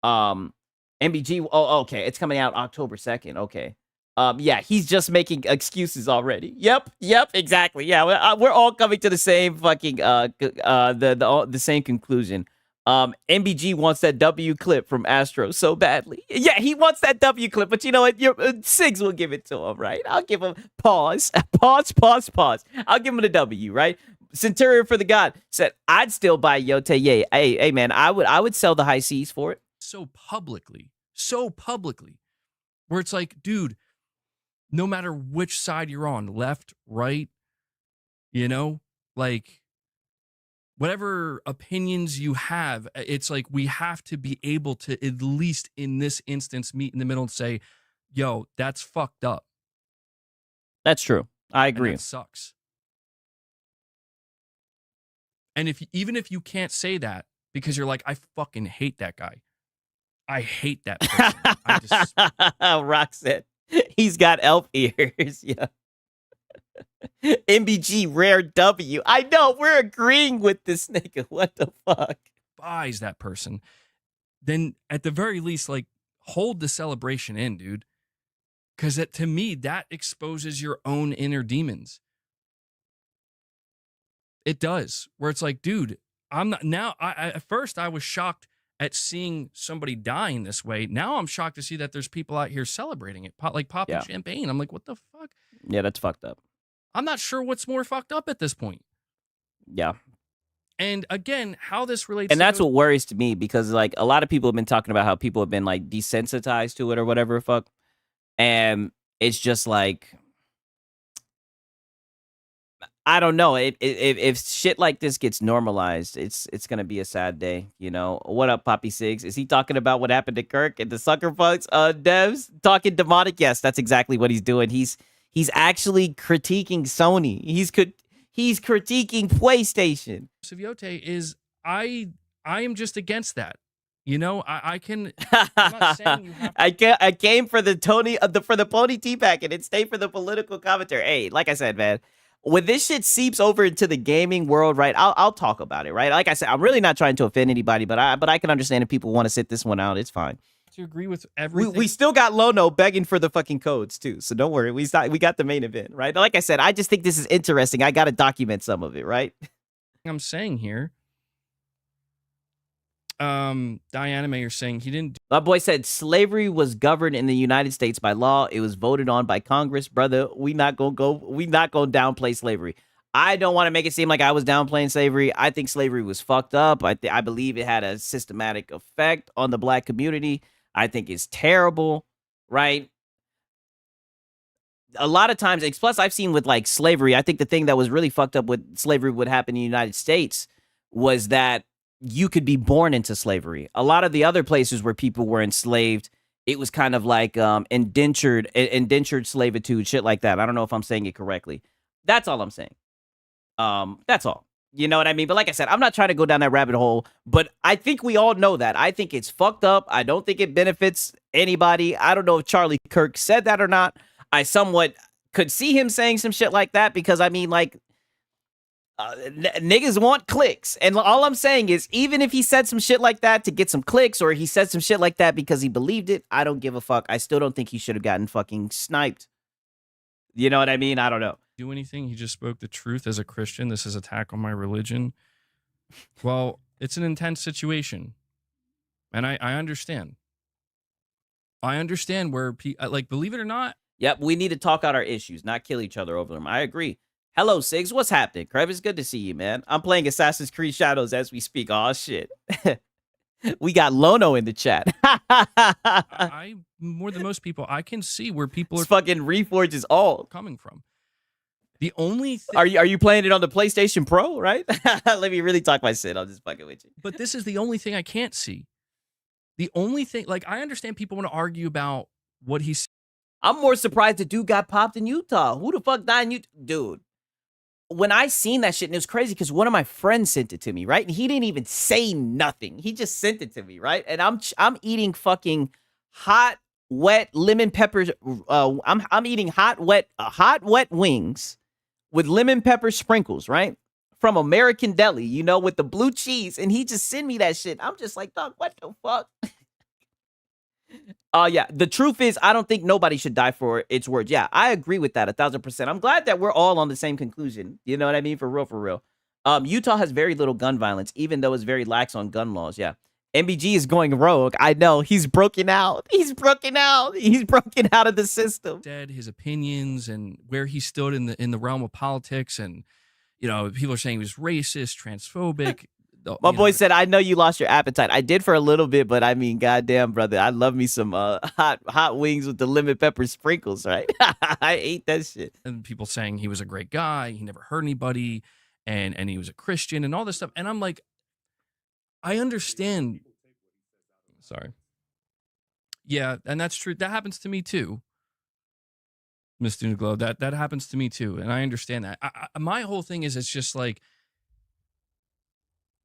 MBG. Oh, okay. It's coming out October 2nd. Okay. Yeah, he's just making excuses already. Yep, exactly. Yeah, we're all coming to the same fucking the same conclusion. MBG wants that W clip from Astro so badly. Yeah, he wants that W clip, but you know what? Sigs will give it to him, right? I'll give him pause. I'll give him the W, right? Centurion for the God said, "I'd still buy Yotei. Yeah, hey, man, I would sell the high seas for it." So publicly, where it's like, dude, no matter which side you're on, left, right, like whatever opinions you have, it's like we have to be able to, at least in this instance, meet in the middle and say, yo, that's fucked up. That's true. I agree. And that sucks. And even if you can't say that because you're like, I fucking hate that guy. I hate that person. Rock said he's got elf ears. Yeah. MBG rare W. I know we're agreeing with this nigga. What the fuck? Buys that person. Then at the very least, like, hold the celebration in, dude. Because to me, that exposes your own inner demons. It does. Where it's like, dude, I'm not now. At first I was shocked at seeing somebody dying this way. Now I'm shocked to see that there's people out here celebrating it, like popping champagne. I'm like, what the fuck? Yeah, that's fucked up. I'm not sure what's more fucked up at this point. Yeah. And again, how this relates and that's what worries to me, because like a lot of people have been talking about how people have been like desensitized to it or whatever fuck. And it's just like, I don't know. If shit like this gets normalized, it's gonna be a sad day. What up, Poppy Sigs? Is he talking about what happened to Kirk and the sucker punks? Devs talking demonic. Yes, that's exactly what he's doing. He's actually critiquing Sony. He's critiquing PlayStation. Ghost of Yote is I am just against that. I can. I'm not saying you have to. I came for the for the pony tea packet and stay for the political commentary. Hey, like I said, man. When this shit seeps over into the gaming world, right, I'll talk about it, right? Like I said, I'm really not trying to offend anybody, but I can understand if people want to sit this one out. It's fine. To agree with everything. We still got Lono begging for the fucking codes, too, so don't worry. We got the main event, right? Like I said, I just think this is interesting. I got to document some of it, right? I'm saying here, Diana Mayer saying he didn't. My boy said slavery was governed in the United States by law. It was voted on by Congress, brother. We not gonna downplay slavery. I don't want to make it seem like I was downplaying slavery. I think slavery was fucked up. I believe it had a systematic effect on the black community. I think it's terrible, right? A lot of times, plus I've seen with like slavery, I think the thing that was really fucked up with slavery would happen in the United States was that you could be born into slavery. A lot of the other places where people were enslaved, it was kind of like indentured slavitude, shit like that. I don't know if I'm saying it correctly. That's all I'm saying. That's all. You know what I mean? But like I said, I'm not trying to go down that rabbit hole, but I think we all know that. I think it's fucked up. I don't think it benefits anybody. I don't know if Charlie Kirk said that or not. I somewhat could see him saying some shit like that because, I mean, like, niggas want clicks. And all I'm saying is, even if he said some shit like that to get some clicks, or he said some shit like that because he believed it, I don't give a fuck. I still don't think he should have gotten fucking sniped. You know what I mean? I don't know. Do anything. He just spoke the truth as a Christian. This is attack on my religion. Well, it's an intense situation. And I understand. I understand where, like, believe it or not. Yep, we need to talk out our issues, not kill each other over them. I agree. Hello, Sigs. What's happening? Kreb, it's good to see you, man. I'm playing Assassin's Creed Shadows as we speak. Oh, shit. We got Lono in the chat. I more than most people, I can see where people are fucking Reforge is all coming from. The only thing, are you playing it on the PlayStation Pro, right? Let me really talk my shit. I'm just fucking with you. But this is the only thing I can't see. The only thing, like, I understand people want to argue about what he's. I'm more surprised the dude got popped in Utah. Who the fuck died in Utah? Dude, when I seen that shit, and it was crazy because one of my friends sent it to me, right? And he didn't even say nothing. He just sent it to me, right? And I'm eating fucking hot, wet lemon peppers. I'm eating hot, wet wings with lemon pepper sprinkles, right? From American Deli, you know, with the blue cheese. And he just sent me that shit. I'm just like, dog, what the fuck? Yeah, the truth is, I don't think nobody should die for its words. Yeah, I agree with that 1,000%. I'm glad that we're all on the same conclusion. You know what I mean? For real, for real. Utah has very little gun violence, even though it's very lax on gun laws. Yeah. MBG is going rogue. I know. He's broken out. He's broken out. He's broken out of the system. Said his opinions and where he stood in the realm of politics. And, you know, people are saying he was racist, transphobic. My boy said, I know you lost your appetite. I did for a little bit, but I mean, goddamn, brother, I love me some hot wings with the lemon pepper sprinkles, right? I ate that shit. And people saying he was a great guy. He never hurt anybody. And he was a Christian and all this stuff. And I'm like, I understand. Sorry. Yeah, and that's true. That happens to me too. Miss Dunaglow, that happens to me too. And I understand that. My whole thing is, it's just like,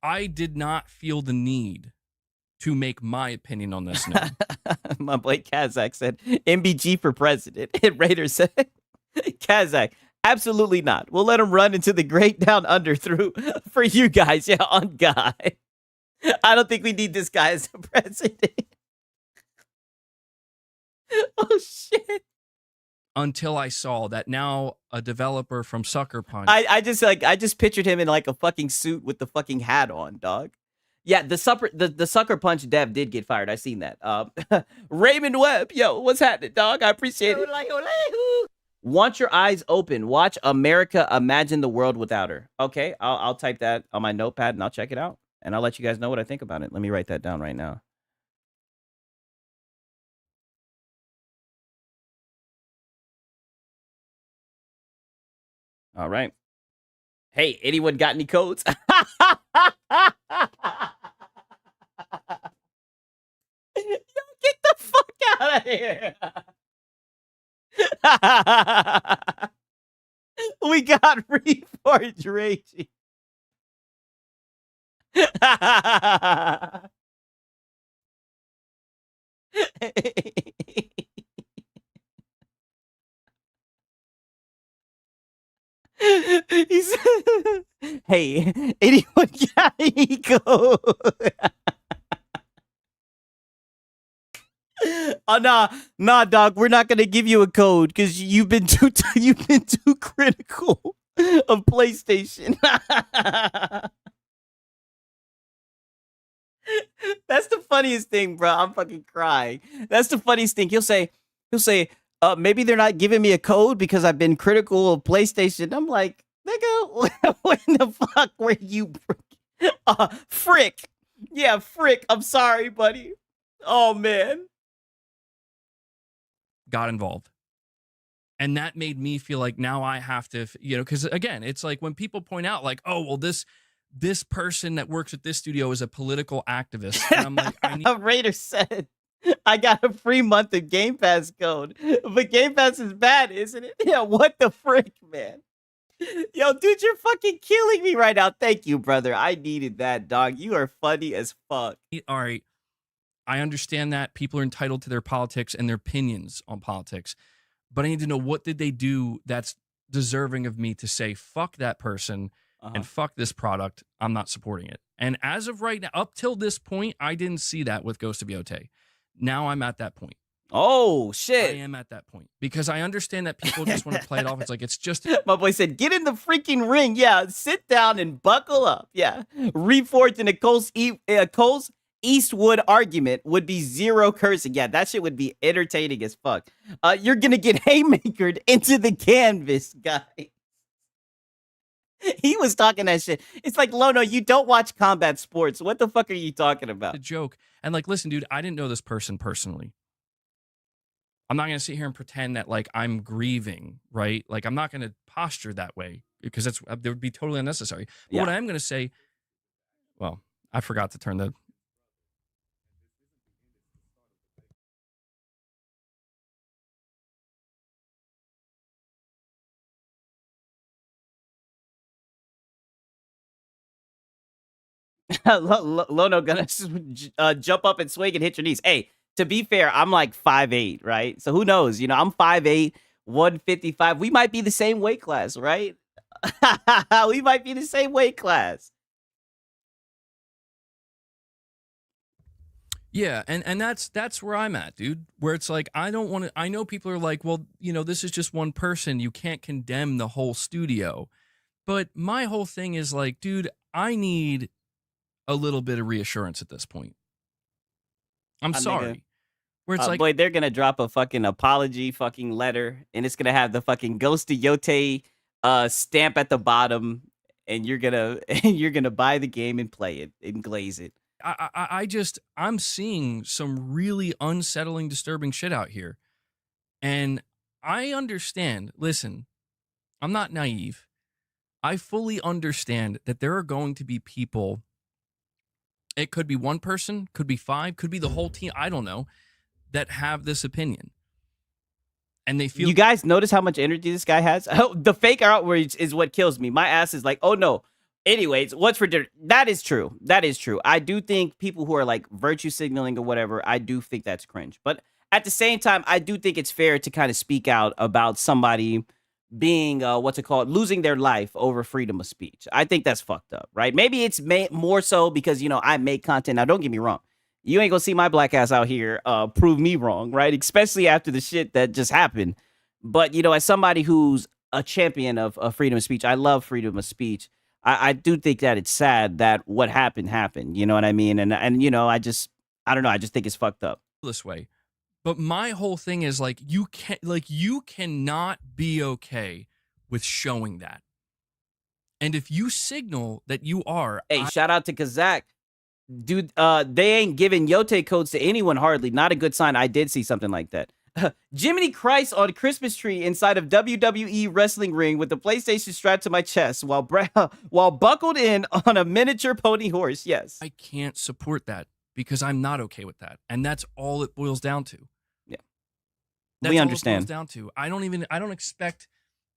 I did not feel the need to make my opinion on this now. My boy Kazakh said, MBG for president. And Raider said, Kazakh, absolutely not. We'll let him run into the great down under through for you guys. Yeah, on God. I don't think we need this guy as the president. Oh, shit. Until I saw that now a developer from Sucker Punch. I just pictured him in like a fucking suit with the fucking hat on, dog. Yeah, the Sucker Punch dev did get fired. I seen that. Raymond Webb, yo, what's happening, dog? I appreciate it. Want your eyes open. Watch America imagine the world without her. Okay, I'll type that on my notepad and I'll check it out. And I'll let you guys know what I think about it. Let me write that down right now. All right. Hey, anyone got any codes? Yo, get the fuck out of here. We got Reforge Raging. He said, hey, anyone got any code? Oh, nah, dog. We're not gonna give you a code because you've been too critical of PlayStation. That's the funniest thing, bro. I'm fucking crying. That's the funniest thing. He'll say, maybe they're not giving me a code because I've been critical of PlayStation. I'm like, nigga, when the fuck were you? Frick. Yeah, frick. I'm sorry, buddy. Oh, man. Got involved. And that made me feel like now I have to, you know, because again, it's like when people point out like, oh, well, this person that works at this studio is a political activist. And I'm like, a Raider said, I got a free month of Game Pass code. But Game Pass is bad, isn't it? Yeah, what the frick, man? Yo, dude, you're fucking killing me right now. Thank you, brother. I needed that, dog. You are funny as fuck. All right. I understand that people are entitled to their politics and their opinions on politics. But I need to know, what did they do that's deserving of me to say, fuck that person and fuck this product. I'm not supporting it. And as of right now, up till this point, I didn't see that with Ghost of Yote. Now I'm at that point. Oh I shit! am at that point because I understand that people just want to play it off. It's like it's just My boy said, "Get in the freaking ring, yeah. Sit down and buckle up, yeah." Reforged in a Coles Eastwood argument would be zero cursing. Yeah, that shit would be entertaining as fuck. You're gonna get haymakered into the canvas, guy. He was talking that shit. It's like, Lono, you don't watch combat sports. What the fuck are you talking a about? joke. And like, listen, dude, I didn't know this person personally. I'm not going to sit here and pretend that like I'm grieving, right? Like I'm not going to posture that way because that would be totally unnecessary. But what Yeah. I am going to say, well, I forgot to turn the Lono gonna jump up and swing and hit your knees. Hey, to be fair, I'm like 5'8", right? So who knows? You know, I'm 5'8", 155. We might be the same weight class, right? We might be the same weight class. Yeah, and that's where I'm at, dude. Where it's like I don't want to. I know people are like, well, you know, this is just one person. You can't condemn the whole studio. But my whole thing is like, dude, I need a little bit of reassurance at this point. I'm Nigga, sorry. Where it's like, boy, they're gonna drop a fucking apology fucking letter, and it's gonna have the fucking Ghost of Yote stamp at the bottom, and you're gonna buy the game and play it and glaze it. I'm seeing some really unsettling, disturbing shit out here. And I understand. Listen, I'm not naive. I fully understand that there are going to be people. It could be one person, could be five, could be the whole team. I don't know, that have this opinion. And they feel. You guys notice how much energy this guy has? Oh, the fake outrage is what kills me. My ass is like, oh no. Anyways, what's for dinner? That is true. That is true. I do think people who are like virtue signaling or whatever, I do think that's cringe. But at the same time, I do think it's fair to kind of speak out about somebody being what's it called, losing their life over freedom of speech. I think that's fucked up, right? Maybe it's more so because, you know, I make content. Now, don't get me wrong. You ain't gonna see my black ass out here prove me wrong, right? Especially after the shit that just happened. But, you know, as somebody who's a champion of freedom of speech, I love freedom of speech. I do think that it's sad that what happened. You know what I mean? And you know, I don't know. I just think it's fucked up. This way. But my whole thing is like you cannot be okay with showing that. And if you signal that you are, Hey, shout out to Kazak. Dude, they ain't giving Yotei codes to anyone hardly. Not a good sign. I did see something like that. Jiminy Christ on Christmas tree inside of WWE wrestling ring with the PlayStation strapped to my chest while while buckled in on a miniature pony horse. Yes. I can't support that because I'm not okay with that. And that's all it boils down to. Yeah. That's we all understand. It boils down to. I don't expect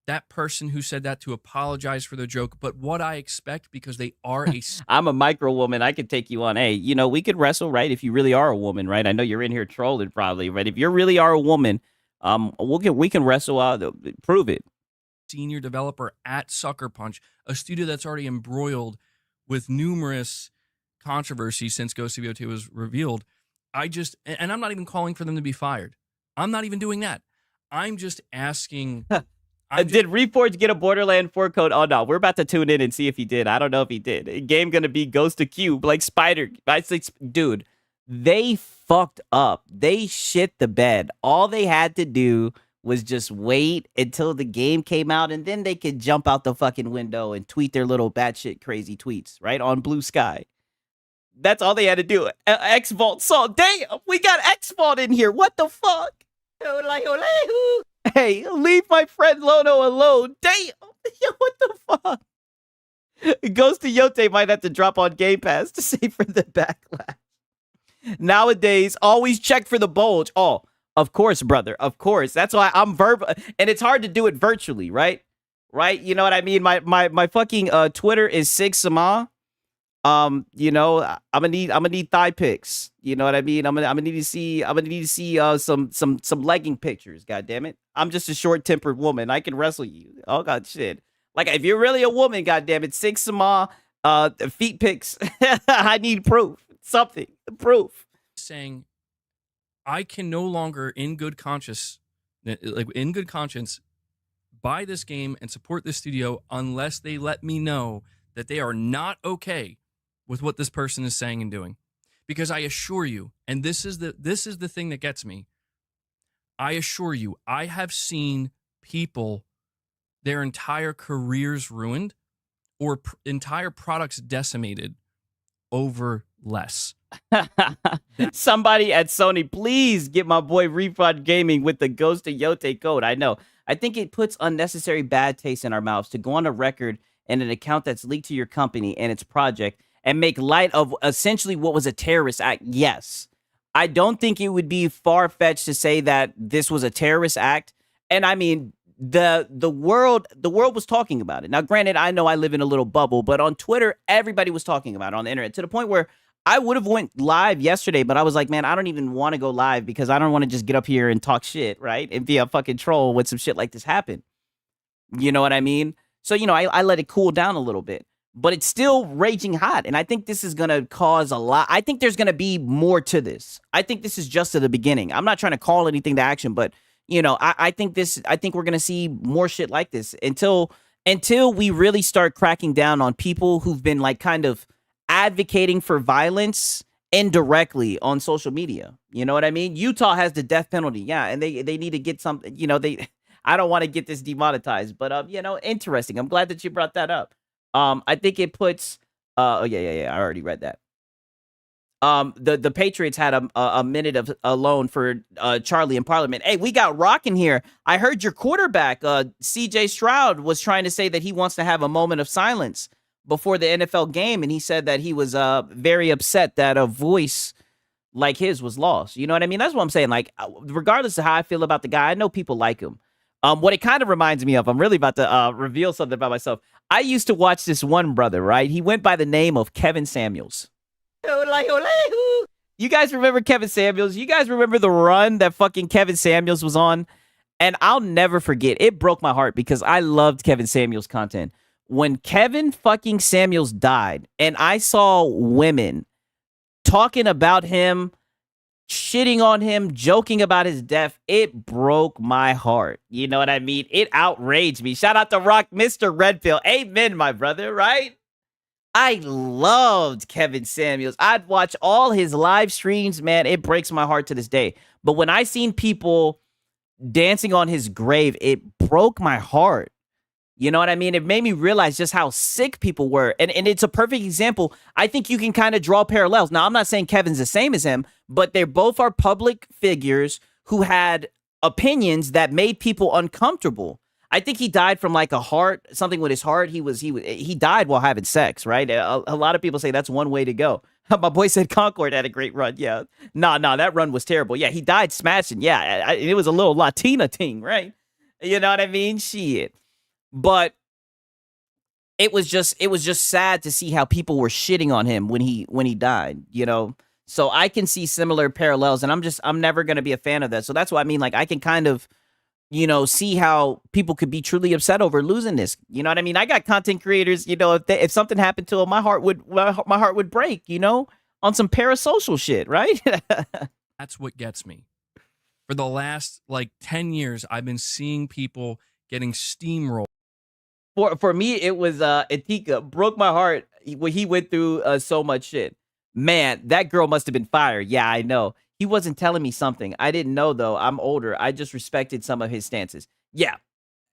that person who said that to apologize for their joke, but what I expect, because they are a I'm a micro woman. I could take you on. Hey, you know, we could wrestle, right? If you really are a woman, right? I know you're in here trolling probably, right? If you really are a woman, we can wrestle out, prove it. senior developer at Sucker Punch, a studio that's already embroiled with numerous controversies since Ghost of Yote was revealed. And I'm not even calling for them to be fired. I'm not even doing that. I'm just asking. Did Reforge get a Borderland 4 code? Oh, no. We're about to tune in and see if he did. I don't know if he did. Game going to be Ghost of Cube, like Spider. Dude, they fucked up. They shit the bed. All they had to do was just wait until the game came out, and then they could jump out the fucking window and tweet their little batshit crazy tweets, right? On Blue Sky. That's all they had to do. X-Vault saw. Damn, we got X-Vault in here. What the fuck? Hey, leave my friend Lono alone. Damn. What the fuck? Ghost of Yote might have to drop on Game Pass to save for the backlash. Nowadays, always check for the bulge. Oh, of course, brother. Of course. That's why I'm verbal. And it's hard to do it virtually, right? Right? You know what I mean? My fucking Twitter is Sig Sama. You know, I'm gonna need thigh pics. You know what I mean? I'm gonna need to see some legging pictures. God damn it! I'm just a short tempered woman. I can wrestle you. Oh god, shit. Like if you're really a woman, god damn it, Sig Sama, feet pics. I need proof. Something proof. Saying I can no longer, in good conscience, buy this game and support this studio unless they let me know that they are not okay with what this person is saying and doing. Because I assure you, and this is the thing that gets me. I assure you, I have seen people, their entire careers ruined or entire products decimated over less. Somebody at Sony, please get my boy Refund Gaming with the Ghost of Yote code. I know. I think it puts unnecessary bad taste in our mouths to go on a record and an account that's leaked to your company and its project and make light of essentially what was a terrorist act. Yes. I don't think it would be far-fetched to say that this was a terrorist act. And I mean, the world was talking about it. Now, granted, I know I live in a little bubble, but on Twitter, everybody was talking about it on the internet to the point where I would have went live yesterday, but I was like, man, I don't even want to go live because I don't want to just get up here and talk shit, right? And be a fucking troll when some shit like this happened. You know what I mean? So, I let it cool down a little bit, but it's still raging hot. And I think this is going to cause a lot. I think there's going to be more to this. I think this is just at the beginning. I'm not trying to call anything to action, but I think we're going to see more shit like this until we really start cracking down on people who've been like kind of advocating for violence indirectly on social media. You know what I mean? Utah has the death penalty. Yeah. And they need to get something, I don't want to get this demonetized, but, interesting. I'm glad that you brought that up. I think it puts, I already read that. The Patriots had a minute of alone for Charlie in Parliament. Hey, we got Rock in here. I heard your quarterback, CJ Stroud, was trying to say that he wants to have a moment of silence before the NFL game, and he said that he was very upset that a voice like his was lost. You know what I mean? That's what I'm saying. Like, regardless of how I feel about the guy, I know people like him. What it kind of reminds me of, I'm really about to reveal something about myself. I used to watch this one brother, right? He went by the name of Kevin Samuels. You guys remember Kevin Samuels? You guys remember the run that fucking Kevin Samuels was on? And I'll never forget. It broke my heart because I loved Kevin Samuels' content. When Kevin fucking Samuels died and I saw women talking about him, shitting on him, joking about his death, it broke my heart. You know what I mean? It outraged me. Shout out to Rock, Mr. Redfield. Amen, my brother, right? I loved Kevin Samuels. I'd watch all his live streams, man. It breaks my heart to this day. But when I seen people dancing on his grave, it broke my heart. You know what I mean? It made me realize just how sick people were. And it's a perfect example. I think you can kind of draw parallels. Now, I'm not saying Kevin's the same as him, but they both are public figures who had opinions that made people uncomfortable. I think he died from like something with his heart. He died while having sex, right? A lot of people say that's one way to go. My boy said Concord had a great run. Yeah. No, that run was terrible. Yeah, he died smashing. Yeah, it was a little Latina thing, right? You know what I mean? Shit. But it was just sad to see how people were shitting on him when he died, So I can see similar parallels, and I'm never going to be a fan of that. So that's what I mean. Like, I can kind of, see how people could be truly upset over losing this. You know what I mean? I got content creators, if something happened to them, my heart would break, on some parasocial shit, right? That's what gets me. For the last 10 years, I've been seeing people getting steamrolled. For me, it was Etika. Broke my heart when he went through so much shit. Man, that girl must have been fired. Yeah, I know. He wasn't telling me something. I didn't know, though. I'm older. I just respected some of his stances. Yeah.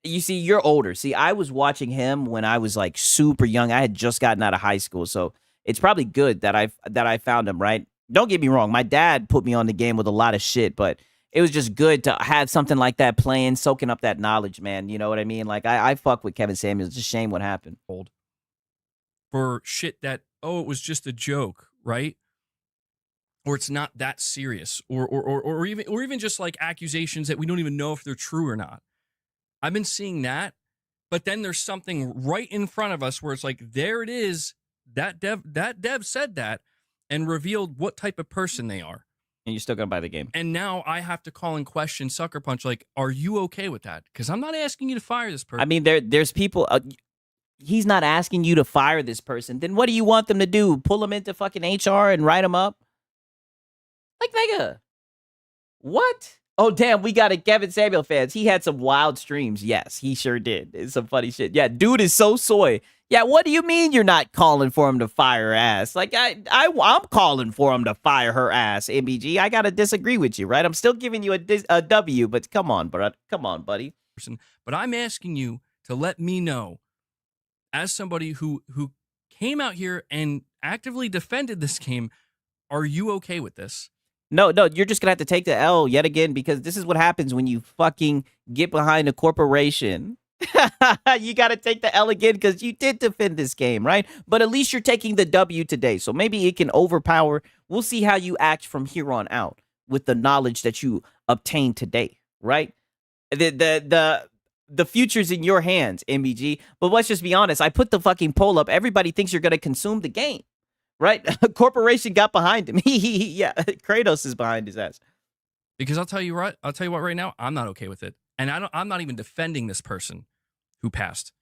You see, you're older. See, I was watching him when I was like super young. I had just gotten out of high school. So it's probably good that I found him, right? Don't get me wrong. My dad put me on the game with a lot of shit, but it was just good to have something like that playing, soaking up that knowledge, man. You know what I mean? Like, I fuck with Kevin Samuels. It's a shame what happened. For shit that, it was just a joke, right? Or it's not that serious, or even just like accusations that we don't even know if they're true or not. I've been seeing that, but then there's something right in front of us where it's like, there it is. That dev said that and revealed what type of person they are. And you're still gonna buy the game. And now I have to call in question Sucker Punch. Like, are you okay with that? Because I'm not asking you to fire this person. I mean, there's people. He's not asking you to fire this person. Then what do you want them to do? Pull them into fucking HR and write them up? Like, nigga, What? Oh, damn, we got a Kevin Samuel fans. He had some wild streams. Yes, he sure did. It's some funny shit. Yeah, dude is so soy. Yeah, what do you mean you're not calling for him to fire her ass? Like, I'm calling for him to fire her ass, MBG. I got to disagree with you, right? I'm still giving you a W, but come on, bro. Come on, buddy. But I'm asking you to let me know, as somebody who came out here and actively defended this game, are you okay with this? No, you're just going to have to take the L yet again, because this is what happens when you fucking get behind a corporation. You got to take the L again because you did defend this game, right? But at least you're taking the W today. So maybe it can overpower. We'll see how you act from here on out with the knowledge that you obtained today, right? The future's in your hands, MBG. But let's just be honest. I put the fucking poll up. Everybody thinks you're going to consume the game. Right? Corporation got behind him. Yeah, Kratos is behind his ass. Because I'll tell you what right now, I'm not okay with it. And I'm not even defending this person who passed.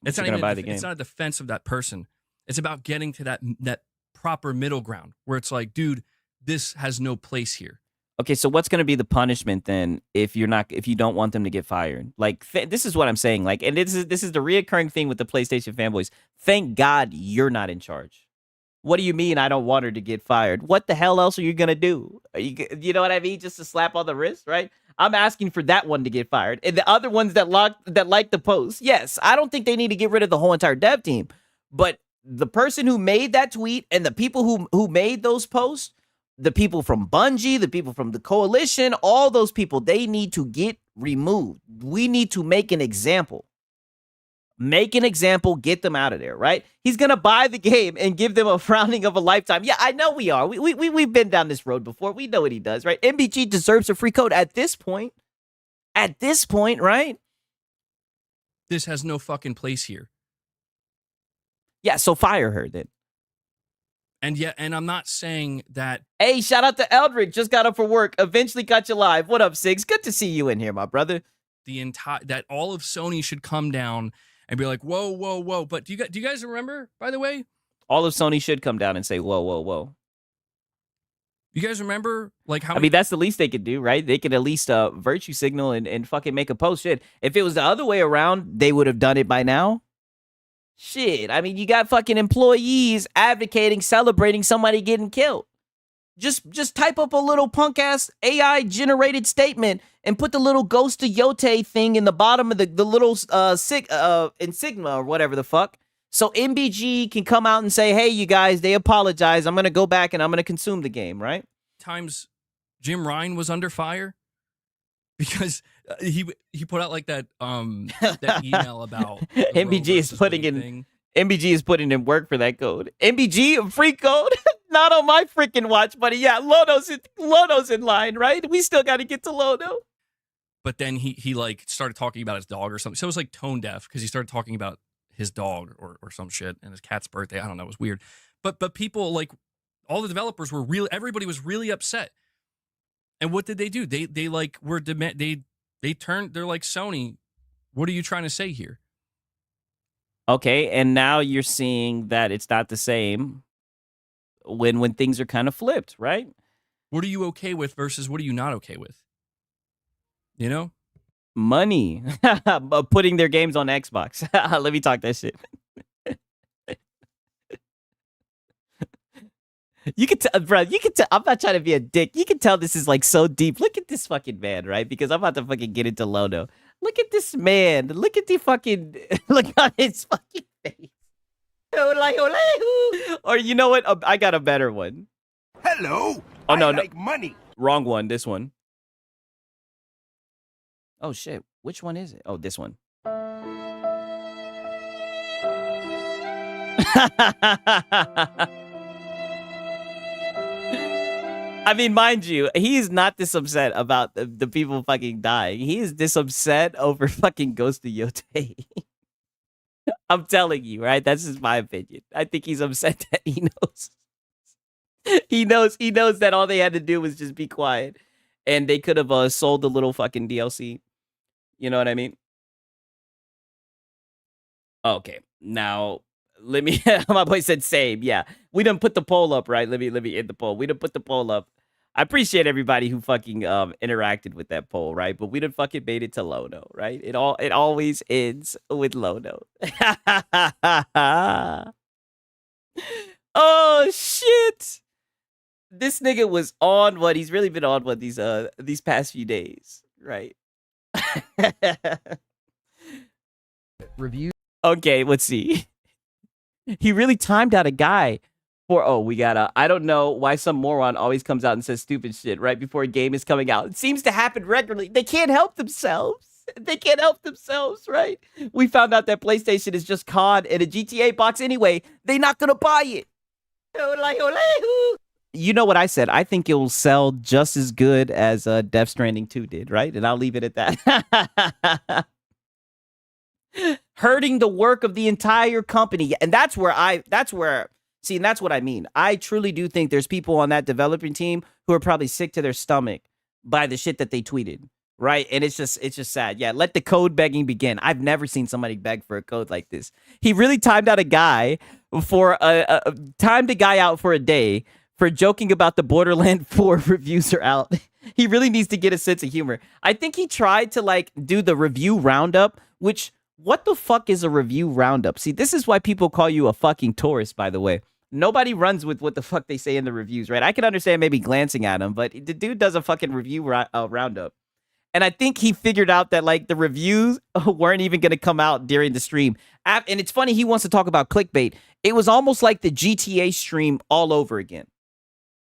It's not even it's not a defense of that person. It's about getting to that proper middle ground where it's like, dude, this has no place here. Okay, so what's going to be the punishment then if you don't want them to get fired? Like, this is what I'm saying. Like, and this is the reoccurring thing with the PlayStation fanboys. Thank God you're not in charge. What do you mean I don't want her to get fired? What the hell else are you going to do? You know what I mean? Just a slap on the wrist, right? I'm asking for that one to get fired. And the other ones that like the post, yes, I don't think they need to get rid of the whole entire dev team. But the person who made that tweet and the people who made those posts, the people from Bungie, the people from the coalition, all those people, they need to get removed. We need to make an example. Make an example, get them out of there, right? He's going to buy the game and give them a frowning of a lifetime. Yeah, I know we are. We've been down this road before. We know what he does, right? MBG deserves a free code at this point. At this point, right? This has no fucking place here. Yeah, so fire her then. And I'm not saying that. Hey, shout out to Eldrick. Just got up for work. Eventually got you live. What up, Sigs? Good to see you in here, my brother. That all of Sony should come down and be like, whoa, whoa, whoa. But do you guys remember, by the way? All of Sony should come down and say, whoa, whoa, whoa. You guys remember, like, how I mean, that's the least they could do, right? They could at least virtue signal and fucking make a post. Shit. If it was the other way around, they would have done it by now. Shit. I mean, you got fucking employees advocating, celebrating somebody getting killed. Just type up a little punk-ass AI-generated statement and put the little Ghost of Yote thing in the bottom of the little Insigma or whatever the fuck. So MBG can come out and say, hey, you guys, they apologize. I'm going to go back and I'm going to consume the game, right? Times Jim Ryan was under fire because he put out like that email about MBG is putting in work for that code. MBG, free code? Not on my freaking watch, buddy. Yeah, Lono's in line, right? We still got to get to Lono. But then he like started talking about his dog or something. So it was like tone deaf because he started talking about his dog or some shit and his cat's birthday. I don't know. It was weird. But people, like, all the developers were everybody was really upset. And what did they do? They like were they turned, they're like, Sony, what are you trying to say here? Okay, and now you're seeing that it's not the same when things are kind of flipped, right? What are you okay with versus what are you not okay with? You know? Money. Putting their games on Xbox. Let me talk that shit. You can tell, bro, I'm not trying to be a dick. You can tell this is like so deep. Look at this fucking man, right? Because I'm about to fucking get into Lono. Look at this man. Look at the fucking, look on his fucking face. Or you know what? I got a better one. Hello. Oh, no, like money. Wrong one. This one. Oh, shit. Which one is it? Oh, this one. I mean, mind you, he is not this upset about the people fucking dying. He is this upset over fucking Ghost of Yote. I'm telling you, right? That's just my opinion. I think he's upset that he knows. He knows that all they had to do was just be quiet. And they could have sold the little fucking DLC. You know what I mean? Okay. Now, let me... my boy said same. Yeah. We done put the poll up, right? Let me hit the poll. We done put the poll up. I appreciate everybody who fucking interacted with that poll, right? But we done fucking made it to low note, right? It always ends with low note. Oh shit. This nigga was on what he's really been on what these past few days, right? Review. Okay, let's see. He really timed out a guy for we got I don't know why some moron always comes out and says stupid shit right before a game is coming out. It seems to happen regularly. They can't help themselves. They can't help themselves, right? We found out that PlayStation is just COD and a GTA box anyway. They not gonna buy it. You know what I said? I think it will sell just as good as Death Stranding 2 did, right? And I'll leave it at that. Hurting the work of the entire company. And that's what I mean. I truly do think there's people on that developing team who are probably sick to their stomach by the shit that they tweeted, right? And it's just sad. Yeah, let the code begging begin. I've never seen somebody beg for a code like this. He really timed out a guy for timed a guy out for a day for joking about the Borderlands 4 reviews are out. He really needs to get a sense of humor. I think he tried to like do the review roundup, which what the fuck is a review roundup? See, this is why people call you a fucking tourist, by the way. Nobody runs with what the fuck they say in the reviews, right? I can understand maybe glancing at them, but the dude does a fucking review roundup. And I think he figured out that like the reviews weren't even going to come out during the stream. And it's funny, he wants to talk about clickbait. It was almost like the GTA stream all over again,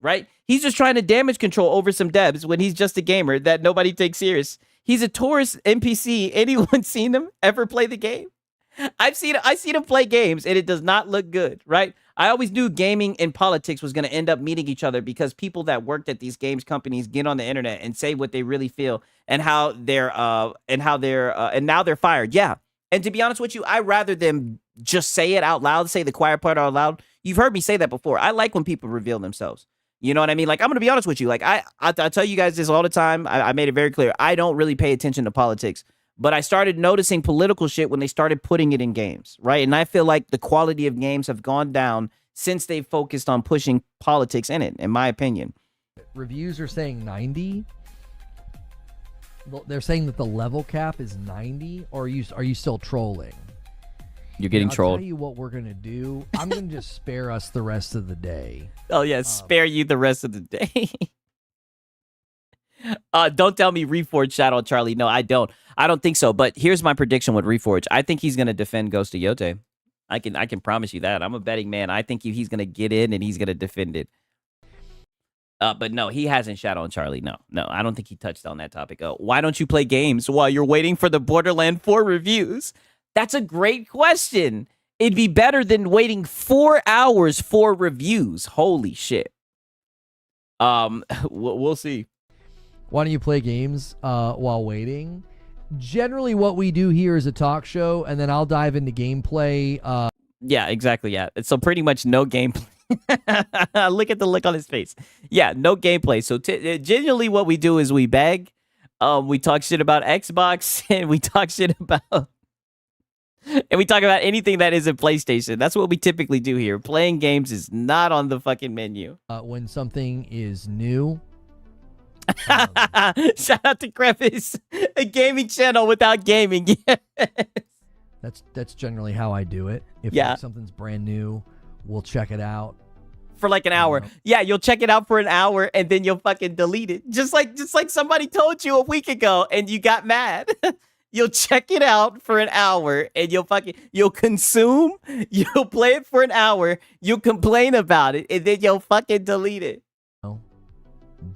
right? He's just trying to damage control over some devs when he's just a gamer that nobody takes serious. He's a tourist NPC. Anyone seen him ever play the game? I've seen him play games and it does not look good, right? I always knew gaming and politics was going to end up meeting each other because people that worked at these games companies get on the internet and say what they really feel and how they're and now they're fired. Yeah. And to be honest with you, I rather them just say it out loud, say the quiet part out loud. You've heard me say that before. I like when people reveal themselves. You know what I mean? Like, I'm going to be honest with you. Like, I tell you guys this all the time. I made it very clear. I don't really pay attention to politics. But I started noticing political shit when they started putting it in games, right? And I feel like the quality of games have gone down since they've focused on pushing politics in it, in my opinion. Reviews are saying 90. They're saying that the level cap is 90, or are you still trolling? You're getting trolled. I'll tell you what we're going to do. I'm going to just spare us the rest of the day. Oh, yeah, spare you the rest of the day. Don't tell me Reforge shot on Charlie. No, I don't. I don't think so. But here's my prediction with Reforge. I think he's going to defend Ghost of Yote. I can promise you that. I'm a betting man. I think he's going to get in and he's going to defend it. But no, he hasn't shot on Charlie. No, I don't think he touched on that topic. Why don't you play games while you're waiting for the Borderlands 4 reviews? That's a great question. It'd be better than waiting 4 hours for reviews. Holy shit. We'll see. Why don't you play games while waiting? Generally, what we do here is a talk show, and then I'll dive into gameplay. Yeah, exactly. Yeah. So pretty much no gameplay. Look at the look on his face. Yeah, no gameplay. So generally what we do is we beg. We talk shit about Xbox, and we talk shit about... and we talk about anything that isn't PlayStation. That's what we typically do here. Playing games is not on the fucking menu. When something is new... Shout out to Crevice, a gaming channel without gaming. Yes. That's generally how I do it. If like, something's brand new, we'll check it out for like an hour. Yeah, you'll check it out for an hour and then you'll fucking delete it. Just like somebody told you a week ago and you got mad. You'll check it out for an hour and you'll consume, you'll play it for an hour, you'll complain about it, and then you'll fucking delete it.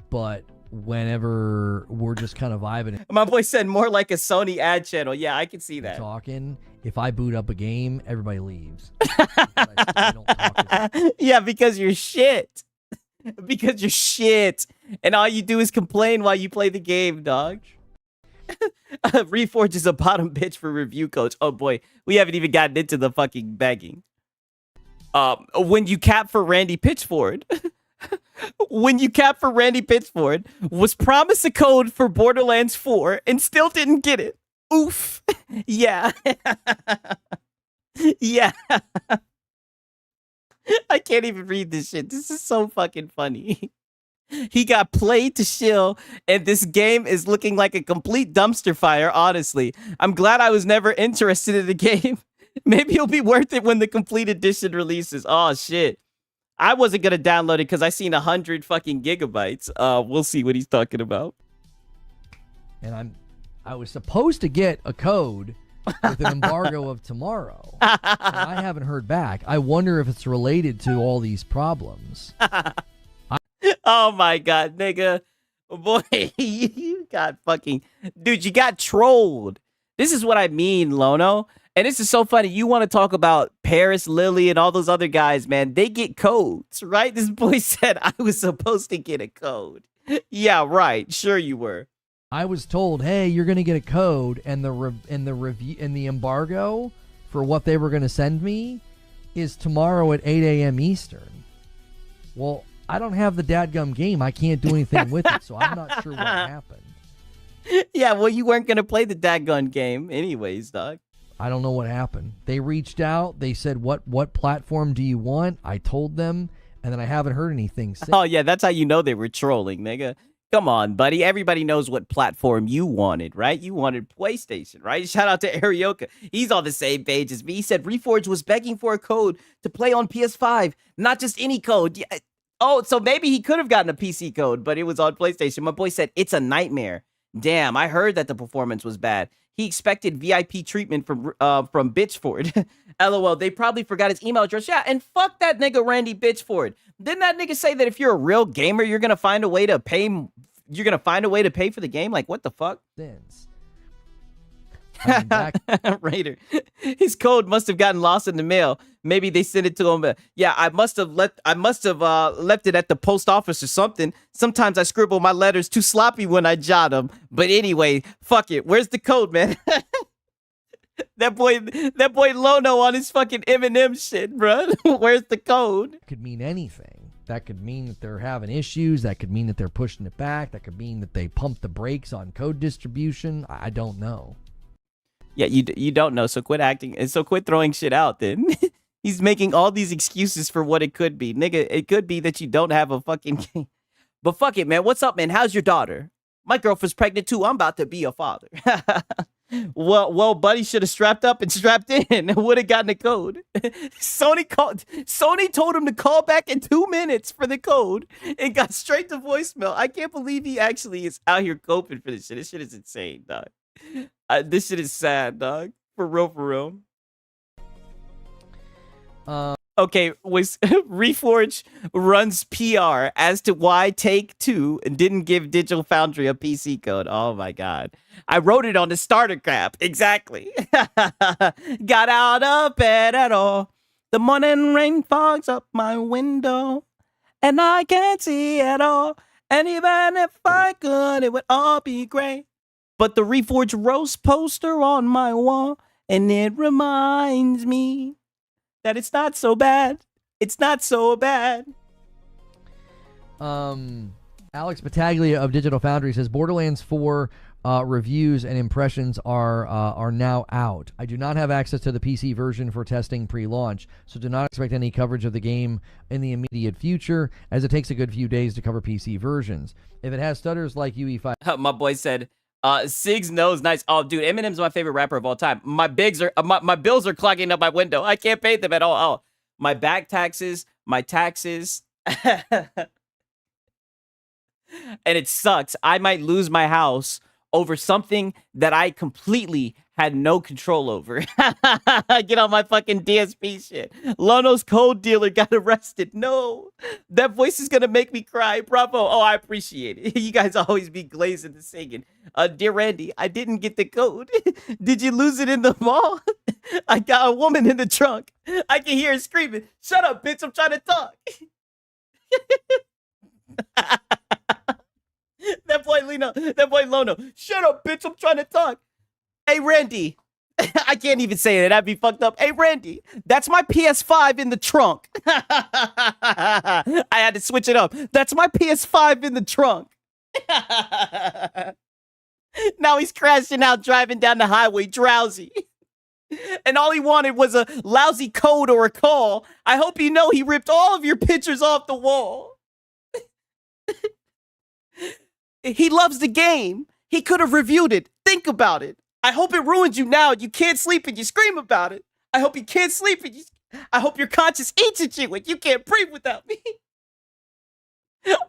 But whenever we're just kind of vibing, my boy said more like a Sony ad channel. Yeah, I can see that. Talking. If I boot up a game, everybody leaves. I don't talk yeah, because you're shit. Because you're shit, and all you do is complain while you play the game, dog. Reforge is a bottom bitch for review coach. Oh boy, we haven't even gotten into the fucking begging. When you cap for Randy Pitchford. When you cap for Randy Pitchford, was promised a code for Borderlands 4 and still didn't get it. Oof. Yeah. Yeah. I can't even read this shit. This is so fucking funny. He got played to shill, and this game is looking like a complete dumpster fire, honestly. I'm glad I was never interested in the game. Maybe it'll be worth it when the complete edition releases. Oh, shit. I wasn't going to download it because I seen 100 fucking gigabytes. We'll see what he's talking about. And I was supposed to get a code with an embargo of tomorrow. And I haven't heard back. I wonder if it's related to all these problems. Oh my god, nigga. Boy, you got fucking... Dude, you got trolled. This is what I mean, Lono. And this is so funny. You want to talk about Paris, Lily, and all those other guys, man. They get codes, right? This boy said I was supposed to get a code. Yeah, right. Sure you were. I was told, hey, you're going to get a code, and the embargo for what they were going to send me is tomorrow at 8 a.m. Eastern. Well, I don't have the dadgum game. I can't do anything with it, so I'm not sure what happened. Yeah, well, you weren't going to play the dadgun game anyways, dog. I don't know what happened. They reached out. They said, what platform do you want? I told them, and then I haven't heard anything since. Oh, yeah, that's how you know they were trolling, nigga. Come on, buddy. Everybody knows what platform you wanted, right? You wanted PlayStation, right? Shout out to Arioka. He's on the same page as me. He said Reforge was begging for a code to play on PS5, not just any code. Yeah. Oh, so maybe he could have gotten a PC code, but it was on PlayStation. My boy said, it's a nightmare. Damn, I heard that the performance was bad. He expected VIP treatment from Bitchford. LOL, they probably forgot his email address. Yeah, and fuck that nigga Randy Bitchford. Didn't that nigga say that if you're a real gamer, you're gonna find a way to pay? You're gonna find a way to pay for the game? Like, what the fuck? Raider, his code must have gotten lost in the mail. Maybe they sent it to him. Yeah, I must have left it at the post office or something. Sometimes I scribble my letters too sloppy when I jot them. But anyway, fuck it. Where's the code, man? that boy Lono on his fucking Eminem shit, bro. Where's the code? Could mean anything. That could mean that they're having issues. That could mean that they're pushing it back. That could mean that they pumped the brakes on code distribution. I don't know. Yeah, you don't know, so quit acting, and so quit throwing shit out then. He's making all these excuses for what it could be. Nigga, it could be that you don't have a fucking game. But fuck it, man. What's up, man? How's your daughter? My girlfriend's pregnant too. I'm about to be a father. Well, buddy should have strapped up and strapped in and would have gotten a code. Sony told him to call back in 2 minutes for the code and got straight to voicemail. I can't believe he actually is out here coping for this shit. This shit is insane, dog. This shit is sad, dog. For real. Okay, was Reforge runs PR as to why Take-Two didn't give Digital Foundry a PC code. Oh my god. I wrote it on the starter cap. Exactly. Got out of bed at all. The morning rain fogs up my window. And I can't see at all. And even if I could, it would all be great. But the Reforge roast poster on my wall, and it reminds me that it's not so bad. It's not so bad. Alex Battaglia of Digital Foundry says Borderlands 4 reviews and impressions are now out. I do not have access to the PC version for testing pre-launch, so do not expect any coverage of the game in the immediate future, as it takes a good few days to cover PC versions. If it has stutters like UE5... My boy said... Sig's nose nice. Oh, dude, Eminem's my favorite rapper of all time. My bills are clogging up my window. I can't pay them at all. Oh, my back taxes, my taxes, and it sucks. I might lose my house over something that I completely had no control over. Get on my fucking DSP shit. Lono's code dealer got arrested. No, that voice is gonna make me cry. Bravo. Oh, I appreciate it. You guys always be glazing and singing. Dear Randy, I didn't get the code. Did you lose it in the mall? I got a woman in the trunk. I can hear her screaming. Shut up, bitch. I'm trying to talk. That boy Lono. Shut up, bitch. I'm trying to talk. Hey, Randy. I can't even say it. That'd be fucked up. Hey, Randy. That's my PS5 in the trunk. I had to switch it up. That's my PS5 in the trunk. Now he's crashing out, driving down the highway, drowsy. And all he wanted was a lousy code or a call. I hope you know he ripped all of your pictures off the wall. He loves the game. He could have reviewed it. Think about it. I hope it ruins you now. You can't sleep and you scream about it. I hope you can't sleep and I hope your conscience eats at you and you can't breathe without me.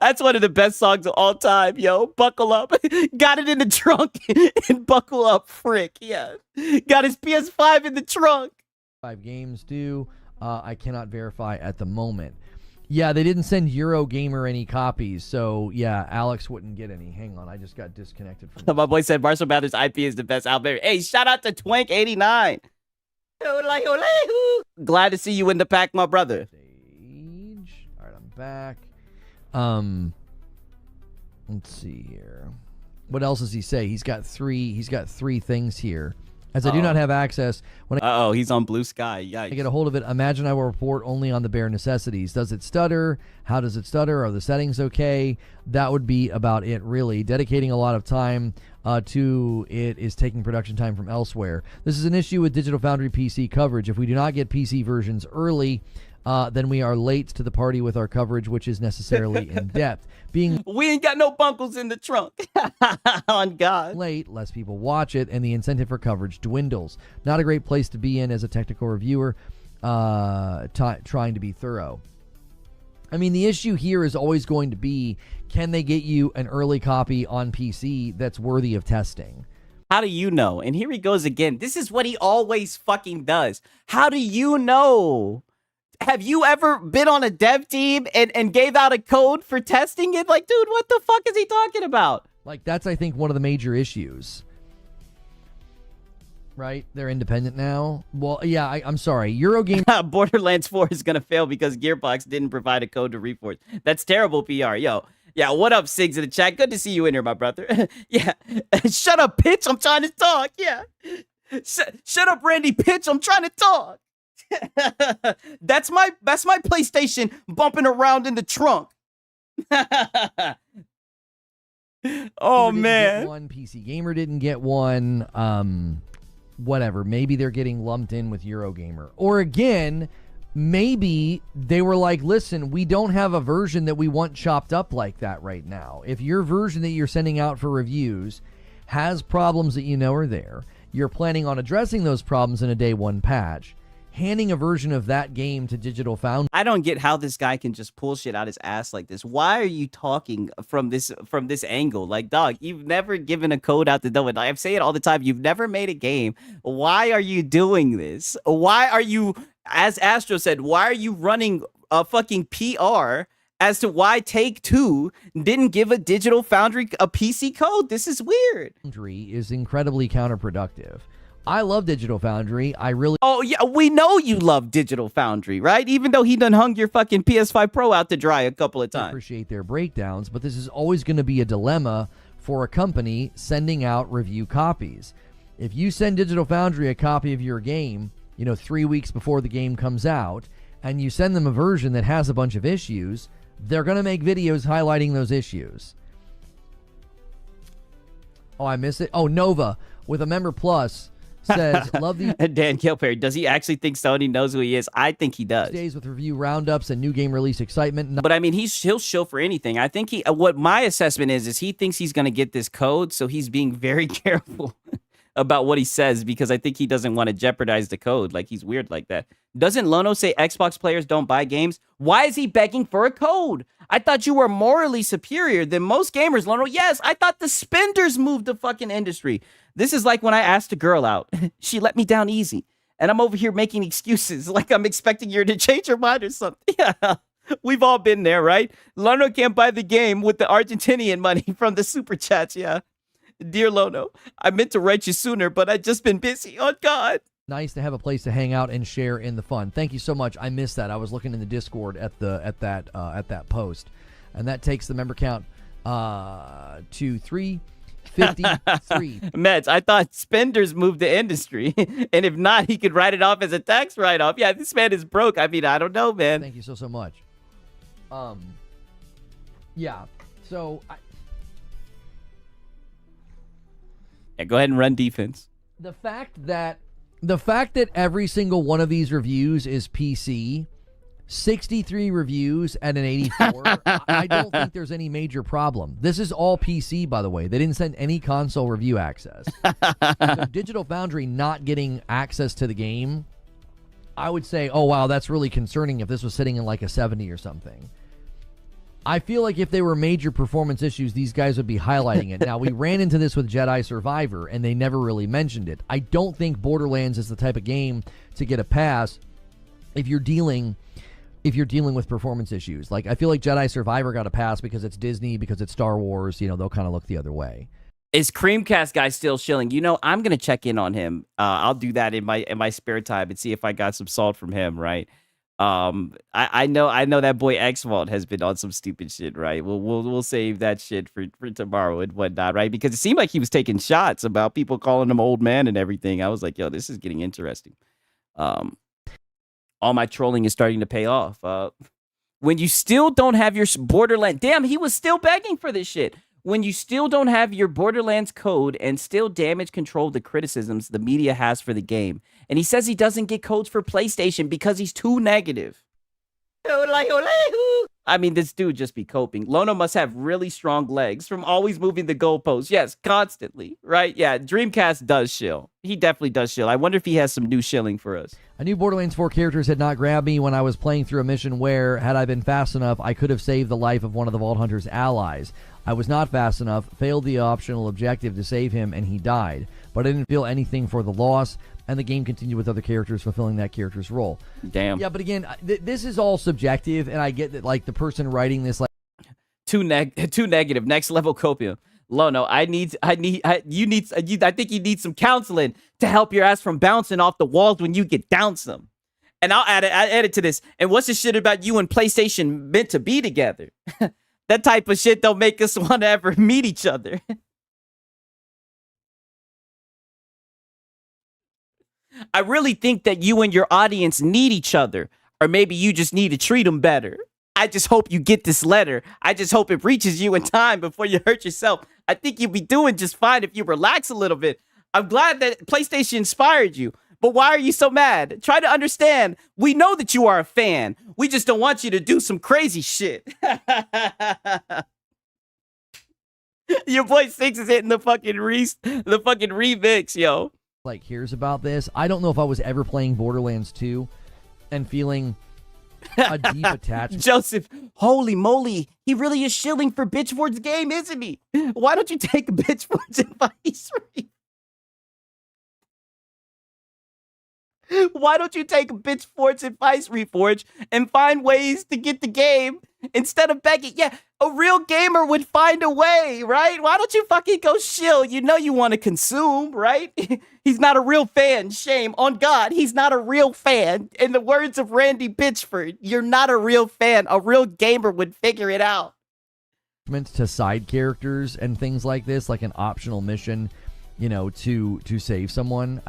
That's one of the best songs of all time, yo. Buckle up. Got it in the trunk and buckle up, frick. Yeah. Got his PS5 in the trunk. 5 games due. I cannot verify at the moment. Yeah, they didn't send Eurogamer any copies, so yeah, Alex wouldn't get any. Hang on, I just got disconnected from My boy said Marcel Mathers IP is the best out there. Hey, shout out to Twank89. Glad to see you in the pack, my brother. Stage. All right, I'm back. Let's see here. What else does he say? He's got three things here. As I do not have access, when He's on Blue Sky. Yikes. I get a hold of it, imagine I will report only on the bare necessities. Does it stutter? How does it stutter? Are the settings okay? That would be about it, really. Dedicating a lot of time to it is taking production time from elsewhere. This is an issue with Digital Foundry PC coverage. If we do not get PC versions early, then we are late to the party with our coverage, which is necessarily in depth. Being we ain't got no bunkles in the trunk. On God. Late, less people watch it, and the incentive for coverage dwindles. Not a great place to be in as a technical reviewer, trying to be thorough. I mean, the issue here is always going to be, can they get you an early copy on PC that's worthy of testing? How do you know? And here he goes again. This is what he always fucking does. How do you know? Have you ever been on a dev team and gave out a code for testing it? Like, dude, what the fuck is he talking about? Like, that's, I think, one of the major issues. Right? They're independent now. Well, yeah, I'm sorry. Eurogamer... Borderlands 4 is going to fail because Gearbox didn't provide a code to Reforce. That's terrible PR. Yo, yeah, what up, Sigs in the chat? Good to see you in here, my brother. Yeah. Shut up, pitch. I'm trying to talk. Yeah. Shut up, Randy, pitch. I'm trying to talk. That's my PlayStation bumping around in the trunk. Oh man, one PC Gamer didn't get one. Whatever. Maybe they're getting lumped in with Eurogamer, or again, maybe they were like, "Listen, we don't have a version that we want chopped up like that right now. If your version that you're sending out for reviews has problems that you know are there, you're planning on addressing those problems in a day one patch." Handing a version of that game to Digital Foundry. I don't get how this guy can just pull shit out his ass like this. Why are you talking from this angle? Like, dog, you've never given a code out the door. I say it all the time. You've never made a game. Why are you doing this? Why are you, as Astro said, why are you running a fucking PR as to why Take-Two didn't give a Digital Foundry a PC code? This is weird. Foundry is incredibly counterproductive. I love Digital Foundry. Oh, yeah, we know you love Digital Foundry, right? Even though he done hung your fucking PS5 Pro out to dry a couple of times. I appreciate their breakdowns, but this is always going to be a dilemma for a company sending out review copies. If you send Digital Foundry a copy of your game, 3 weeks before the game comes out, and you send them a version that has a bunch of issues, they're going to make videos highlighting those issues. Oh, I missed it. Oh, Nova with a Member Plus says, love the Dan Kilperry, does he actually think Sony knows who he is? I think he does. Days with review roundups and new game release excitement. But I mean, he'll show for anything. I think what my assessment is he thinks he's going to get this code, so he's being very careful about what he says because I think he doesn't want to jeopardize the code. Like, he's weird like that. Doesn't Lono say Xbox players don't buy games? Why is he begging for a code? I thought you were morally superior than most gamers, Lono. Yes, I thought the spenders moved the fucking industry. This is like when I asked a girl out. She let me down easy. And I'm over here making excuses like I'm expecting her to change her mind or something. Yeah, we've all been there, right? Lono can't buy the game with the Argentinian money from the super chats, yeah. Dear Lono, I meant to write you sooner, but I've just been busy. Oh, God. Nice to have a place to hang out and share in the fun. Thank you so much. I missed that. I was looking in the Discord at that post, and that takes the member count to 353. Mets, I thought spenders moved the industry, and if not, he could write it off as a tax write-off. Yeah, this man is broke. I mean, I don't know, man. Thank you so much. Yeah. So yeah, go ahead and run defense. The fact that every single one of these reviews is PC 63 reviews and an 84. I don't think there's any major problem. This is all PC, by the way. They didn't send any console review access. So Digital Foundry not getting access to the game, I would say, oh, wow, that's really concerning if this was sitting in like a 70 or something. I feel like if they were major performance issues, these guys would be highlighting it. Now, we ran into this with Jedi Survivor, and they never really mentioned it. I don't think Borderlands is the type of game to get a pass if you're dealing with performance issues. Like, I feel like Jedi Survivor got a pass because it's Disney, because it's Star Wars. You know, they'll kind of look the other way. Is Creamcast guy still shilling? You know, I'm gonna check in on him. I'll do that in my spare time and see if I got some salt from him. Right. I know that boy X-Vault has been on some stupid shit. Right. We'll save that shit for tomorrow and whatnot. Right. Because it seemed like he was taking shots about people calling him old man and everything. I was like, yo, this is getting interesting. All my trolling is starting to pay off. When you still don't have your Borderlands, damn, he was still begging for this shit. When you still don't have your Borderlands code and still damage control the criticisms the media has for the game. And he says he doesn't get codes for PlayStation because he's too negative. I mean, this dude just be coping. Lono must have really strong legs from always moving the goalposts. Yes, constantly, right? Yeah, Dreamcast does shill. He definitely does shill. I wonder if he has some new shilling for us. I knew Borderlands 4 characters had not grabbed me when I was playing through a mission where, had I been fast enough, I could have saved the life of one of the Vault Hunter's allies. I was not fast enough, failed the optional objective to save him, and he died. But I didn't feel anything for the loss, and the game continued with other characters fulfilling that character's role. Damn. Yeah, but again, this is all subjective, and I get that, like, the person writing this, like, too negative. Next level copia. Lono, I think you need some counseling to help your ass from bouncing off the walls when you get down some. And I'll add it to this. And what's the shit about you and PlayStation meant to be together? That type of shit don't make us want to ever meet each other. I really think that you and your audience need each other. Or maybe you just need to treat them better. I just hope you get this letter. I just hope it reaches you in time before you hurt yourself. I think you'll be doing just fine if you relax a little bit. I'm glad that PlayStation inspired you. But why are you so mad? Try to understand. We know that you are a fan. We just don't want you to do some crazy shit. Your boy Six is hitting the fucking remix, yo. Like, hears about this. I don't know if I was ever playing Borderlands 2 and feeling a deep attachment. Joseph, holy moly, he really is shilling for Bitchford's game, isn't he? Why don't you take Bitchford's advice? Why don't you take Bitchford's advice, Reforge, and find ways to get the game instead of begging? Yeah, a real gamer would find a way, right? Why don't you fucking go shill? You know you want to consume, right? He's not a real fan. Shame on God. He's not a real fan. In the words of Randy Bitchford, you're not a real fan. A real gamer would figure it out. To side characters and things like this, like an optional mission, you know, to save someone.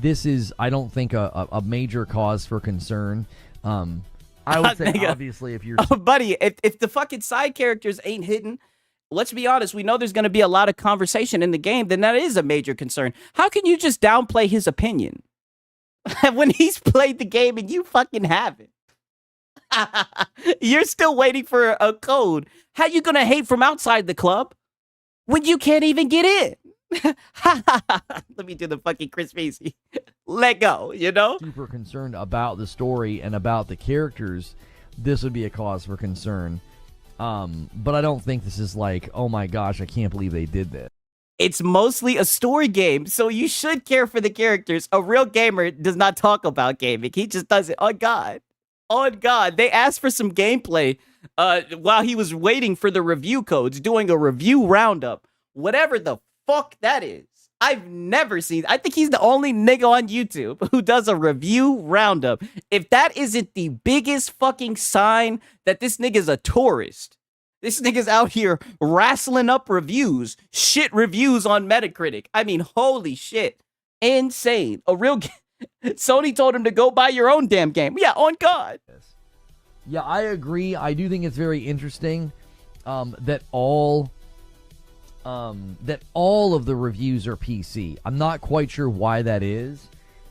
This is, I don't think, a major cause for concern. I would say, obviously, if you're... Oh, buddy, if the fucking side characters ain't hidden, let's be honest, we know there's going to be a lot of conversation in the game, then that is a major concern. How can you just downplay his opinion when he's played the game and you fucking haven't? You're still waiting for a code. How you going to hate from outside the club when you can't even get in? Let me do the fucking Chris Macy. Let go, you know? Super concerned about the story and about the characters. This would be a cause for concern. But I don't think this is like, oh my gosh, I can't believe they did this. It's mostly a story game, so you should care for the characters. A real gamer does not talk about gaming. He just does it. Oh God. Oh God. They asked for some gameplay while he was waiting for the review codes, doing a review roundup. Whatever the fuck that is. I've never seen. I think he's the only nigga on YouTube who does a review roundup. If that isn't the biggest fucking sign that this nigga's a tourist, this nigga's out here wrestling up reviews, shit reviews on Metacritic. I mean, holy shit. Insane. A real Sony told him to go buy your own damn game. Yeah, on God. Yeah, I agree. I do think it's very interesting that all of the reviews are PC. I'm not quite sure why that is.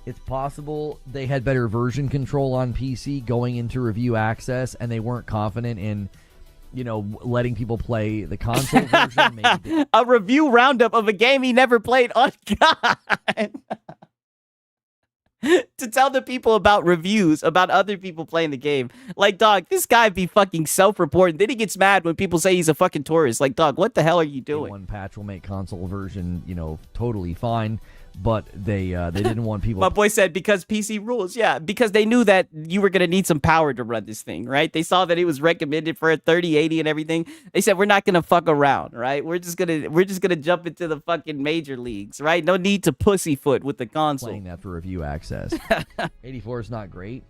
It's possible they had better version control on PC going into review access, and they weren't confident in, letting people play the console version. Maybe. A review roundup of a game he never played. Oh, God. To tell the people about reviews about other people playing the game. Like, dog, this guy be fucking self-reporting. Then he gets mad when people say he's a fucking tourist. Like, dog, what the hell are you doing? One patch will make console version, totally fine. But they didn't want people. My boy said because PC rules. Yeah, because they knew that you were going to need some power to run this thing, right? They saw that it was recommended for a 3080 and everything. They said, we're not going to fuck around, right? We're just going to jump into the fucking major leagues, right? No need to pussyfoot with the console. Playing that for review access. 84 is not great.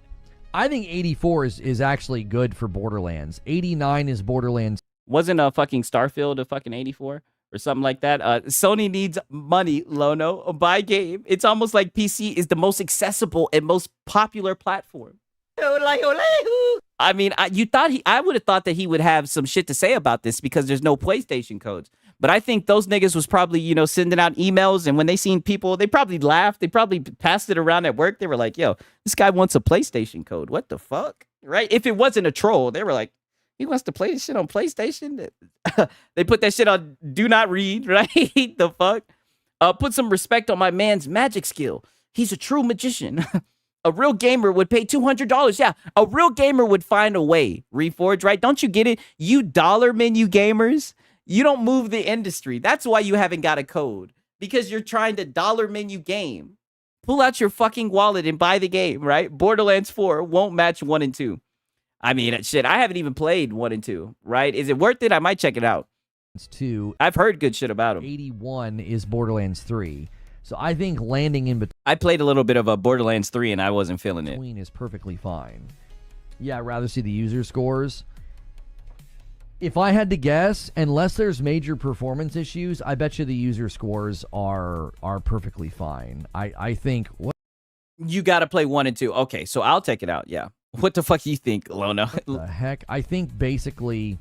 I think 84 is actually good for Borderlands. 89 is Borderlands. Wasn't a fucking Starfield a fucking 84? Or something like that. Sony needs money, Lono. Buy game. It's almost like PC is the most accessible and most popular platform. I mean, I would have thought that he would have some shit to say about this because there's no PlayStation codes. But I think those niggas was probably, sending out emails, and when they seen people, they probably laughed. They probably passed it around at work. They were like, yo, this guy wants a PlayStation code. What the fuck? Right? If it wasn't a troll, they were like, he wants to play this shit on PlayStation. They put that shit on do not read, right? The fuck? Put some respect on my man's magic skill. He's a true magician. A real gamer would pay $200. Yeah, a real gamer would find a way. Reforge, right? Don't you get it? You dollar menu gamers, you don't move the industry. That's why you haven't got a code. Because you're trying to dollar menu game. Pull out your fucking wallet and buy the game, right? Borderlands 4 won't match 1 and 2. I mean, shit, I haven't even played 1 and 2, right? Is it worth it? I might check it out. It's 2. I've heard good shit about them. 81 is Borderlands 3. So I think landing in between. I played a little bit of a Borderlands 3 and I wasn't feeling it. Is perfectly fine. Yeah, I'd rather see the user scores. If I had to guess, unless there's major performance issues, I bet you the user scores are perfectly fine. I think. What? You got to play 1 and 2. Okay, so I'll check it out, yeah. What the fuck you think, Lona? What the heck? I think basically,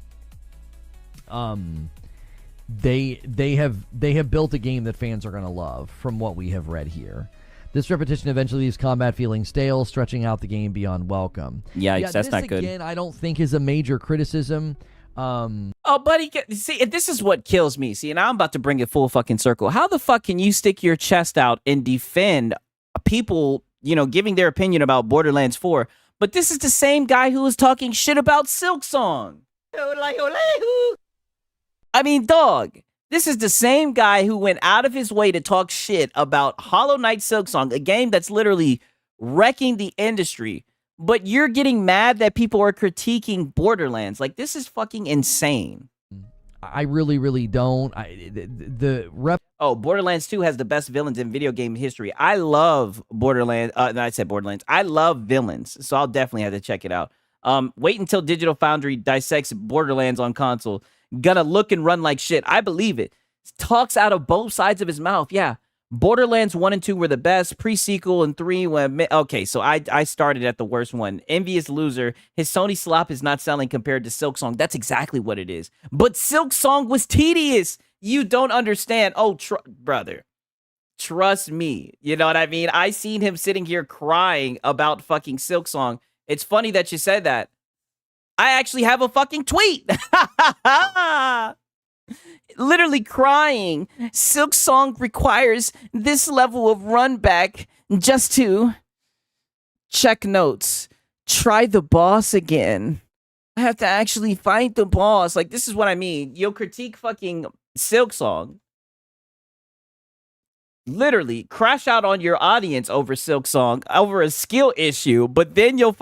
they have built a game that fans are gonna love. From what we have read here, this repetition eventually leaves combat feeling stale, stretching out the game beyond welcome. Yikes, that's not good. Again, I don't think is a major criticism. Oh, buddy, see, this is what kills me. See, and I'm about to bring it full fucking circle. How the fuck can you stick your chest out and defend people, giving their opinion about Borderlands 4? But this is the same guy who was talking shit about Silksong. I mean, dog, this is the same guy who went out of his way to talk shit about Hollow Knight Silksong, a game that's literally wrecking the industry. But you're getting mad that people are critiquing Borderlands. Like, this is fucking insane. I really, really don't. Borderlands 2 has the best villains in video game history. I love Borderlands. No, I said Borderlands. I love villains, so I'll definitely have to check it out. Wait until Digital Foundry dissects Borderlands on console. Gonna look and run like shit. I believe it. Talks out of both sides of his mouth. Yeah. Borderlands 1 and 2 were the best. Pre-sequel and 3 okay, so I started at the worst one. Envious loser. His Sony slop is not selling compared to Silksong. That's exactly what it is. But Silksong was tedious. You don't understand. Oh, brother. Trust me. You know what I mean? I seen him sitting here crying about fucking Silksong. It's funny that you said that. I actually have a fucking tweet. Literally crying. Silksong requires this level of run back just to check notes. Try the boss again. I have to actually fight the boss. Like, this is what I mean. You'll critique fucking Silksong. Literally crash out on your audience over Silksong, over a skill issue, but then you'll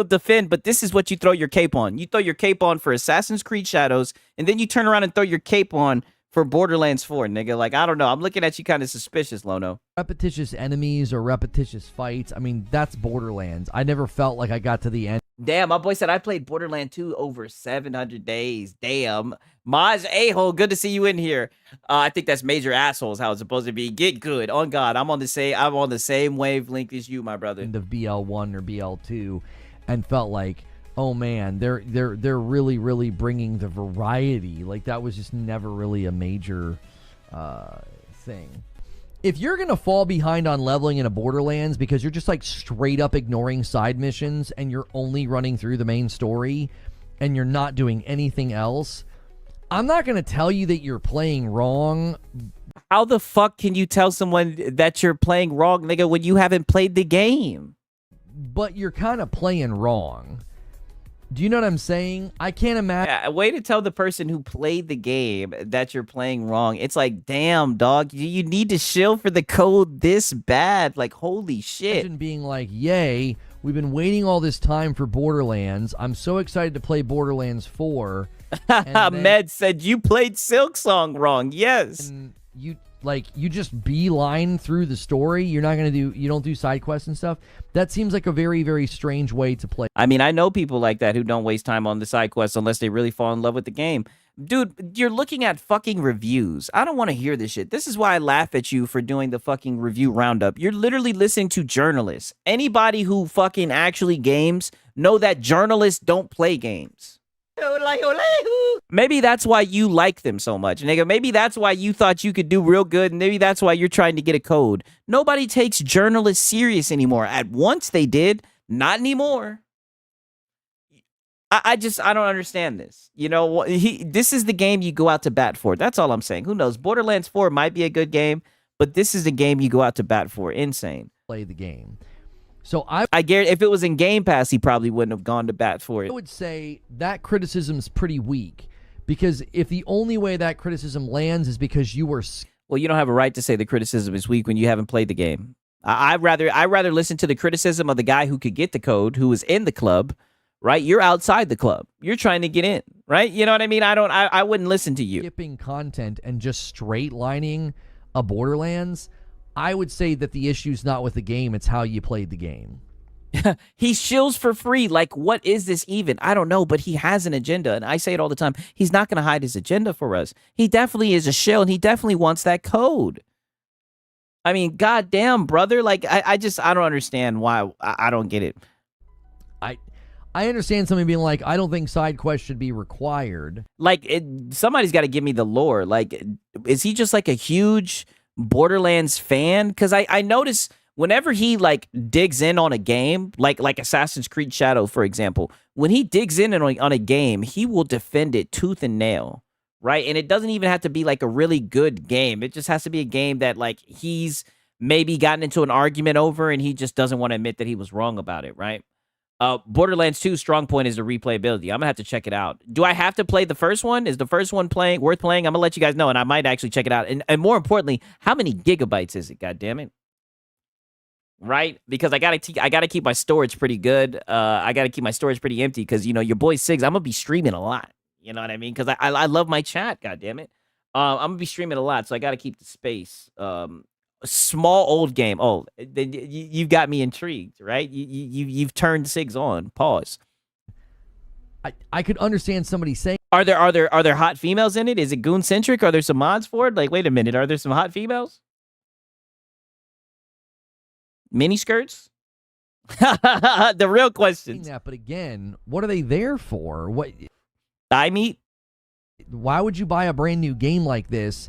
defend, but this is what you throw your cape on. You throw your cape on for Assassin's Creed Shadows, and then you turn around and throw your cape on for Borderlands 4, nigga. Like, I don't know. I'm looking at you kind of suspicious, Lono. Repetitious enemies or repetitious fights. I mean, that's Borderlands. I never felt like I got to the end. Damn, my boy said I played Borderlands 2 over 700 days. Damn. Maj A-hole, good to see you in here. I think that's major assholes how it's supposed to be. Get good. On God, I'm on the same wavelength as you, my brother. End of BL1 or BL2. And felt like, oh man, they're really, really bringing the variety. Like, that was just never really a major thing. if you're going to fall behind on leveling in a Borderlands because you're just like straight up ignoring side missions and you're only running through the main story and you're not doing anything else, I'm not going to tell you that you're playing wrong. How the fuck can you tell someone that you're playing wrong, nigga, when you haven't played the game? But you're kind of playing wrong. Do you know what I'm saying? I can't imagine. A way to tell the person who played the game that you're playing wrong. It's like, damn, dog, you need to shill for the code this bad. Like, holy shit. Imagine being like, yay, we've been waiting all this time for Borderlands. I'm so excited to play Borderlands 4. Med said you played Silk Song wrong. Yes. And you just beeline through the story. You don't do side quests and stuff. That seems like a very, very strange way to play. I mean, I know people like that who don't waste time on the side quests unless they really fall in love with the game. Dude, you're looking at fucking reviews. I don't want to hear this shit. This is why I laugh at you for doing the fucking review roundup. You're literally listening to journalists. Anybody who fucking actually games know that journalists don't play games. Maybe that's why you like them so much, nigga. Maybe that's why you thought you could do real good, and maybe that's why you're trying to get a code. Nobody takes journalists serious anymore. At once they did, not anymore. I don't understand this. You know, this is the game you go out to bat for. That's all I'm saying. Who knows? Borderlands 4 might be a good game, but this is the game you go out to bat for. Insane. Play the game. So I guarantee if it was in Game Pass, he probably wouldn't have gone to bat for it. I would say that criticism's pretty weak, because if the only way that criticism lands is because you were... Well, you don't have a right to say the criticism is weak when you haven't played the game. I'd rather listen to the criticism of the guy who could get the code, who was in the club, right? You're outside the club. You're trying to get in, right? You know what I mean? I wouldn't listen to you. Skipping content and just straight lining a Borderlands... I would say that the issue's not with the game, it's how you played the game. He shills for free. Like, what is this even? I don't know, but he has an agenda, and I say it all the time. He's not going to hide his agenda for us. He definitely is a shill, and he definitely wants that code. I mean, goddamn, brother. Like, I don't understand why. I don't get it. I understand somebody being like, I don't think side quests should be required. Like, somebody's got to give me the lore. Like, is he just like a huge Borderlands fan? Because I notice whenever he like digs in on a game, like Assassin's Creed Shadow, for example, when he digs in on a game, he will defend it tooth and nail, right? And it doesn't even have to be like a really good game. It just has to be a game that like he's maybe gotten into an argument over and he just doesn't want to admit that he was wrong about it, right? Borderlands 2 strong point is the replayability. I'm gonna have to check it out. Do I have to play the first one? Is the first one worth playing? I'm gonna let you guys know, and I might actually check it out. And more importantly, how many gigabytes is it? God damn it! Right? Because I gotta keep my storage pretty good. I gotta keep my storage pretty empty because you know your boy Sigs. I'm gonna be streaming a lot. You know what I mean? Because I love my chat. God damn it! I'm gonna be streaming a lot, so I gotta keep the space. Small old game. Oh, you've got me intrigued, right? You've turned Sigs on. Pause. I could understand somebody saying, Are there hot females in it? Is it goon centric? Are there some mods for it? Like, wait a minute, are there some hot females? Mini skirts? The real questions. that, but again, what are they there for? What thigh meat? Why would you buy a brand new game like this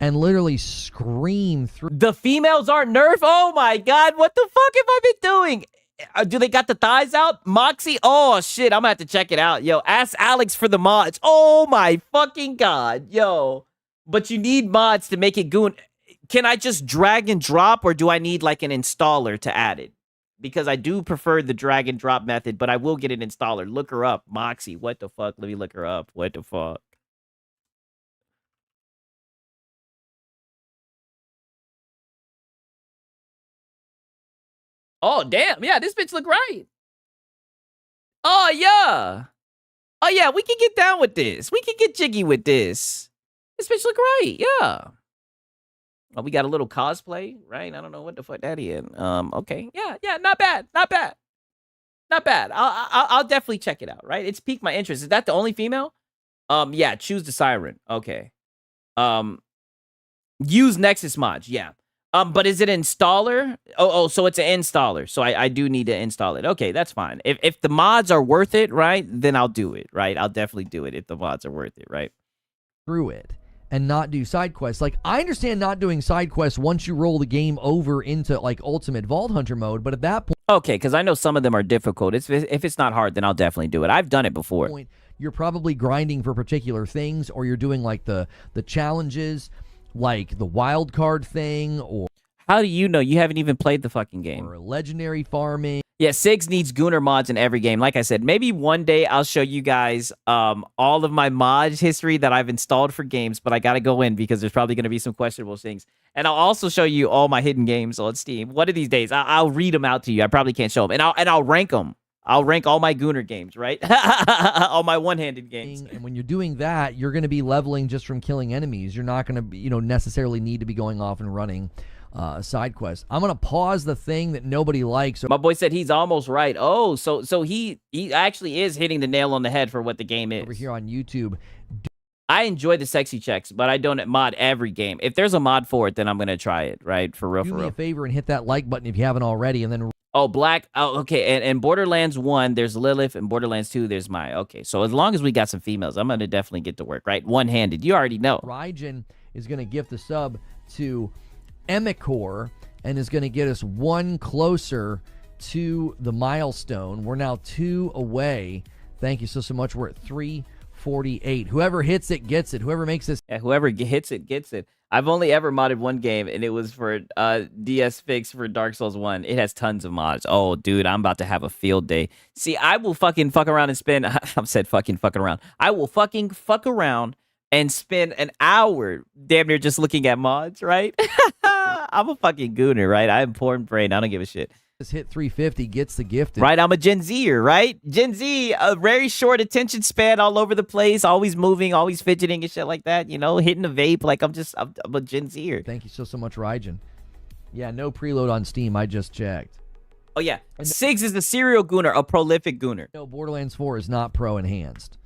and literally scream through? The females aren't nerfed? Oh my god, what the fuck have I been doing? Do they got the thighs out? Moxie? Oh shit, I'm gonna have to check it out. Yo, ask Alex for the mods. Oh my fucking god, yo. But you need mods to make it goon. Can I just drag and drop, or do I need like an installer to add it? Because I do prefer the drag and drop method, but I will get an installer. Look her up. Moxie, what the fuck? Let me look her up. What the fuck? Oh, damn. Yeah, this bitch look right. Oh, yeah. Oh, yeah, we can get down with this. We can get jiggy with this. This bitch look right. Yeah. Oh, we got a little cosplay, right? I don't know what the fuck that is. Okay. Yeah, not bad. Not bad. Not bad. I'll definitely check it out, right? It's piqued my interest. Is that the only female? Yeah, choose the siren. Okay. Use Nexus mods. Yeah. But is it an installer? Oh, so it's an installer. So I do need to install it. Okay, that's fine. If the mods are worth it, right, then I'll do it, right? I'll definitely do it if the mods are worth it, right? Through it. and not do side quests. Like, I understand not doing side quests once you roll the game over into like ultimate Vault Hunter mode, but at that Okay, because I know some of them are difficult. If it's not hard, then I'll definitely do it. I've done it before. point, you're probably grinding for particular things, or you're doing like the challenges, like the wild card thing, or How do you know? You haven't even played the fucking game. or legendary farming. Yeah, Sigs needs Gooner mods in every game. Like I said, maybe one day I'll show you guys all of my mod history that I've installed for games, but I got to go in because there's probably going to be some questionable things. And I'll also show you all my hidden games on Steam. One of these days, I'll read them out to you. I probably can't show them. And I'll rank them. I'll rank all my Gooner games, right? All my one-handed games. And when you're doing that, you're going to be leveling just from killing enemies. You're not going to, necessarily need to be going off and running side quests. I'm going to pause the thing that nobody likes. My boy said he's almost right. Oh, so he actually is hitting the nail on the head for what the game is. Over here on YouTube. I enjoy the sexy checks, but I don't mod every game. If there's a mod for it, then I'm going to try it, right? For real, Do for me real. a favor and hit that like button if you haven't already, and then Oh, Black. Oh, okay. And Borderlands 1, there's Lilith, and Borderlands 2, there's Maya. Okay, so as long as we got some females, I'm going to definitely get to work, right? One-handed. You already know. Raijin is going to gift the sub to Emicor and is going to get us one closer to the milestone. We're now 2 away. Thank you so much. We're at 348. Whoever hits it gets it. Whoever makes this. Yeah, whoever hits it gets it. I've only ever modded one game, and it was for DS Fix for Dark Souls 1. It has tons of mods. Oh, dude, I'm about to have a field day. See, I will fucking fuck around and spend... I've said fucking around. I will fucking fuck around and spend an hour damn near just looking at mods, right? I'm a fucking gooner, right? I'm porn brain. I don't give a shit. Hit 350 gets the gift. Right, I'm a Gen Zer, right? Gen Z, a very short attention span, all over the place, always moving, always fidgeting and shit like that, hitting a vape. Like, I'm a Gen Zer. Thank you so much, Raijin. Yeah, no preload on Steam. I just checked. Oh, yeah. Sigs is the serial gooner, a prolific gooner. No, Borderlands 4 is not pro enhanced.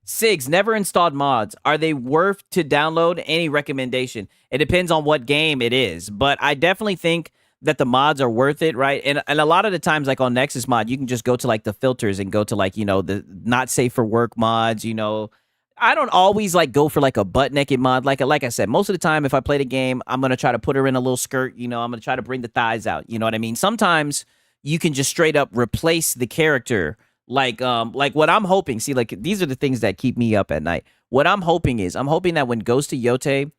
Sigs, never installed mods. Are they worth to download? Any recommendation? It depends on what game it is, but I definitely think that the mods are worth it, right? And a lot of the times, like on Nexus mod, you can just go to like the filters and go to like, the not safe for work mods, I don't always like go for like a butt naked mod. Like I said, most of the time, if I play the game, I'm going to try to put her in a little skirt, I'm going to try to bring the thighs out. You know what I mean? Sometimes you can just straight up replace the character. Like what I'm hoping, see, like these are the things that keep me up at night. What I'm hoping that when Ghost of Yote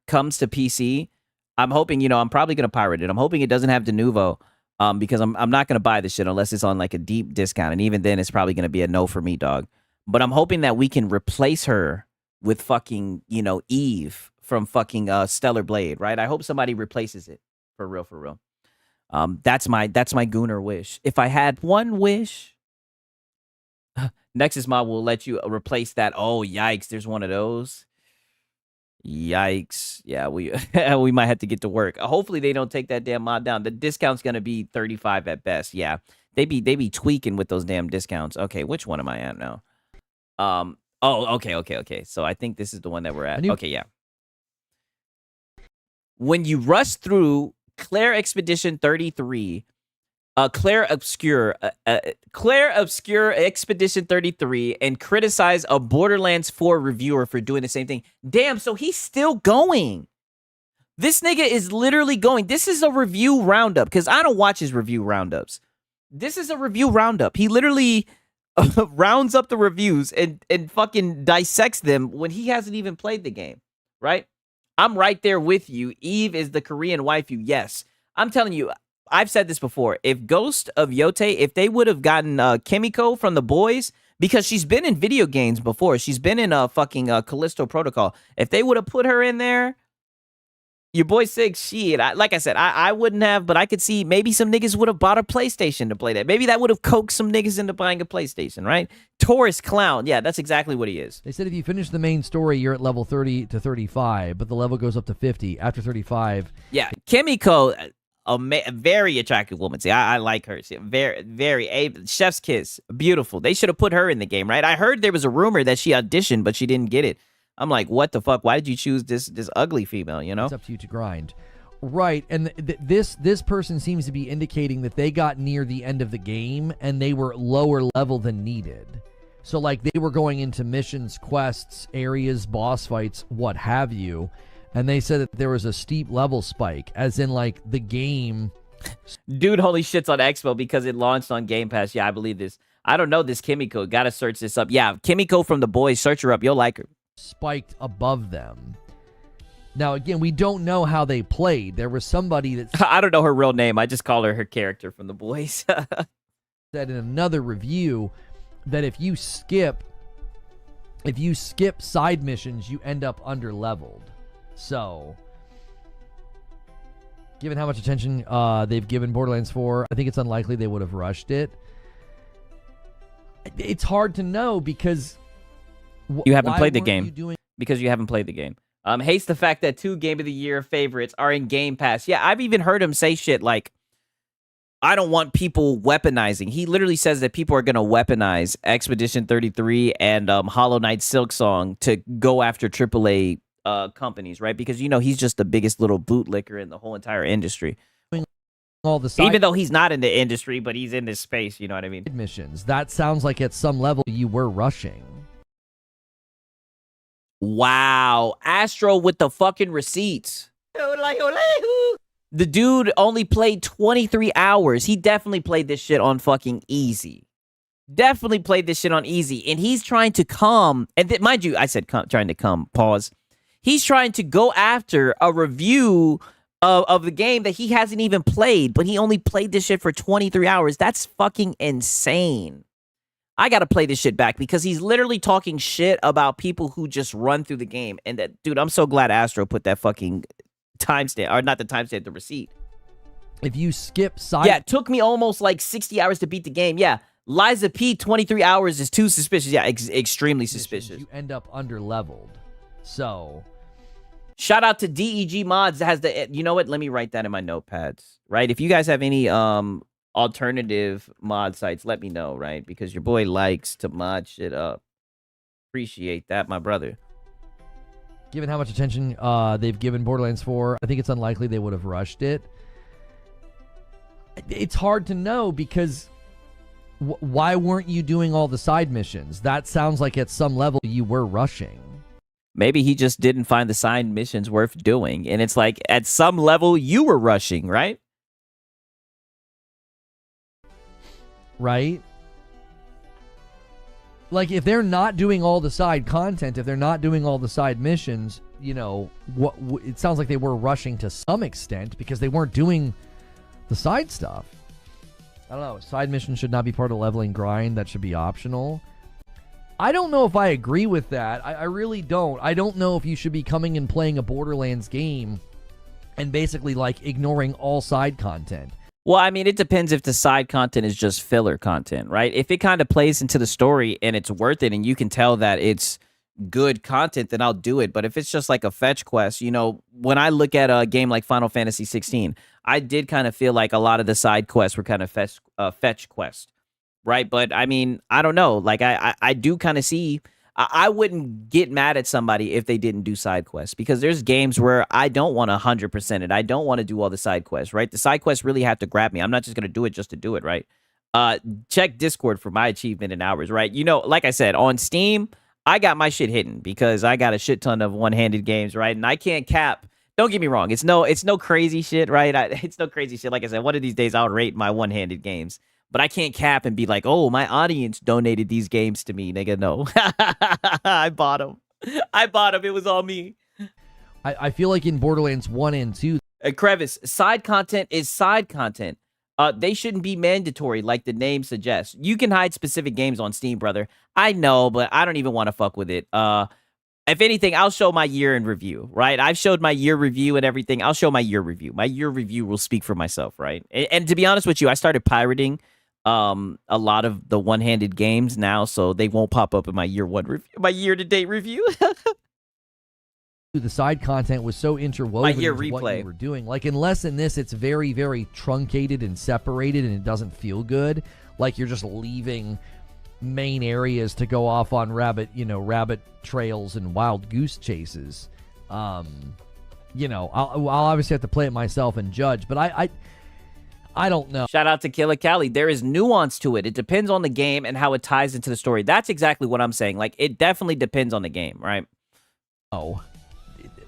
comes to PC, I'm hoping, I'm probably going to pirate it. I'm hoping it doesn't have de nouveau, because I'm not going to buy this shit unless it's on like a deep discount. And even then, it's probably going to be a no for me, dog. But I'm hoping that we can replace her with fucking, Eve from fucking Stellar Blade, right? I hope somebody replaces it for real, for real. That's my gooner wish. If I had one wish, Nexus mod will let you replace that. Oh, yikes. There's one of those. Yikes. Yeah, we might have to get to work. Hopefully they don't take that damn mod down. The discount's going to be 35 at best. Yeah. They be tweaking with those damn discounts. Okay, which one am I at now? Okay. So I think this is the one that we're at. Okay, yeah. When you rush through Claire Expedition 33, Claire Obscure Expedition 33 and criticize a Borderlands 4 reviewer for doing the same thing. Damn, so he's still going. This nigga is literally going. This is a review roundup, because I don't watch his review roundups. This is a review roundup. He literally rounds up the reviews and fucking dissects them when he hasn't even played the game, right? I'm right there with you. Eve is the Korean waifu. Yes. I'm telling you, I've said this before. If Ghost of Yote, if they would have gotten Kimiko from The Boys, because she's been in video games before. She's been in a fucking Callisto Protocol. If they would have put her in there, your boy Sig, shit. Like I said, I wouldn't have, but I could see maybe some niggas would have bought a PlayStation to play that. Maybe that would have coaxed some niggas into buying a PlayStation, right? Tourist clown. Yeah, that's exactly what he is. They said if you finish the main story, you're at level 30 to 35, but the level goes up to 50 after 35. Yeah, Kimiko, a very attractive woman. See, I like her. See, very chef's kiss, beautiful. They should have put her in the game, right? I heard there was a rumor that she auditioned, but she didn't get it. I'm like, what the fuck? Why did you choose this ugly female? It's up to you to grind, right? And this person seems to be indicating that they got near the end of the game and they were lower level than needed. So, like, they were going into missions, quests, areas, boss fights, what have you, and they said that there was a steep level spike, as in, like, the game... Dude only shits on Expo because it launched on Game Pass. Yeah, I believe this. I don't know this Kimiko. Gotta search this up. Yeah, Kimiko from The Boys. Search her up. You'll like her. Spiked above them. Now, again, we don't know how they played. There was somebody that... I don't know her real name. I just call her character from The Boys. said in another review that if you skip side missions, you end up under-leveled. So... given how much attention they've given Borderlands 4, I think it's unlikely they would have rushed it. It's hard to know because... you haven't played the game. Because you haven't played the game. Hates the fact that 2 Game of the Year favorites are in Game Pass. Yeah, I've even heard him say shit like, I don't want people weaponizing. He literally says that people are going to weaponize Expedition 33 and Hollow Knight Silksong to go after AAA companies, right? Because, you know, he's just the biggest little bootlicker in the whole entire industry. All the even though he's not in the industry, but he's in this space, you know what I mean? Missions. That sounds like at some level you were rushing. Wow. Astro with the fucking receipts. The dude only played 23 hours. He definitely played this shit on fucking easy. Definitely played this shit on easy. And he's trying to come, and mind you, I said trying to come, pause. He's trying to go after a review of the game that he hasn't even played, but he only played this shit for 23 hours. That's fucking insane. I gotta play this shit back because he's literally talking shit about people who just run through the game. And that, dude, I'm so glad Astro put that fucking timestamp, or not the timestamp, the receipt. If you skip side... yeah, it took me almost like 60 hours to beat the game. Yeah, Liza P, 23 hours is too suspicious. Yeah, extremely suspicious. You end up under-leveled. So... shout out to DEG Mods that has the... you know what? Let me write that in my notepads, right? If you guys have any alternative mod sites, let me know, right? Because your boy likes to mod shit up. Appreciate that, my brother. Given how much attention they've given Borderlands 4, I think it's unlikely they would have rushed it. It's hard to know because why weren't you doing all the side missions? That sounds like at some level you were rushing. Maybe he just didn't find the side missions worth doing. And it's like, at some level, you were rushing, right? Right? Like, if they're not doing all the side content, if they're not doing all the side missions, you know, it sounds like they were rushing to some extent because they weren't doing the side stuff. I don't know. Side missions should not be part of leveling grind. That should be optional. I don't know if I agree with that. I really don't. I don't know if you should be coming and playing a Borderlands game and basically, like, ignoring all side content. Well, I mean, it depends if the side content is just filler content, right? If it kind of plays into the story and it's worth it and you can tell that it's good content, then I'll do it. But if it's just like a fetch quest, you know, when I look at a game like Final Fantasy 16, I did kind of feel like a lot of the side quests were kind of fetch quests, right? But I mean, I don't know. Like, I do kind of see... I wouldn't get mad at somebody if they didn't do side quests, because there's games where I don't want to 100% it. I don't want to do all the side quests, right? The side quests really have to grab me. I'm not just going to do it just to do it, right? Check Discord for my achievement in hours, right? You know, like I said, on Steam, I got my shit hidden because I got a shit ton of one-handed games, right? And I can't cap. Don't get me wrong. It's no crazy shit, right? It's no crazy shit. Like I said, one of these days I'll rate my one-handed games. But I can't cap and be like, oh, my audience donated these games to me. Nigga, no. I bought them. It was all me. I feel like in Borderlands 1 and 2... Crevice, side content is side content. They shouldn't be mandatory like the name suggests. You can hide specific games on Steam, brother. I know, but I don't even want to fuck with it. If anything, I'll show my year in review, right? I've showed my year review and everything. I'll show my year review. My year review will speak for myself, right? And to be honest with you, I started pirating a lot of the one-handed games now, so they won't pop up in my year-to-date review. The side content was so interwoven my year with replay. what you were doing. Like, unless in this it's very, very truncated and separated and it doesn't feel good, like you're just leaving main areas to go off on rabbit trails and wild goose chases. You know, I'll obviously have to play it myself and judge, but I don't know. Shout out to Killer Cali. There is nuance to it. It depends on the game and how it ties into the story. That's exactly what I'm saying. Like, it definitely depends on the game, right? Oh,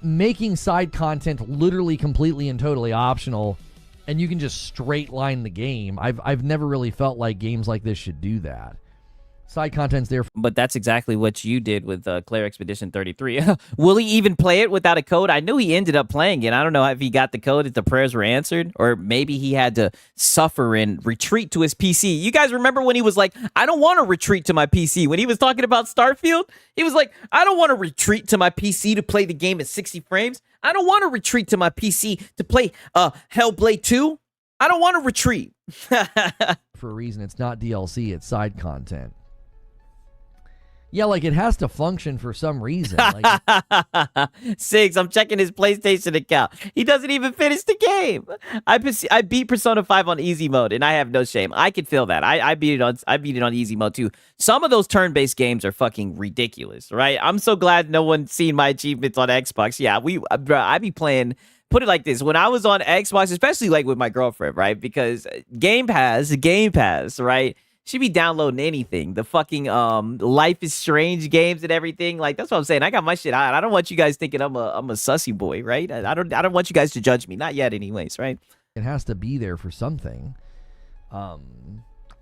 making side content literally completely and totally optional, and you can just straight line the game. I've never really felt like games like this should do that. Side content's there. But that's exactly what you did with Claire Expedition 33. Will he even play it without a code? I knew he ended up playing it. I don't know if he got the code, if the prayers were answered, or maybe he had to suffer and retreat to his PC. You guys remember when he was like, I don't want to retreat to my PC. When he was talking about Starfield, he was like, I don't want to retreat to my PC to play the game at 60 frames. I don't want to retreat to my PC to play Hellblade 2. I don't want to retreat. For a reason. It's not DLC, it's side content. Yeah, like it has to function for some reason. Like, Six, I'm checking his PlayStation account. He doesn't even finish the game. I beat Persona 5 on easy mode, and I have no shame. I could feel that. I beat it on easy mode too. Some of those turn-based games are fucking ridiculous, right? I'm so glad no one's seen my achievements on Xbox. Yeah, I be playing. Put it like this: when I was on Xbox, especially like with my girlfriend, right? Because Game Pass, right? She be downloading anything. The fucking Life is Strange games and everything. Like, that's what I'm saying. I got my shit out. I don't want you guys thinking I'm a sussy boy, right? I don't want you guys to judge me. Not yet anyways, right? it has to be there for something. I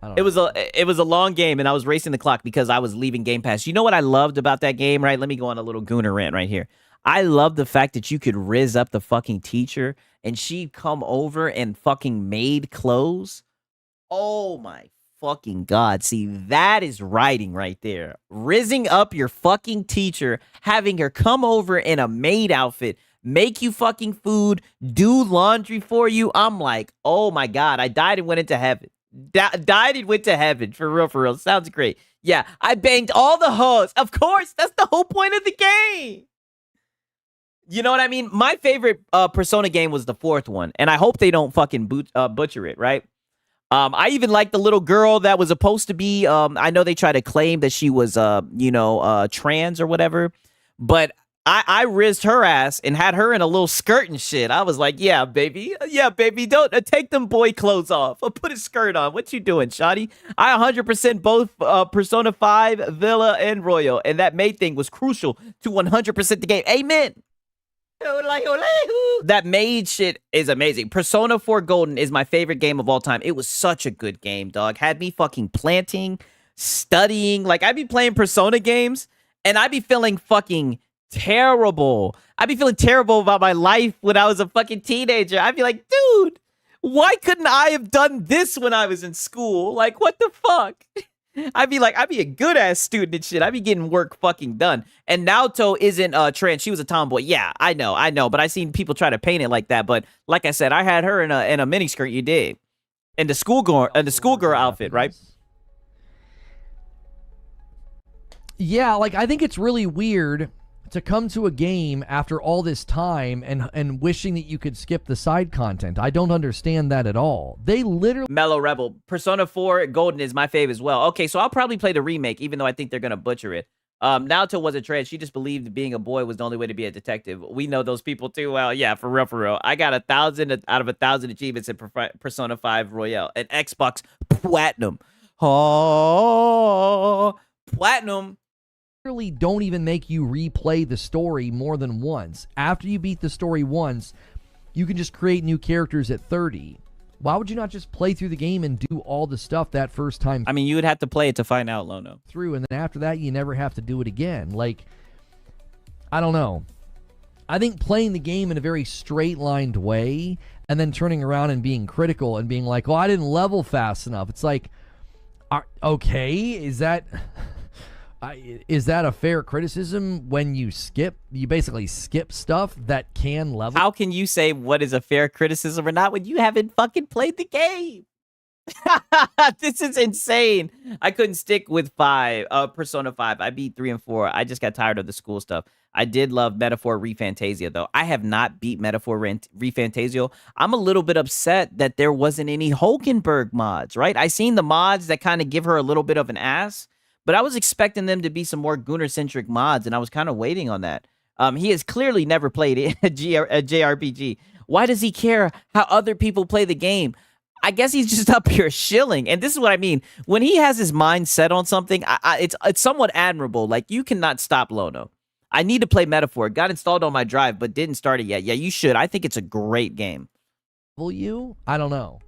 don't It know. was a long game, and I was racing the clock because I was leaving Game Pass. You know what I loved about that game, right? Let me go on a little gooner rant right here. I love the fact that you could rizz up the fucking teacher, and she'd come over and fucking made clothes. Oh my fucking God. See, that is writing right there. Rizzing up your fucking teacher, having her come over in a maid outfit, make you fucking food, do laundry for you. I'm like, oh my God, I died and went into heaven. Died and went to heaven. For real, for real. Sounds great. Yeah, I banged all the hoes. Of course, that's the whole point of the game. You know what I mean? My favorite Persona game was the fourth one, and I hope they don't fucking butcher it, right? I even like the little girl that was supposed to be, I know they try to claim that she was, trans or whatever, but I rizzed her ass and had her in a little skirt and shit. I was like, yeah, baby, don't take them boy clothes off. Or put a skirt on. What you doing, shawty? I 100% both Persona 5, Villa, and Royal, and that maid thing was crucial to 100% the game. Amen. That maid shit is amazing. Persona 4 Golden is my favorite game of all time. It was such a good game, dog. Had me fucking planting, studying. Like, I'd be playing Persona games, and I'd be feeling fucking terrible. I'd be feeling terrible about my life when I was a fucking teenager. I'd be like, dude, why couldn't I have done this when I was in school? Like, what the fuck? I'd be a good ass student and shit. I'd be getting work fucking done. And Naoto isn't trans. She was a tomboy. Yeah, I know. But I seen people try to paint it like that. But like I said, I had her in a miniskirt. You did, in the schoolgirl outfit, right? Yeah, like I think it's really weird to come to a game after all this time and wishing that you could skip the side content. I don't understand that at all. They literally... Mellow Rebel. Persona 4 Golden is my fave as well. Okay, so I'll probably play the remake, even though I think they're going to butcher it. Naoto wasn't trans. She just believed being a boy was the only way to be a detective. We know those people too well. Yeah, for real. I got 1,000 out of 1,000 achievements in Persona 5 Royale. And Xbox Platinum. Oh, Platinum. Don't even make you replay the story more than once. After you beat the story once, you can just create new characters at 30. Why would you not just play through the game and do all the stuff that first time? I mean, you would have to play it to find out, Lono. Through, and then after that, you never have to do it again. Like, I don't know. I think playing the game in a very straight-lined way and then turning around and being critical and being like, well, I didn't level fast enough. It's like, okay, is that a fair criticism when you basically skip stuff that can level? How can you say what is a fair criticism or not when you haven't fucking played the game? This is insane. I couldn't stick with Persona 5. I beat 3 and 4. I just got tired of the school stuff. I did love Metaphor ReFantasia, though. I have not beat Metaphor ReFantasia. I'm a little bit upset that there wasn't any Hulkenberg mods, right? I seen the mods that kind of give her a little bit of an ass, but I was expecting them to be some more Gunnar-centric mods, and I was kind of waiting on that. He has clearly never played a JRPG. Why does he care how other people play the game? I guess he's just up here shilling. And this is what I mean. When he has his mind set on something, it's somewhat admirable. Like, you cannot stop Lono. I need to play Metaphor. It got installed on my drive, but didn't start it yet. Yeah, you should. I think it's a great game. Will you? I don't know.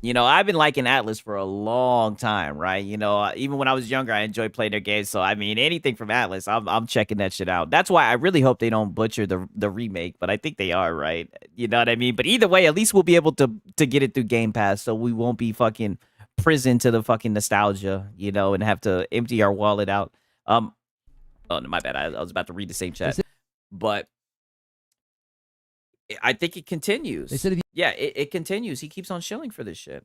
You know, I've been liking Atlas for a long time, right? You know, even when I was younger, I enjoyed playing their games. So, I mean, anything from Atlas, I'm checking that shit out. That's why I really hope they don't butcher the remake, but I think they are, right? You know what I mean? But either way, at least we'll be able to get it through Game Pass, so we won't be fucking prison to the fucking nostalgia, you know, and have to empty our wallet out. Oh, no, my bad. I was about to read the same chat, but I think it continues. They said Yeah, it continues. He keeps on shilling for this shit.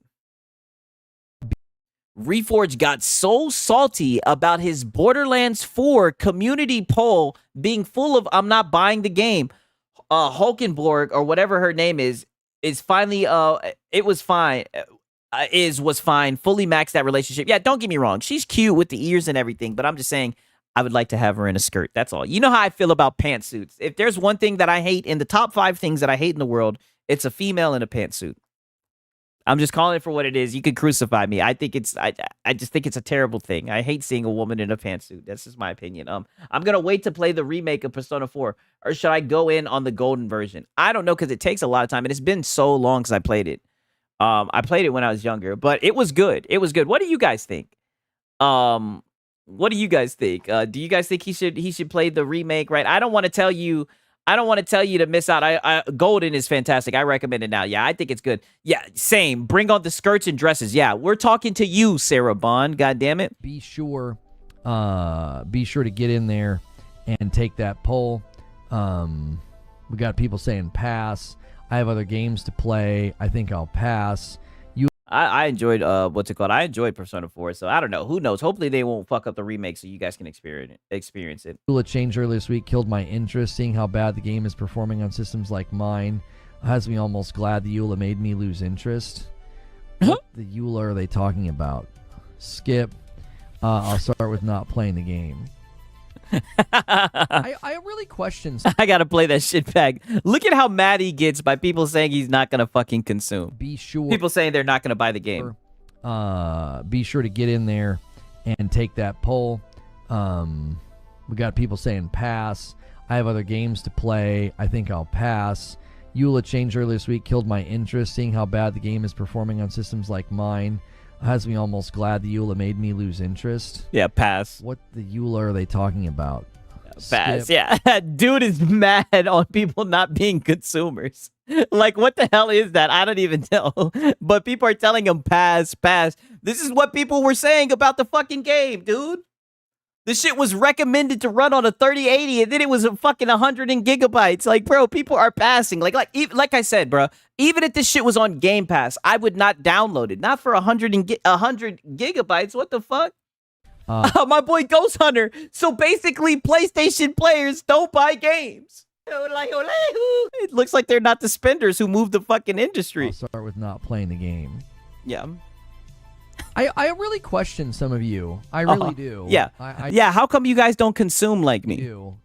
Reforge got so salty about his Borderlands 4 community poll being full of "I'm not buying the game." Hulkenborg, or whatever her name is finally it was fine. Was fine. Fully maxed that relationship. Yeah, don't get me wrong. She's cute with the ears and everything, but I'm just saying I would like to have her in a skirt. That's all. You know how I feel about pantsuits. If there's one thing that I hate in the top 5 things that I hate in the world, it's a female in a pantsuit. I'm just calling it for what it is. You can crucify me. I think it's I just think it's a terrible thing. I hate seeing a woman in a pantsuit. That's just my opinion. I'm gonna wait to play the remake of Persona 4, or should I go in on the golden version? I don't know, because it takes a lot of time, and it's been so long since I played it. I played it when I was younger, but it was good. It was good. What do you guys think? What do you guys think? Do you guys think he should play the remake? Right? I don't want to tell you to miss out. Golden is fantastic. I recommend it now. Yeah, I think it's good. Yeah, same. Bring on the skirts and dresses. Yeah, we're talking to you, Sarah Bond. God damn it. Be sure to get in there and take that poll. We got people saying pass. I have other games to play. I think I'll pass. I enjoyed I enjoyed Persona 4, so I don't know. Who knows? Hopefully they won't fuck up the remake so you guys can experience it. It changed earlier this week, killed my interest. Seeing how bad the game is performing on systems like mine has me almost glad the EULA made me lose interest. What the EULA are they talking about? Skip. I'll start with not playing the game. I really question. I gotta play that shit back. Look at how mad he gets by people saying he's not gonna fucking consume. Be sure. People saying they're not gonna buy the game. Be sure to get in there and take that poll. We got people saying pass. I have other games to play. I think I'll pass. EULA changed earlier this week, killed my interest. Seeing how bad the game is performing on systems like mine has me almost glad the EULA made me lose interest. Yeah, pass. What the EULA are they talking about? Pass. Yeah, Dude is mad on people not being consumers. Like, what the hell is that? I don't even know. But people are telling him pass. This is what people were saying about the fucking game, dude. The shit was recommended to run on a 3080, and then it was a fucking 100 gigabytes. Like, bro, people are passing. Like I said, bro, even if this shit was on Game Pass, I would not download it. Not for 100 gigabytes. What the fuck? My boy Ghost Hunter. So basically, PlayStation players don't buy games. It looks like they're not the spenders who move the fucking industry. I'll start with not playing the game. Yeah. I really question some of you. I really do. Yeah. Yeah. How come you guys don't consume like me? You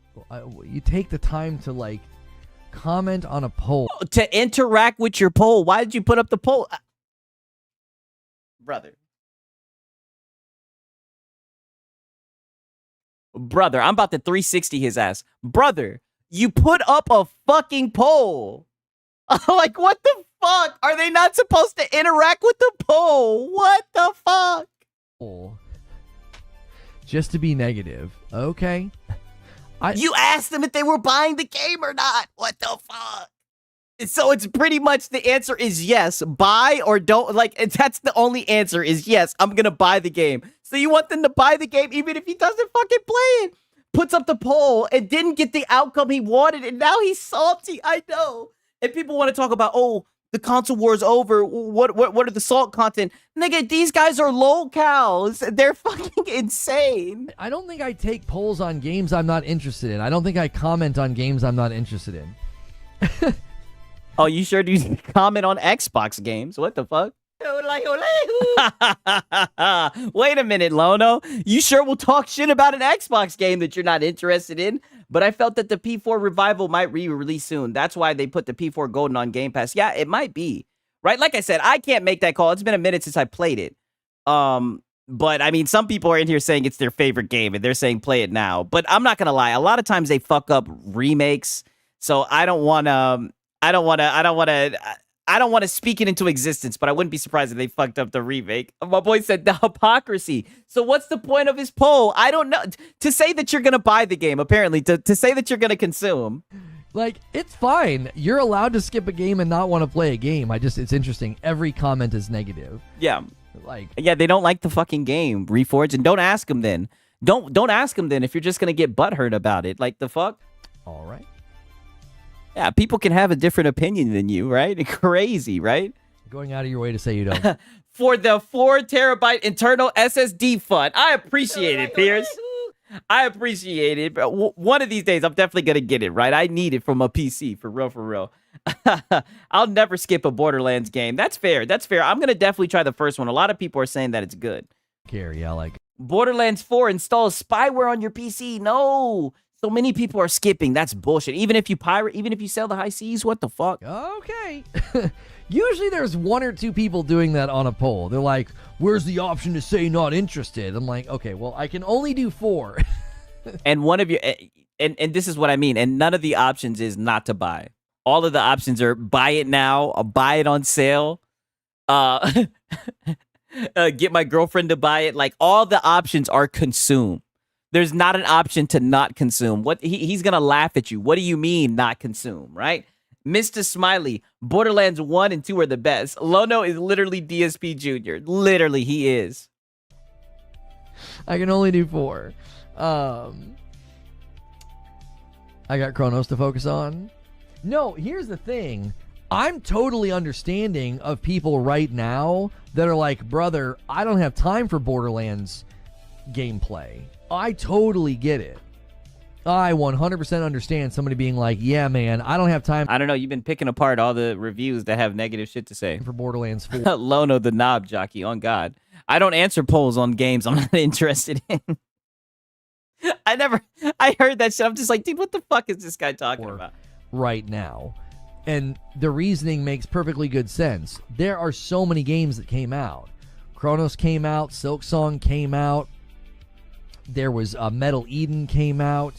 take the time to like comment on a poll. To interact with your poll. Why did you put up the poll? Brother, I'm about to 360 his ass. Brother, you put up a fucking poll. Like, what the fuck? Are they not supposed to interact with the poll? What the fuck? Just to be negative. Okay. You asked them if they were buying the game or not. What the fuck? So it's pretty much the answer is yes. Buy or don't. Like, that's the only answer is yes. I'm going to buy the game. So you want them to buy the game even if he doesn't fucking play it. Puts up the poll and didn't get the outcome he wanted. And now he's salty. I know. And people want to talk about, oh, the console war's over. What are the salt content? Nigga, these guys are locals. They're fucking insane. I don't think I take polls on games I'm not interested in. I don't think I comment on games I'm not interested in. Oh, you sure do comment on Xbox games? What the fuck? Wait a minute, Lono. You sure will talk shit about an Xbox game that you're not interested in? But I felt that the P4 revival might re-release soon. That's why they put the P4 Golden on Game Pass. Yeah, it might be. right? Like I said, I can't make that call. It's been a minute since I played it. But I mean, some people are in here saying it's their favorite game and they're saying play it now. But I'm not gonna lie, a lot of times they fuck up remakes. So I don't want to speak it into existence, but I wouldn't be surprised if they fucked up the remake. My boy said the hypocrisy. So what's the point of his poll? I don't know. To say that you're gonna buy the game, apparently, to say that you're gonna consume. Like, it's fine. You're allowed to skip a game and not want to play a game. It's interesting. Every comment is negative. Yeah. Like, Yeah, they don't like the fucking game, Reforged, and don't ask them then. Don't ask them then if you're just gonna get butthurt about it. Like the fuck? all right. Yeah, people can have a different opinion than you, right? Crazy, right? Going out of your way to say you don't. For the 4 terabyte internal SSD fund. I appreciate it, Pierce. I appreciate it. But one of these days, I'm definitely going to get it, right? I need it from a PC, for real, for real. I'll never skip a Borderlands game. That's fair. That's fair. I'm going to definitely try the first one. A lot of people are saying that it's good. Care, yeah, like. Borderlands 4 installs spyware on your PC. No. So many people are skipping. That's bullshit. Even if you pirate, even if you sell the high seas, what the fuck? Okay. Usually there's 1 or 2 people doing that on a poll. They're like, where's the option to say not interested? I'm like, okay, well, I can only do 4. And one of your, and this is what I mean, and none of the options is not to buy. All of the options are buy it now, or buy it on sale, get my girlfriend to buy it. Like, all the options are consume. There's not an option to not consume. What he's gonna laugh at you. What do you mean not consume, right? Mr. Smiley, Borderlands 1 and 2 are the best. Lono is literally DSP Jr. Literally, he is. I can only do 4. I got Chronos to focus on. No, here's the thing. I'm totally understanding of people right now that are like, brother, I don't have time for Borderlands gameplay. I totally get it. I 100% understand somebody being like, yeah, man, I don't have time I don't know. You've been picking apart all the reviews that have negative shit to say. for Borderlands 4. Lono, the knob jockey, on God. I don't answer polls on games I'm not interested in. I heard that shit. I'm just like, dude, what the fuck is this guy talking about? Right now. And the reasoning makes perfectly good sense. There are so many games that came out. Chronos came out. Silksong came out. There was Metal Eden came out.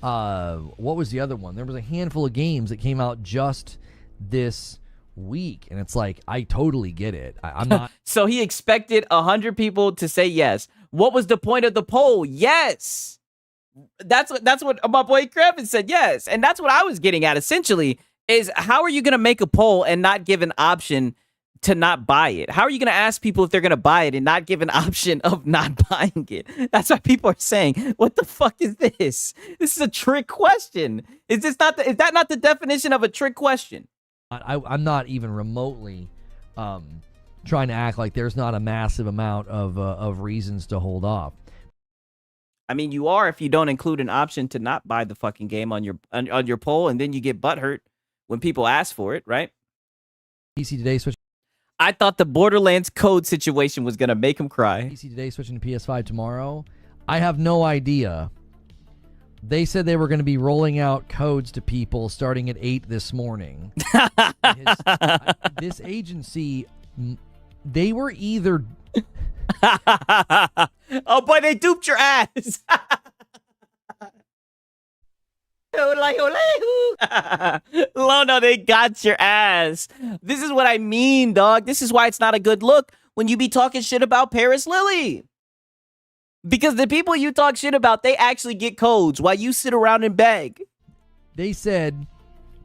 What was the other one? There was a handful of games that came out just this week. And it's like, I totally get it. I'm not. So he expected 100 people to say yes. What was the point of the poll? Yes. That's what my boy Kevin said. Yes. And that's what I was getting at essentially is how are you going to make a poll and not give an option to not buy it? How are you going to ask people if they're going to buy it and not give an option of not buying it? That's why people are saying, what the fuck is this? This is a trick question. Is that not the definition of a trick question? I'm not even remotely trying to act like there's not a massive amount of reasons to hold off. I mean, you are if you don't include an option to not buy the fucking game on your poll, and then you get butthurt when people ask for it, right? PC Today switch. I thought the Borderlands code situation was gonna make him cry. PC Today switching to PS5 tomorrow. I have no idea. They said they were going to be rolling out codes to people starting at 8 this morning. This agency, they were either... Oh boy, they duped your ass. Lono, they got your ass. This is what I mean, dog. This is why it's not a good look when you be talking shit about Paris Lily. Because the people you talk shit about, they actually get codes while you sit around and beg. They said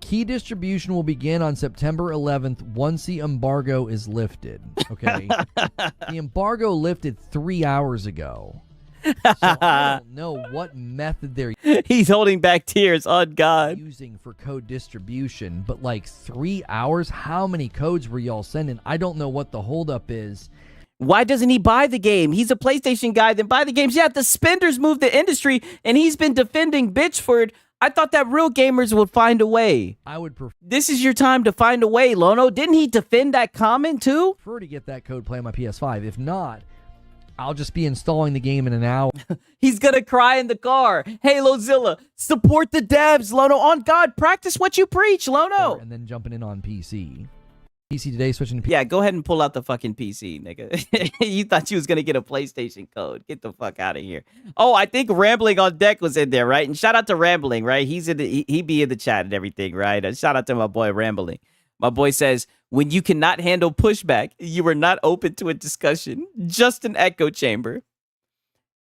key distribution will begin on September 11th once the embargo is lifted. Okay. The embargo lifted 3 hours ago. So I don't know what method they're He's holding back tears on God. using for code distribution, but like 3 hours? How many codes were y'all sending? I don't know what the holdup is. Why doesn't he buy the game? He's a PlayStation guy, then buy the games. Yeah, the spenders moved the industry, and he's been defending Bitchford. I thought that real gamers would find a way. I would This is your time to find a way, Lono. Didn't he defend that comment, too? prefer to get that code play on my PS5. If not, I'll just be installing the game in an hour. He's gonna cry in the car. Hey, Lozilla, support the devs, Lono. On God, practice what you preach, Lono. And then jumping in on PC. PC today, switching to PC. Yeah, go ahead and pull out the fucking PC, nigga. You thought you was gonna get a PlayStation code. Get the fuck out of here. Oh, I think Rambling on Deck was in there, right? And shout out to Rambling, right? He's in he be in the chat and everything, right? And shout out to my boy Rambling. My boy says, when you cannot handle pushback, you are not open to a discussion, just an echo chamber.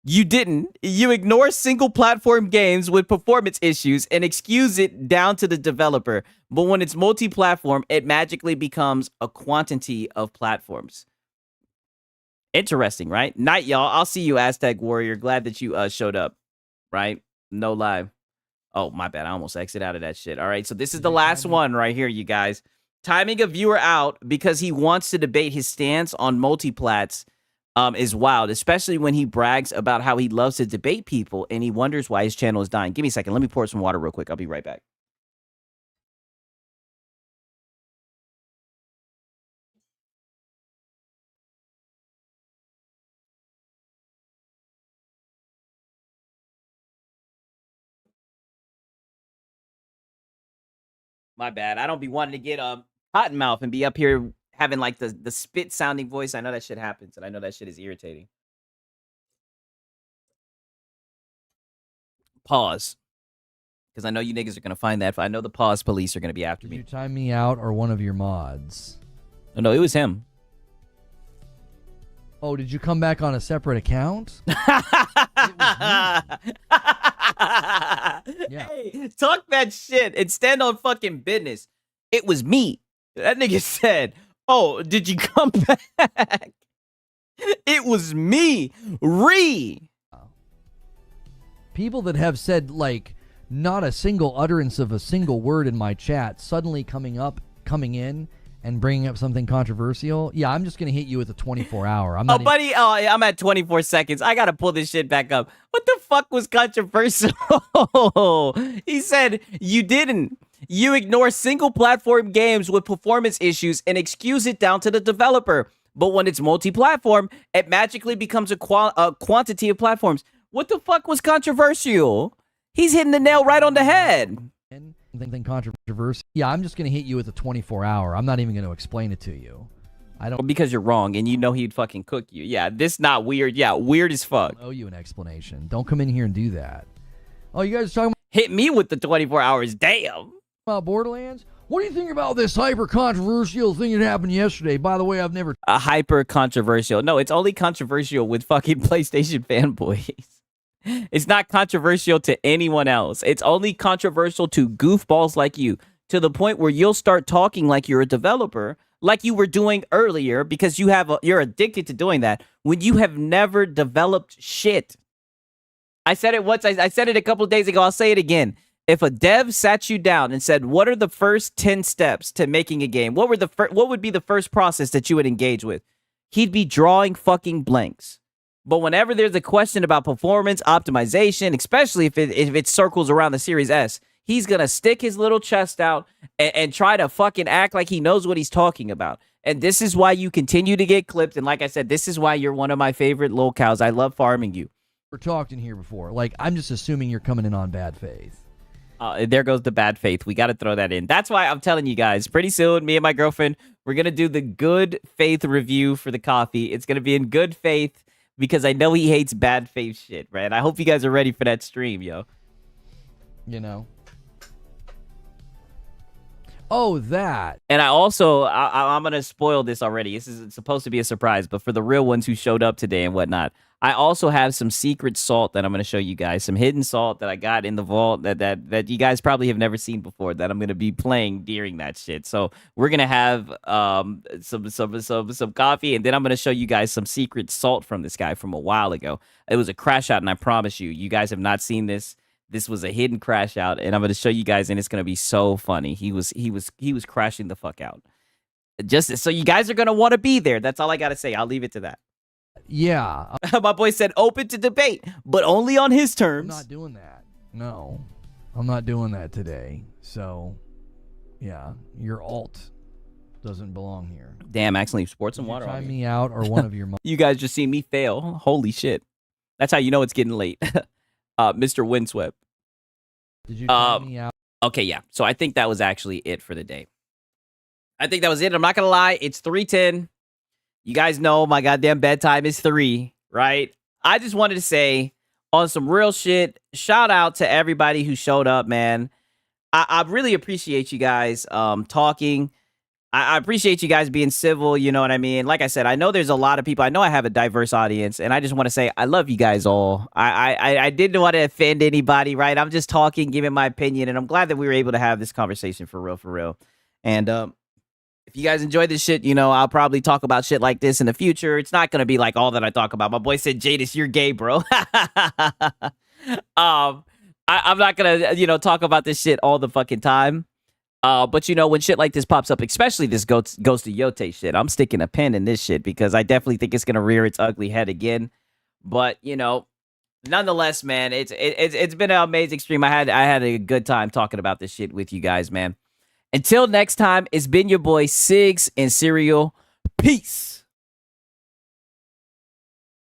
You didn't. You ignore single platform games with performance issues and excuse it down to the developer. But when it's multi-platform, it magically becomes a quantity of platforms. Interesting, right? Night, y'all. I'll see you, Aztec Warrior. Glad that you showed up, right? No lie. Oh, my bad. I almost exit out of that shit. All right, so this is the last one right here, you guys. Timing a viewer out because he wants to debate his stance on multiplats is wild, especially when he brags about how he loves to debate people and he wonders why his channel is dying. Give me a second. Let me pour some water real quick. I'll be right back. My bad. I don't be wanting to get cotton mouth and be up here having like the spit sounding voice. I know that shit happens and I know that shit is irritating. Pause. Because I know you niggas are going to find that. I know the pause police are going to be after Did me. you time me out or one of your mods? Oh, no, it was him. Oh, did you come back on a separate account? Yeah. Hey, talk that shit and stand on fucking business. It was me. That nigga said, oh, did you come back? It was me. People that have said, like, not a single utterance of a single word in my chat suddenly coming in and bringing up something controversial. Yeah, I'm just going to hit you with a 24-hour. I'm not buddy, I'm at 24 seconds. I got to pull this shit back up. What the fuck was controversial? He said, you didn't. You ignore single platform games with performance issues and excuse it down to the developer. But when it's multi-platform, it magically becomes a quantity of platforms. What the fuck was controversial? He's hitting the nail right on the head. Something controversial. Yeah, I'm just going to hit you with a 24-hour. I'm not even going to explain it to you. I don't Because you're wrong and you know he'd fucking cook you. Yeah, this not weird. Yeah, weird as fuck. owe you an explanation. Don't come in here and do that. Oh, you guys are talking Hit me with the 24 hours. Damn. about Borderlands? What do you think about this hyper controversial thing that happened yesterday? By the way, I've never A hyper controversial. No, it's only controversial with fucking PlayStation fanboys. It's not controversial to anyone else. It's only controversial to goofballs like you, to the point where you'll start talking like you're a developer, like you were doing earlier, because you're addicted to doing that when you have never developed shit. I said it once. I said it a couple of days ago. I'll say it again. If a dev sat you down and said, "What are the first 10 steps to making a game?" What would be the first process that you would engage with? He'd be drawing fucking blanks. But whenever there's a question about performance optimization, especially if it circles around the Series S, he's gonna stick his little chest out and try to fucking act like he knows what he's talking about. And this is why you continue to get clipped. And like I said, this is why you're one of my favorite lol cows. I love farming you. talked in here before. Like, I'm just assuming you're coming in on bad faith. There goes the bad faith. We got to throw that in. That's why I'm telling you guys, pretty soon, me and my girlfriend, we're going to do the good faith review for the coffee. It's going to be in good faith because I know he hates bad faith shit, right? I hope you guys are ready for that stream, yo. You know? Oh, that. And I also, I'm going to spoil this already. This is supposed to be a surprise, but for the real ones who showed up today and whatnot, I also have some secret salt that I'm going to show you guys. Some hidden salt that I got in the vault that you guys probably have never seen before that I'm going to be playing during that shit. So we're going to have some coffee, and then I'm going to show you guys some secret salt from this guy from a while ago. It was a crash out, and I promise you, you guys have not seen this. This was a hidden crash out, and I'm going to show you guys, and it's going to be so funny. He was crashing the fuck out. Just so you guys are going to want to be there. That's all I got to say. I'll leave it to that. Yeah. My boy said open to debate, but only on his terms. I'm not doing that. No. I'm not doing that today. So, yeah, your alt doesn't belong here. Damn, accidentally poured some water on Time me. me out or one of your You guys just see me fail. Holy shit. That's how you know it's getting late. Mr. Windswept. Did you time me out? Okay, yeah. So I think that was actually it for the day. I think that was it. I'm not gonna lie, it's 3:10. You guys know my goddamn bedtime is 3, right? I just wanted to say on some real shit, shout out to everybody who showed up, man. I really appreciate you guys talking. I appreciate you guys being civil, you know what I mean? Like I said, I know there's a lot of people. I know I have a diverse audience, and I just want to say I love you guys all. I didn't want to offend anybody, right? I'm just talking, giving my opinion, and I'm glad that we were able to have this conversation for real, for real. And if you guys enjoy this shit, you know, I'll probably talk about shit like this in the future. It's not gonna be like all that I talk about. My boy said, Jadis, you're gay, bro. I'm not gonna, you know, talk about this shit all the fucking time. But you know, when shit like this pops up, especially this Ghost of Yote shit, I'm sticking a pin in this shit because I definitely think it's gonna rear its ugly head again. But you know, nonetheless, man, it's been an amazing stream. I had a good time talking about this shit with you guys, man. Until next time, it's been your boy Sigs and Serial. Peace.